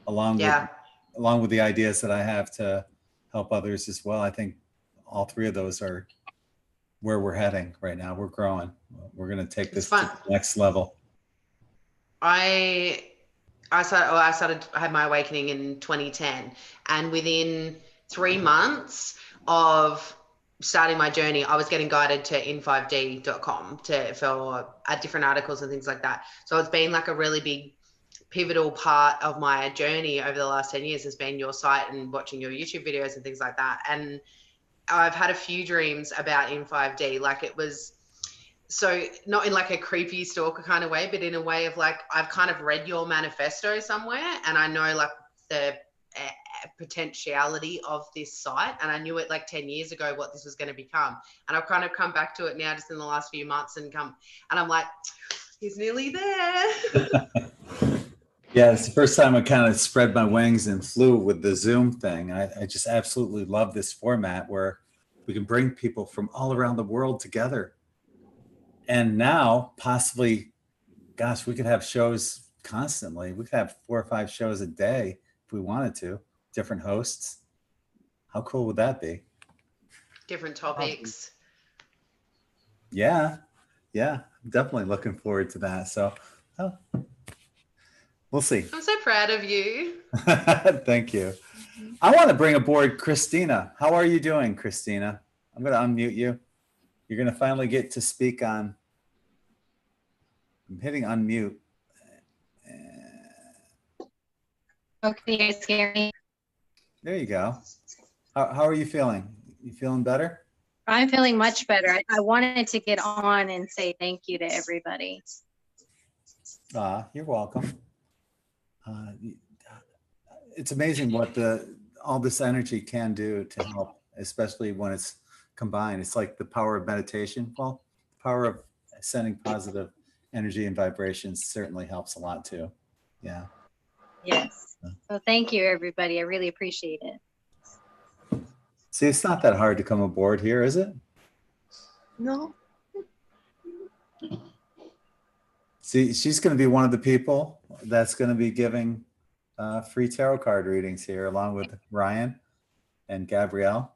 along with the ideas that I have to help others as well. I think all three of those are where we're heading right now. We're growing. We're going to take this to the next level. I had my awakening in 2010, and within 3 months of starting my journey, I was getting guided to In5D.com for different articles and things like that. So it's been like a really big pivotal part of my journey over the last 10 years has been your site and watching your YouTube videos and things like that. And I've had a few dreams about In5D. Like, it was so not in like a creepy stalker kind of way, but in a way of like, I've kind of read your manifesto somewhere, and I know like the potentiality of this site, and I knew it like 10 years ago what this was going to become, and I've kind of come back to it now just in the last few months and I'm like, he's nearly there. Yeah, it's the first time I kind of spread my wings and flew with the Zoom thing. I just absolutely love this format where we can bring people from all around the world together. And now possibly, gosh, we could have shows constantly. We could have 4 or 5 shows a day if we wanted to, different hosts. How cool would that be? Different topics. Yeah, I'm definitely looking forward to that. So we'll see. I'm so proud of you. Thank you. I want to bring aboard Christina. How are you doing, Christina? I'm going to unmute you. You're going to finally get to speak on. I'm hitting unmute. Okay, you guys hear me? There you go. How are you feeling? You feeling better? I'm feeling much better. I wanted to get on and say thank you to everybody. You're welcome. It's amazing what all this energy can do to help, especially when it's combined. It's like the power of meditation. Well, the power of sending positive energy and vibrations certainly helps a lot too. Yeah. Yes. So thank you, everybody. I really appreciate it. See, it's not that hard to come aboard here, is it? No. See, she's going to be one of the people that's going to be giving free tarot card readings here, along with Ryan and Gabrielle.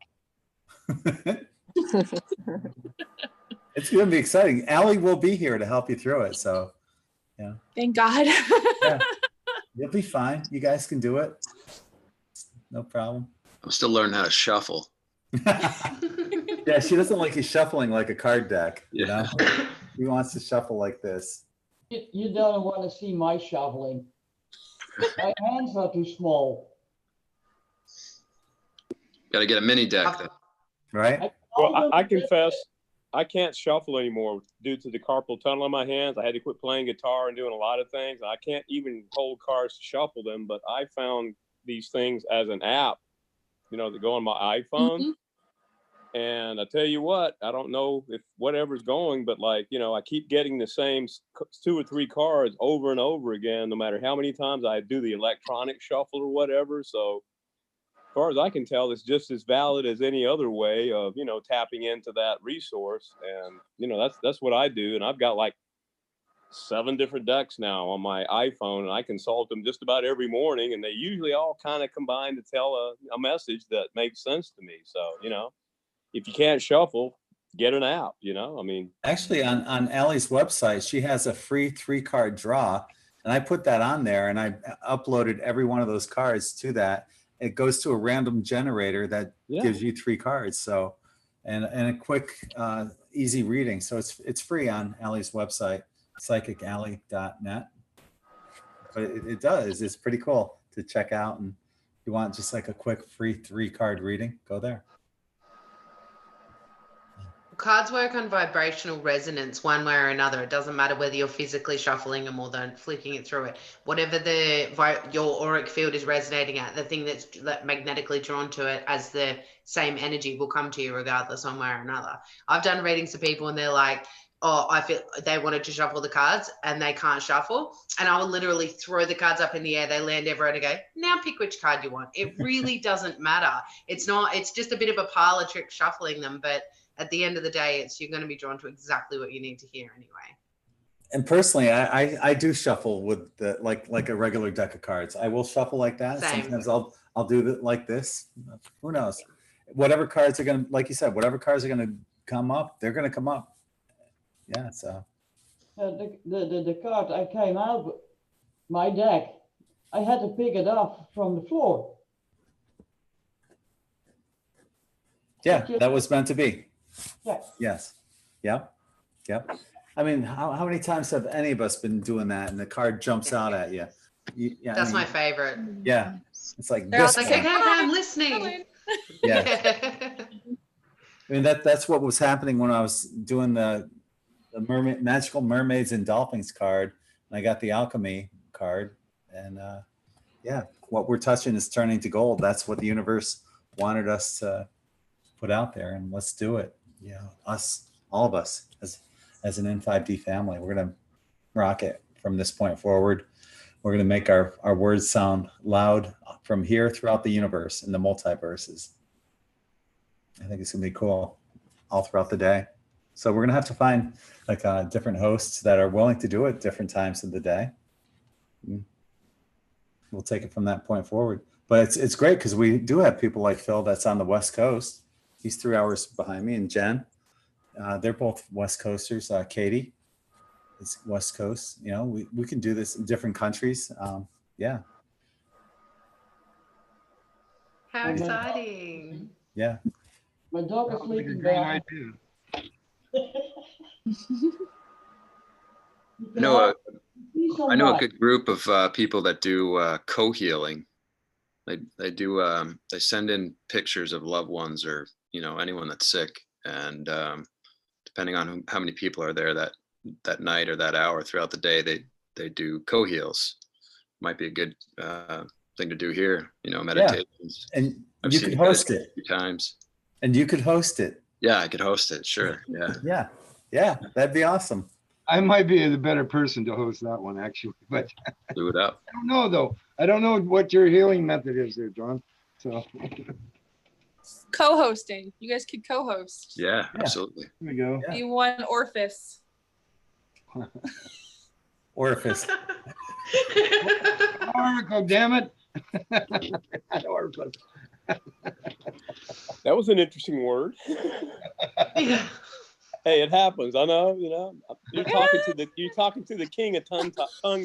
It's going to be exciting. Allie will be here to help you through it. So, yeah. Thank God. Yeah. You'll be fine. You guys can do it. No problem. I'm still learning how to shuffle. Yeah, she doesn't like you shuffling like a card deck, you know? He wants to shuffle like this. You don't want to see my shoveling. My hands are too small. Got to get a mini deck, though. Right? Well, I confess, I can't shuffle anymore due to the carpal tunnel in my hands. I had to quit playing guitar and doing a lot of things. I can't even hold cards to shuffle them, but I found these things as an app, you know, that go on my iPhone. Mhm. And I tell you what, I don't know if whatever's going, but like, you know, I keep getting the same 2 or 3 cards over and over again, no matter how many times I do the electronic shuffle or whatever. So as far as I can tell, it's just as valid as any other way of, you know, tapping into that resource. And, you know, that's what I do. And I've got like 7 different decks now on my iPhone, and I consult them just about every morning. And they usually all kind of combine to tell a message that makes sense to me. So, you know, if you can't shuffle, get an app, you know, I mean. Actually, on Allie's website, she has a free 3-card draw. And I put that on there and I uploaded every one of those cards to that. It goes to a random generator that gives you 3 cards. So, and a quick, easy reading. So it's free on Allie's website, psychically.net. But it does. It's pretty cool to check out. And if you want just like a quick free 3-card reading, go there. Cards work on vibrational resonance one way or another. It doesn't matter whether you're physically shuffling them or then flicking it through it. Whatever your auric field is resonating at, the thing that's magnetically drawn to it as the same energy will come to you regardless one way or another. I've done readings for people and they're like, oh, I feel they wanted to shuffle the cards and they can't shuffle. And I will literally throw the cards up in the air. They land everywhere and I go, now pick which card you want. It really doesn't matter. It's just a bit of a parlor trick shuffling them, but at the end of the day, you're going to be drawn to exactly what you need to hear anyway. And personally, I do shuffle with the like a regular deck of cards. I will shuffle like that. Same. Sometimes I'll do it like this. Who knows? Whatever cards are gonna, like you said, whatever cards are gonna come up, they're gonna come up. Yeah. So. The card I came out with, my deck, I had to pick it up from the floor. Yeah, that was meant to be. Yeah. Yes. Yep. Yep. I mean, how many times have any of us been doing that and the card jumps out at you? Yeah, That's my favorite. Yeah. It's like They're all this like, one. okay, I'm listening. Yeah. I mean, that's what was happening when I was doing the Magical Mermaids and Dolphins card. And I got the Alchemy card. And yeah, what we're touching is turning to gold. That's what the universe wanted us to put out there, and let's do it. You know, all of us as an In5D family, we're going to rock it from this point forward. We're going to make our words sound loud from here throughout the universe and the multiverses. I think it's going to be cool all throughout the day. So we're going to have to find like different hosts that are willing to do it different times of the day. We'll take it from that point forward. But it's great because we do have people like Phil that's on the West Coast. He's 3 hours behind me, and Jen. They're both West Coasters. Katie is West Coast. You know, we can do this in different countries. Yeah. How exciting. Yeah. My dog is Sounds like a sleeping great there. idea. I know a good group of people that do co-healing. They do they send in pictures of loved ones or, you know, anyone that's sick, and depending on how many people are there that night or that hour throughout the day, they do co-heals. Might be a good thing to do here, you know, meditations. Yeah. And I've you seen could it host a it. few times. And you could host it. Yeah, I could host it. Sure. Yeah. Yeah. Yeah. That'd be awesome. I might be the better person to host that one, actually, but Do it up. I don't know though. I don't know what your healing method is there, John. So Co-hosting. You guys could co-host. Yeah, absolutely. Here we go. Be one orifice. Orifice. Oracle, damn it. Orifice. That was an interesting word. Yeah. Hey, it happens. I know. You know, you're talking to the king of tongue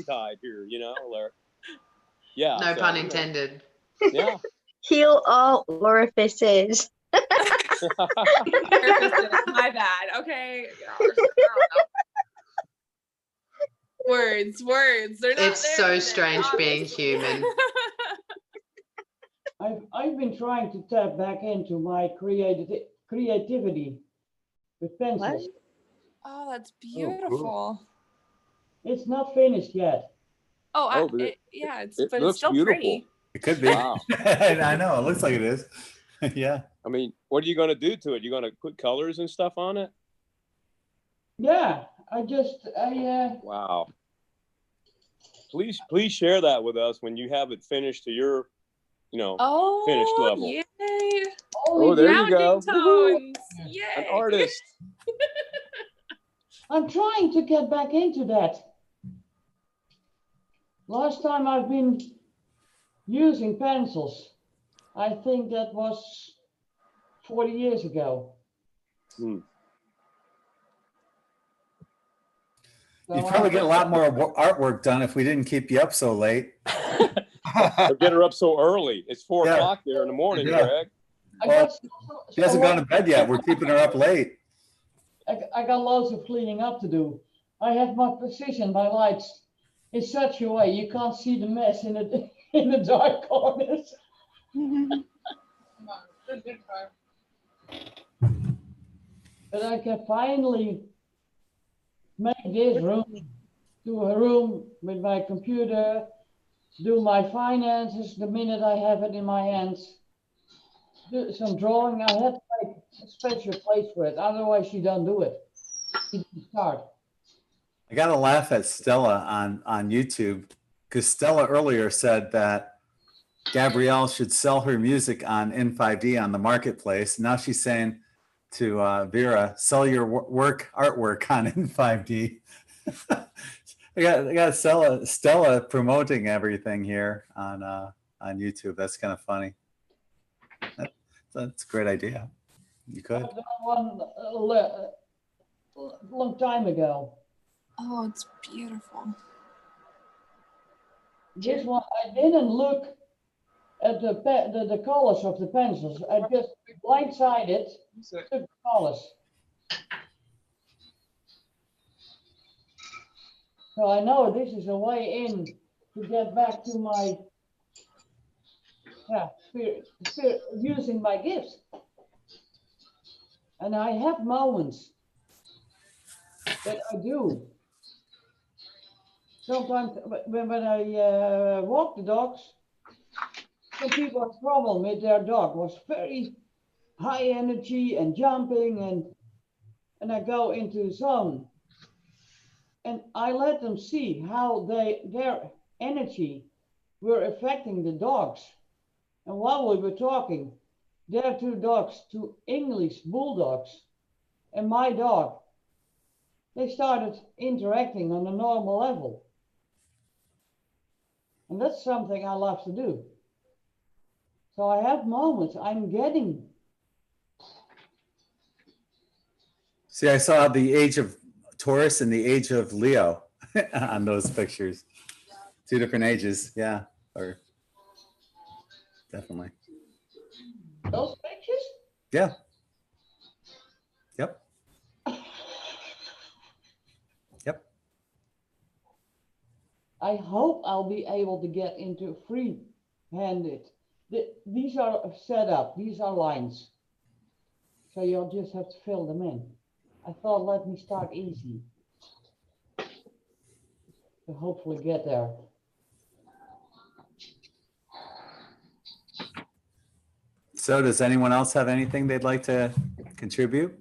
tied here. You know, Larry. Yeah. No so, pun you know. intended. Yeah. Heal all orifices. My bad. Okay. Words. They're not It's there so today, strange being obviously. human. I've been trying to tap back into my creativity with pencils. Oh, that's Oh, cool. beautiful. It's not finished yet. Oh, but yeah, it but it's looks still beautiful. pretty. It could be. Wow. I know. It looks like it is. Yeah. I mean, what are you going to do to it? You going to put colors and stuff on it? Yeah, Wow. Please share that with us when you have it finished to your, finished level. Yay. Oh, there you go. Tones. Yay. An artist. I'm trying to get back into that. Last time I've been using pencils, I think that was 40 years ago. Hmm. You'd probably get a lot more artwork done if we didn't keep you up so late. Or get her up so early. It's 4 o'clock there in the morning, Greg. Well, she hasn't gone to bed yet. We're keeping her up late. I got loads of cleaning up to do. I have my position, my lights in such a way you can't see the mess in the dark corners. But I can finally make this room to a room with my computer, do my finances the minute I have it in my hands, do some drawing. I have to make a special place for it, otherwise you don't do it. You start. I got to laugh at Stella on YouTube because Stella earlier said that Gabrielle should sell her music on In5D on the marketplace. Now she's saying to Vera, sell your artwork on In5D. I got Stella promoting everything here on YouTube. That's kind of funny. That's a great idea. You could. I've done one long time ago. Oh, it's beautiful. This one, I didn't look at the colors of the pencils. I just blindsided took the colors. So I know this is a way in to get back to my using my gifts. And I have moments that I do. Sometimes when I walk the dogs, some people have problem with their dog was very high energy and jumping and I go into zone and I let them see how their energy were affecting the dogs. And while we were talking, their 2 dogs, 2 English bulldogs, and my dog, they started interacting on a normal level. And that's something I love to do. So I have moments I'm getting. See, I saw the age of Taurus and the age of Leo on those pictures. 2 different ages. Yeah. Or definitely. Those pictures? Yeah. Yep. Yep. I hope I'll be able to get into free-handed. These are set up. These are lines. So you'll just have to fill them in. I thought, let me start easy. To hopefully get there. So does anyone else have anything they'd like to contribute?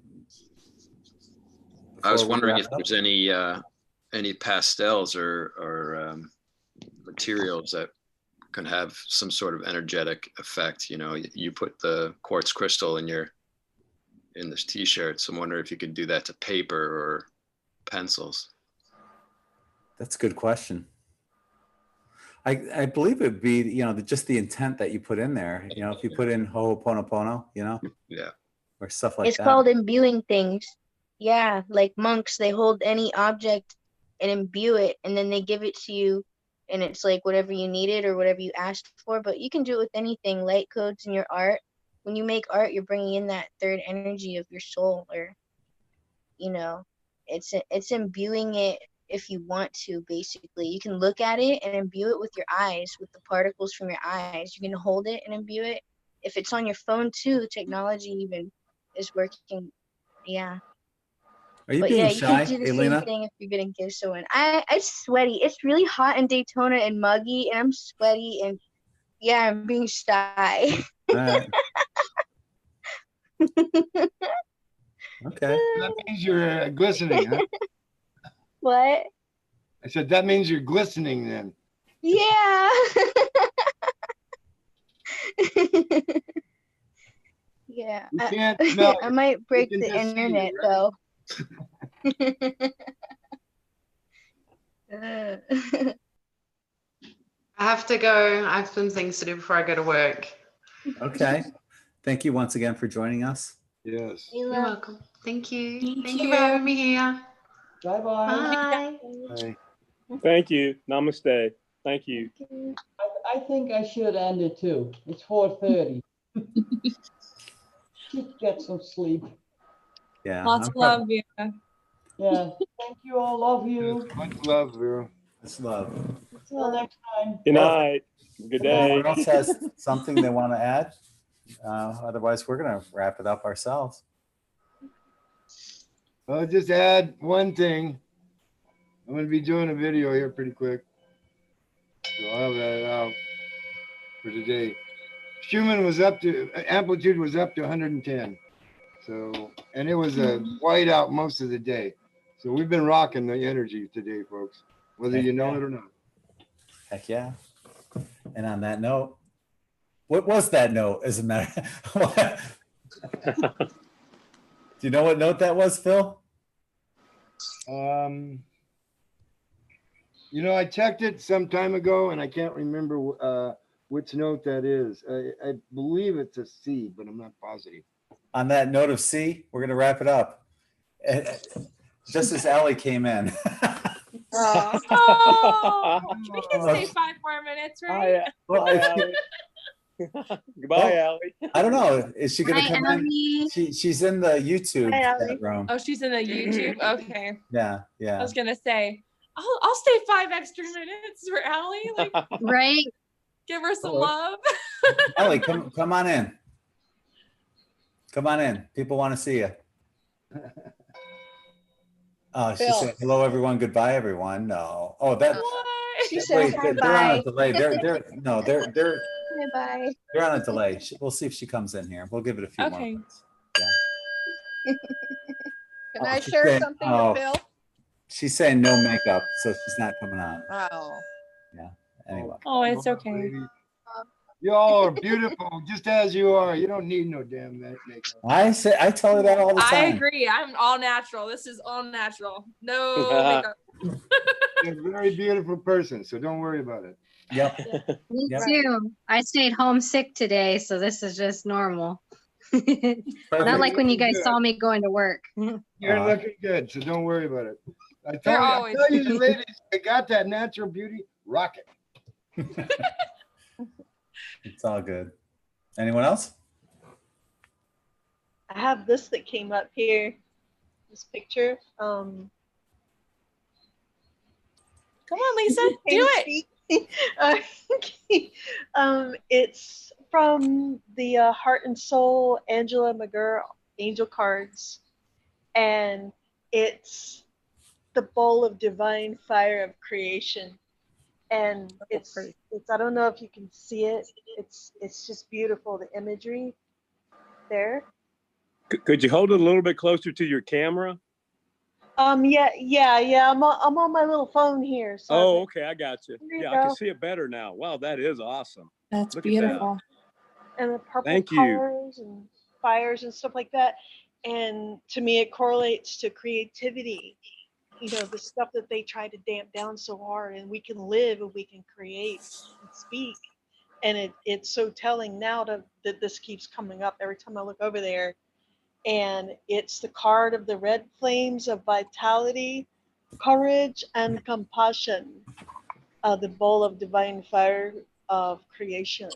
I was Before we wondering wrap if up? there's any pastels or materials that can have some sort of energetic effect. You put the quartz crystal in this t-shirt, so I'm wondering if you could do that to paper or pencils. That's a good question. I believe it would be, just the intent that you put in there. If you put in Ho'oponopono, Yeah. or stuff like It's that. called imbuing things. Yeah, like monks, they hold any object and imbue it, and then they give it to you, and it's like whatever you needed or whatever you asked for. But you can do it with anything, light codes in your art, when you make art, you're bringing in that third energy of your soul, or, you know, it's imbuing it. If you want to, basically, you can look at it and imbue it with your eyes, with the particles from your eyes. You can hold it and imbue it. If it's on your phone too, technology even is working. Yeah. Are you But being yeah, you shy, can do the Elena? same thing if you're gonna give someone. I'm sweaty. It's really hot in Daytona and muggy, and I'm sweaty, and yeah, I'm being shy. All right. Okay. That means you're glistening, huh? What? I said, that means you're glistening then. Yeah. Yeah. We can't smell I it. might break We can the just see you, internet right? though. I have to go. I have some things to do before I go to work. Okay. Thank you once again for joining us. Yes. You're welcome. Thank you. Thank you you. for having me here. Bye-bye. Bye. Thank you. Namaste. Thank you. I think I should end it too. It's 4:30. Should get some sleep. Yeah. Lots of love, Vera. Yeah. Thank you all. Love you. Much love, Vera. Much love. Till next time. Good night. Good day. Anyone else has something they want to add? Otherwise, we're going to wrap it up ourselves. I'll just add one thing. I'm going to be doing a video here pretty quick. So I'll have that out for today. Schumann was up to, amplitude was up to 110. So, and it was a white out most of the day. So we've been rocking the energy today, folks, whether you know it or not. Heck yeah. And on that note, what was that note as a matter? Do you know what note that was, Phil? You know, I checked it some time ago and I can't remember which note that is. I believe it's a C, but I'm not positive. On that note of C, we're going to wrap it up. Just as Allie came in. Oh, we can stay 5 more minutes, right? Goodbye, Allie. I don't know. Is she going to Hi, come Allie. in? She's in the YouTube chat room. Oh, she's in the YouTube? Okay. Yeah, I yeah. was gonna say, I'll stay 5 extra minutes for Allie. Like, Right? give her some love. Allie, come on in. Come on in. People want to see you. Oh, she said, hello, everyone. Goodbye, everyone. No. Oh, that. She said Wait, hi, they're on a bye. delay. They're Bye bye. they're on a delay. We'll see if she comes in here. We'll give it a few more minutes. Yeah. Can I she's share saying- something oh, with Phil? She's saying no makeup, so she's not coming on. Oh. Yeah. Anyway. Oh, it's okay. You all are beautiful, just as you are. You don't need no damn makeup. I tell her that all the I time. agree. I'm all natural. This is all natural. No makeup. You're a very beautiful person, so don't worry about it. Yep. Me Yep. too. I stayed home sick today, so this is just normal. Not like when you guys saw me going to work. You're looking good, so don't worry about it. I They're tell always- you, ladies, they got that natural beauty. Rock it. It's all good. Anyone else? I have this that came up here. This picture. Come on, Lisa, do it. Okay. It's from the Heart and Soul Angela McGurr Angel Cards, and it's the bowl of divine fire of creation. And it's I don't know if you can see it. It's just beautiful, the imagery there. Could you hold it a little bit closer to your camera? Yeah. I'm on my little phone here. So Oh, okay, I got you. There you Yeah, I can go. see it better now. Wow, that is awesome. That's Look at that. beautiful. and the purple Thank you. colors and fires and stuff like that. And to me, it correlates to creativity. You know, the stuff that they try to damp down so hard, and we can live and we can create and speak. And it's so telling now that this keeps coming up every time I look over there. And it's the card of the red flames of vitality, courage, and compassion. The bowl of divine fire of creation.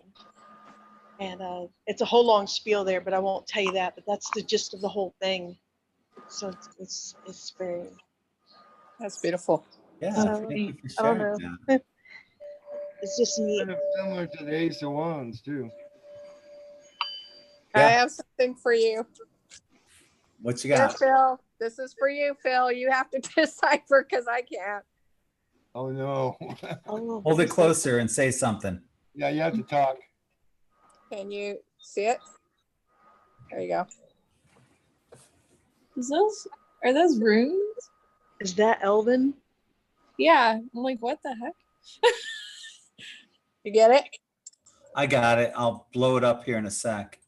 And it's a whole long spiel there, but I won't tell you that. But that's the gist of the whole thing. So it's very. That's beautiful. Yeah, So thank you for I don't sharing know. that. It's just neat. Kind of similar to the Ace of Wands too. I have something for you. What you Here, got? Phil. This is for you, Phil. You have to decipher because I can't. Oh no. Hold it closer and say something. Yeah, you have to talk. Can you see it? There you go. Are those runes? Is that Elven? Yeah. I'm like, what the heck? You get it? I got it. I'll blow it up here in a sec.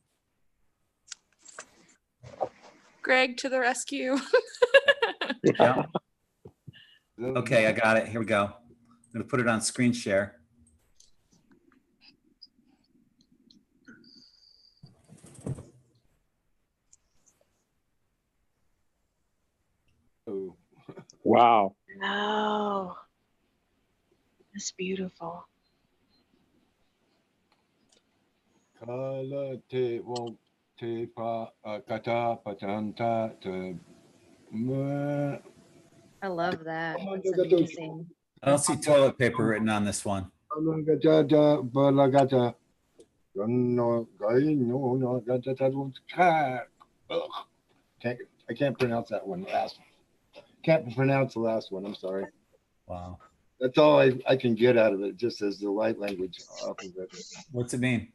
Gregg to the rescue. Yeah. Okay, I got it. Here we go. I'm going to put it on screen share. Oh. Wow. No. That's beautiful. Kala te wo te pa kata patanta te ma. I love that. That's amazing. I don't see toilet paper written on this one. Balagata. I can't pronounce that one. Can't pronounce the last one. I'm sorry. Wow. That's all I can get out of it, just as the light language off of it. What's it mean?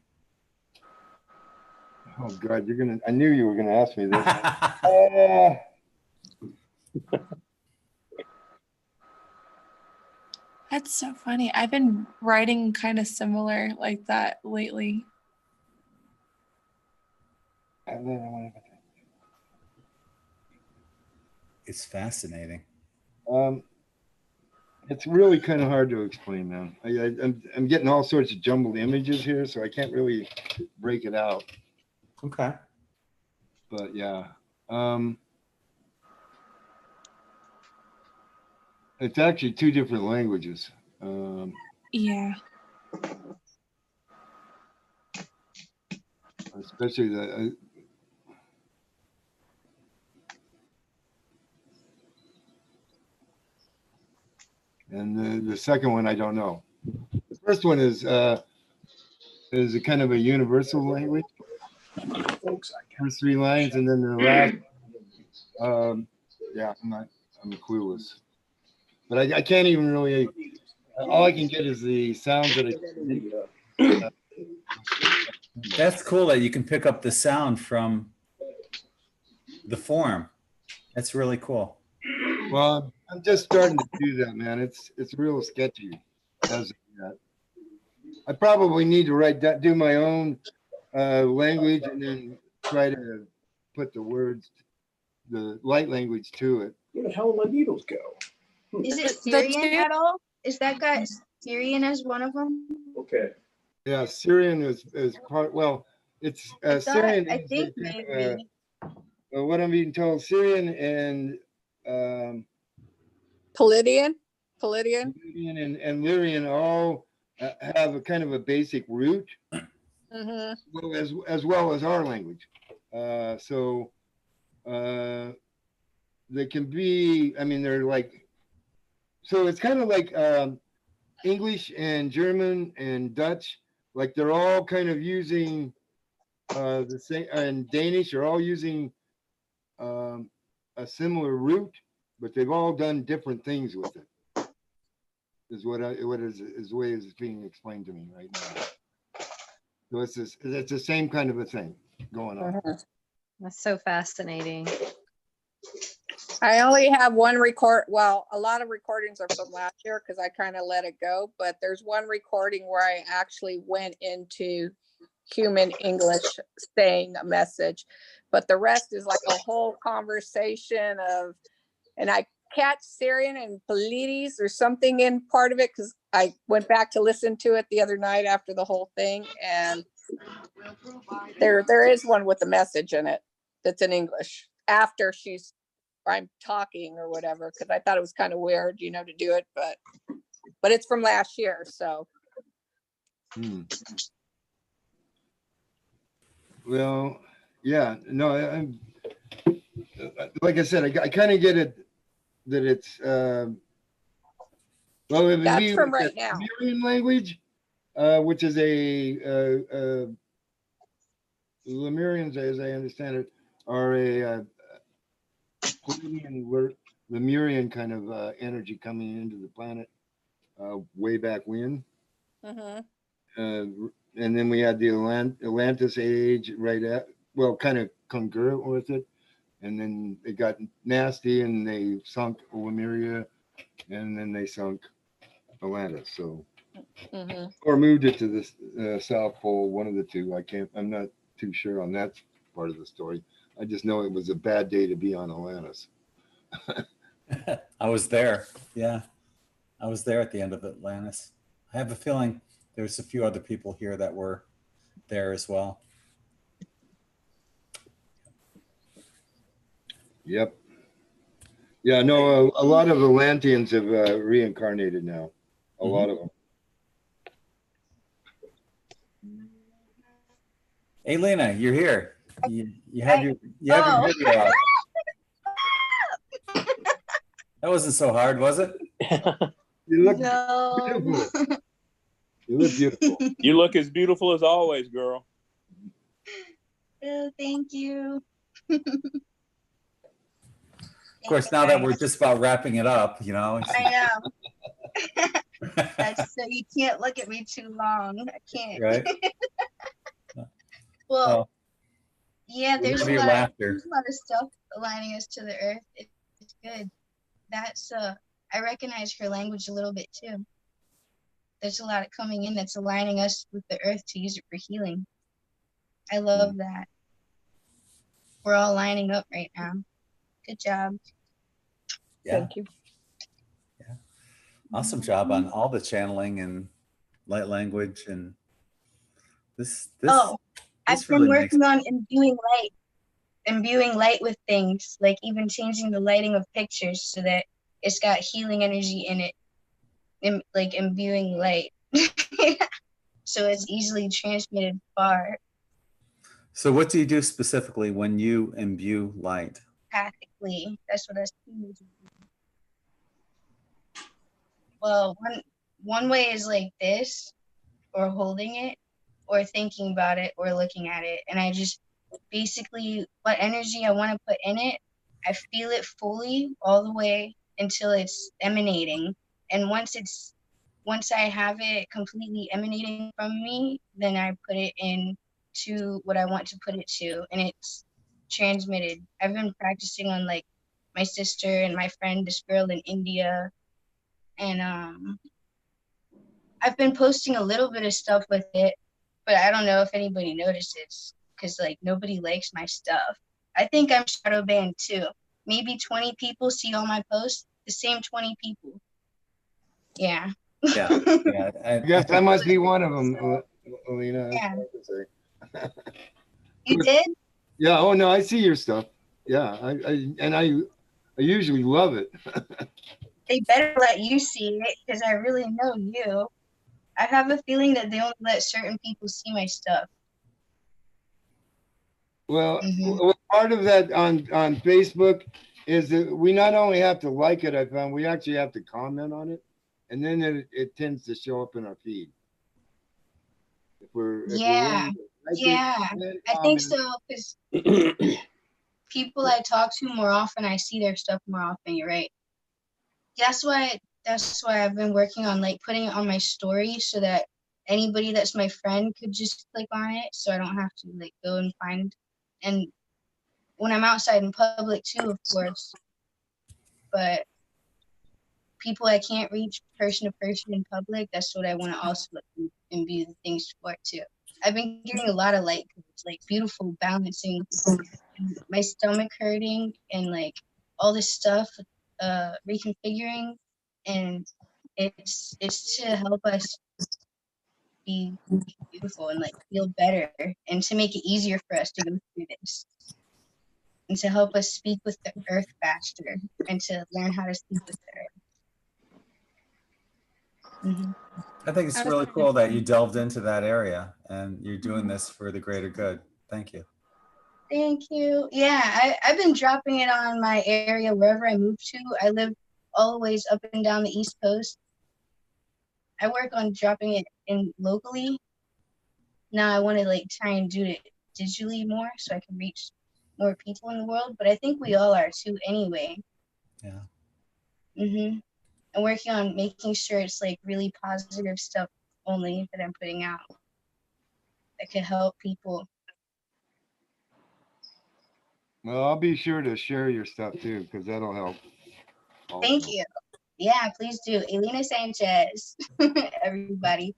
Oh God, I knew you were gonna ask me this. That's so funny. I've been writing kind of similar like that lately. It's fascinating. It's really kind of hard to explain, man. I'm getting all sorts of jumbled images here, so I can't really break it out. Okay. But yeah, it's actually two different languages. Yeah. Especially the. And the second one, I don't know. The first one is a kind of a universal language. First three lines, and then the last. Yeah, I'm clueless. But I can't even really. All I can get is the sounds that I. That's cool that you can pick up the sound from the form. That's really cool. Well, I'm just starting to do that, man. It's real sketchy. As that. I probably need to do my own language, and then try to put the light language to it. Where the hell did my needles go? Is it Syrian at all? Is that got Syrian as one of them? Okay. Yeah, Syrian is part. Well, it's Syrian. I think maybe. What I'm being told, Syrian and Palladian and Lyrian all have a kind of a basic root, as well as our language. So they can be. I mean, they're like. So it's kind of like English and German and Dutch. Like they're all kind of using the same, and Danish are all using a similar root, but they've all done different things with it. Is the way it's being explained to me right now. So it's the same kind of a thing going on. That's so fascinating. I only have one record. Well, a lot of recordings are from last year because I kind of let it go. But there's one recording where I actually went into human English saying a message. But the rest is like a whole conversation of, and I catch Syrian and Pallades or something in part of it because I went back to listen to it the other night after the whole thing. And there is one with a message in it that's in English after I'm talking or whatever, because I thought it was kind of weird, to do it, but it's from last year, so. Well, yeah, no, I'm like I said, I kind of get it that it's well, it would That's be from like right a now. Lemurian language, which is a Lemurians, as I understand it, are a Lemurian kind of energy coming into the planet way back when. Mm-hmm. And then we had the Atlantis age right at, well, kind of congruent with it. And then it got nasty and they sunk Lemuria and then they sunk Atlantis. So, or moved it to the South Pole, one of the two. I'm not too sure on that part of the story. I just know it was a bad day to be on Atlantis. I was there. Yeah. I was there at the end of Atlantis. I have a feeling there's a few other people here that were there as well. Yep. Yeah, no, a lot of Atlanteans have reincarnated now. A lot of them. Hey, Lena, you're here. You have your video up. That wasn't so hard, was it? You look beautiful. You look beautiful. You look as beautiful as always, girl. Oh, thank you. Of course, now that we're just about wrapping it up, you know. I know. That's so you can't look at me too long. I can't. Right. Well, yeah, there's a lot of stuff aligning us to the earth. It's good. That's I recognize her language a little bit too. There's a lot of coming in that's aligning us with the earth to use it for healing. I love that. We're all lining up right now. Good job. Yeah. Thank you. Yeah. Awesome job on all the channeling and light language and this. I've been working on imbuing light with things, like even changing the lighting of pictures so that it's got healing energy in it, like imbuing light. So it's easily transmitted far. So what do you do specifically when you imbue light? Practically, that's what I see. Well, one way is like this, or holding it, or thinking about it, or looking at it, and I just basically what energy I want to put in it, I feel it fully all the way until it's emanating, and once I have it completely emanating from me, then I put it in to what I want to put it to, and it's transmitted. I've been practicing on like my sister and my friend, this girl in India, and I've been posting a little bit of stuff with it, but I don't know if anybody notices because like nobody likes my stuff. I think I'm shadow banned too. Maybe 20 people see all my posts, the same 20 people. Yeah. Yeah. Yeah. I guess that must be one of them, Alina. Yeah. You did? Yeah. Oh no, I see your stuff. Yeah. I usually love it. They better let you see it because I really know you. I have a feeling that they only let certain people see my stuff. Well, part of that on Facebook is that we not only have to like it, I found we actually have to comment on it, and then it tends to show up in our feed. I think so because people I talk to more often, I see their stuff more often. You're right. That's why I've been working on like putting it on my story so that anybody that's my friend could just click on it, so I don't have to like go and find. And when I'm outside in public too, of course, but people I can't reach person to person in public, that's what I want to also imbue the things for too. I've been getting a lot of like beautiful balancing, my stomach hurting and like all this stuff reconfiguring, and it's to help us be beautiful and like feel better and to make it easier for us to go through this and to help us speak with the earth faster and to learn how to speak with the earth. I think it's really cool that you delved into that area and you're doing this for the greater good. Thank you. Thank you. Yeah, I've been dropping it on my area wherever I move to. I live all the ways up and down the East Coast. I work on dropping it in locally. Now I want to like try and do it digitally more so I can reach more people in the world. But I think we all are too anyway. Yeah. I'm working on making sure it's like really positive stuff only that I'm putting out that could help people. Well, I'll be sure to share your stuff too, because that'll help. Also. Thank you. Yeah, please do. Elena Sanchez, everybody.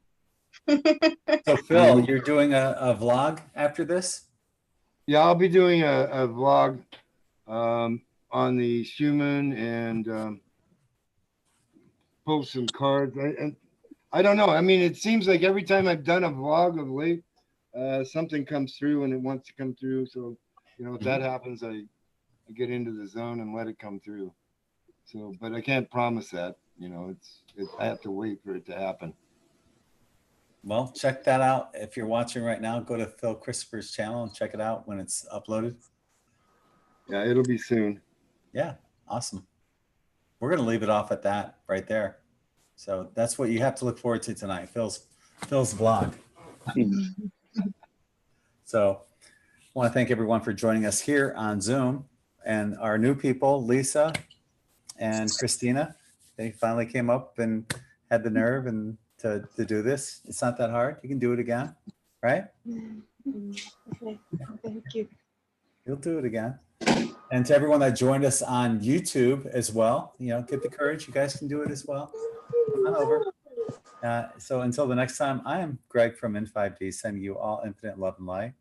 So Phil, you're doing a vlog after this? Yeah, I'll be doing a vlog on the Schumann and post some cards. And I don't know. I mean, it seems like every time I've done a vlog of late, something comes through and it wants to come through. So, you know, if that happens, I get into the zone and let it come through. So, but I can't promise that. You know, I have to wait for it to happen. Well, check that out. If you're watching right now, go to Phil Christopher's channel and check it out when it's uploaded. Yeah, it'll be soon. Yeah, awesome. We're going to leave it off at that right there. So that's what you have to look forward to tonight, Phil's vlog. So I want to thank everyone for joining us here on Zoom, and our new people, Lisa and Christina. They finally came up and had the nerve and to do this. It's not that hard. You can do it again, right? Okay. Thank you. You'll do it again. And to everyone that joined us on YouTube as well, you know, get the courage. You guys can do it as well. Come on over. So until the next time, I am Greg from In5D, sending you all infinite love and light.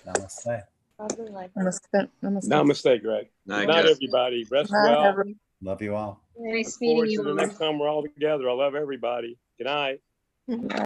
Namaste. Namaste, Greg. Good night, everybody. Rest well. Love you all. Nice Look forward meeting to you the all. next time we're all together. I love everybody. Good night.